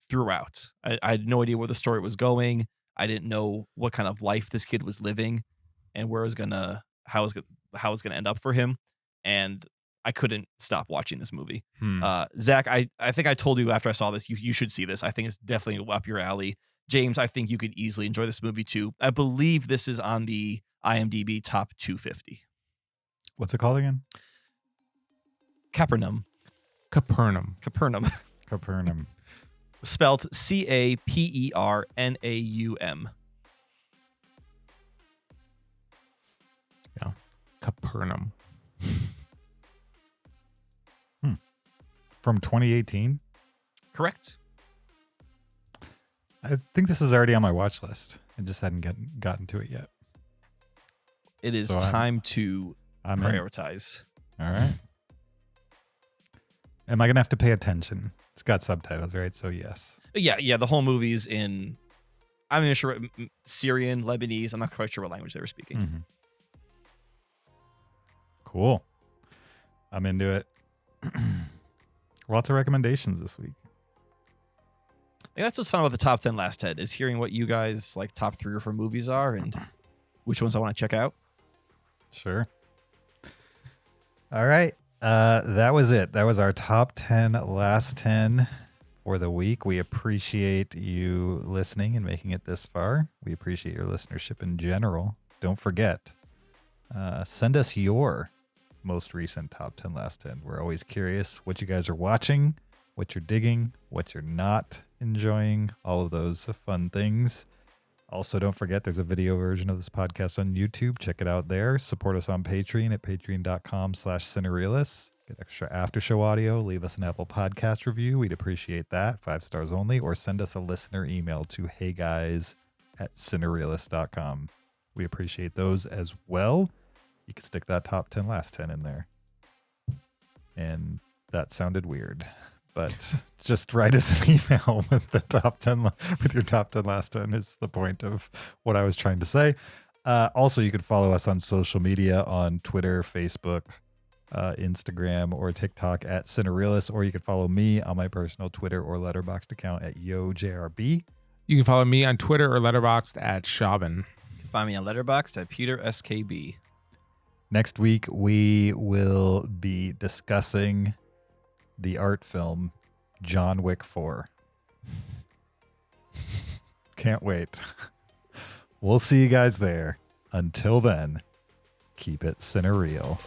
throughout. I had no idea where the story was going. I didn't know what kind of life this kid was living and how it was gonna end up for him. And I couldn't stop watching this movie. Zach, I think I told you after I saw this, you should see this. I think it's definitely up your alley. James, I think you could easily enjoy this movie too. I believe this is on the IMDb top 250. What's it called again? Capernaum. Capernaum. Capernaum. Spelled Capernaum. Yeah. Capernaum. From 2018? Correct. I think this is already on my watch list. I just hadn't gotten to it yet. It is So time to I'm in. prioritize. All right. Am I going to have to pay attention? It's got subtitles, right? So yes. Yeah. The whole movie's in, I'm not even sure, Syrian, Lebanese. I'm not quite sure what language they were speaking. Mhm. Cool. I'm into it. Lots of recommendations this week. I think that's what's fun about the top 10 last 10 is hearing what you guys like top 3 or 4 movies are and which ones I want to check out. Sure. All right. That was it. That was our top 10 last 10 for the week. We appreciate you listening and making it this far. We appreciate your listenership in general. Don't forget, send us your most recent top 10 last 10. We're always curious what you guys are watching, what you're digging, what you're not enjoying, all of those fun things. Also, don't forget there's a video version of this podcast on YouTube. Check it out there. Support us on Patreon at patreon.com/Cinereelists. Get extra after show audio. Leave us an Apple Podcast review. We'd appreciate that. 5 stars only. Or send us a listener email to heyguys@cinereelists.com. We appreciate those as well. You can stick that top 10 last 10 in there. And that sounded weird. But just write us an email with the top 10, with your top 10 last 10 is the point of what I was trying to say. Also, you can follow us on social media on Twitter, Facebook, Instagram, or TikTok at Cinereelists, or you can follow me on my personal Twitter or Letterboxd account at YoJRB. You can follow me on Twitter or Letterboxd at Shaban. You can find me on Letterboxd at Peter SKB. Next week, we will be discussing the art film John Wick 4. Can't wait. We'll see you guys there. Until then, keep it cinereal.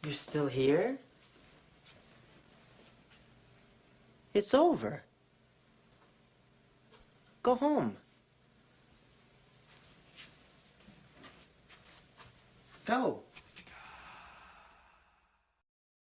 You're still here? It's over. Go home. Go.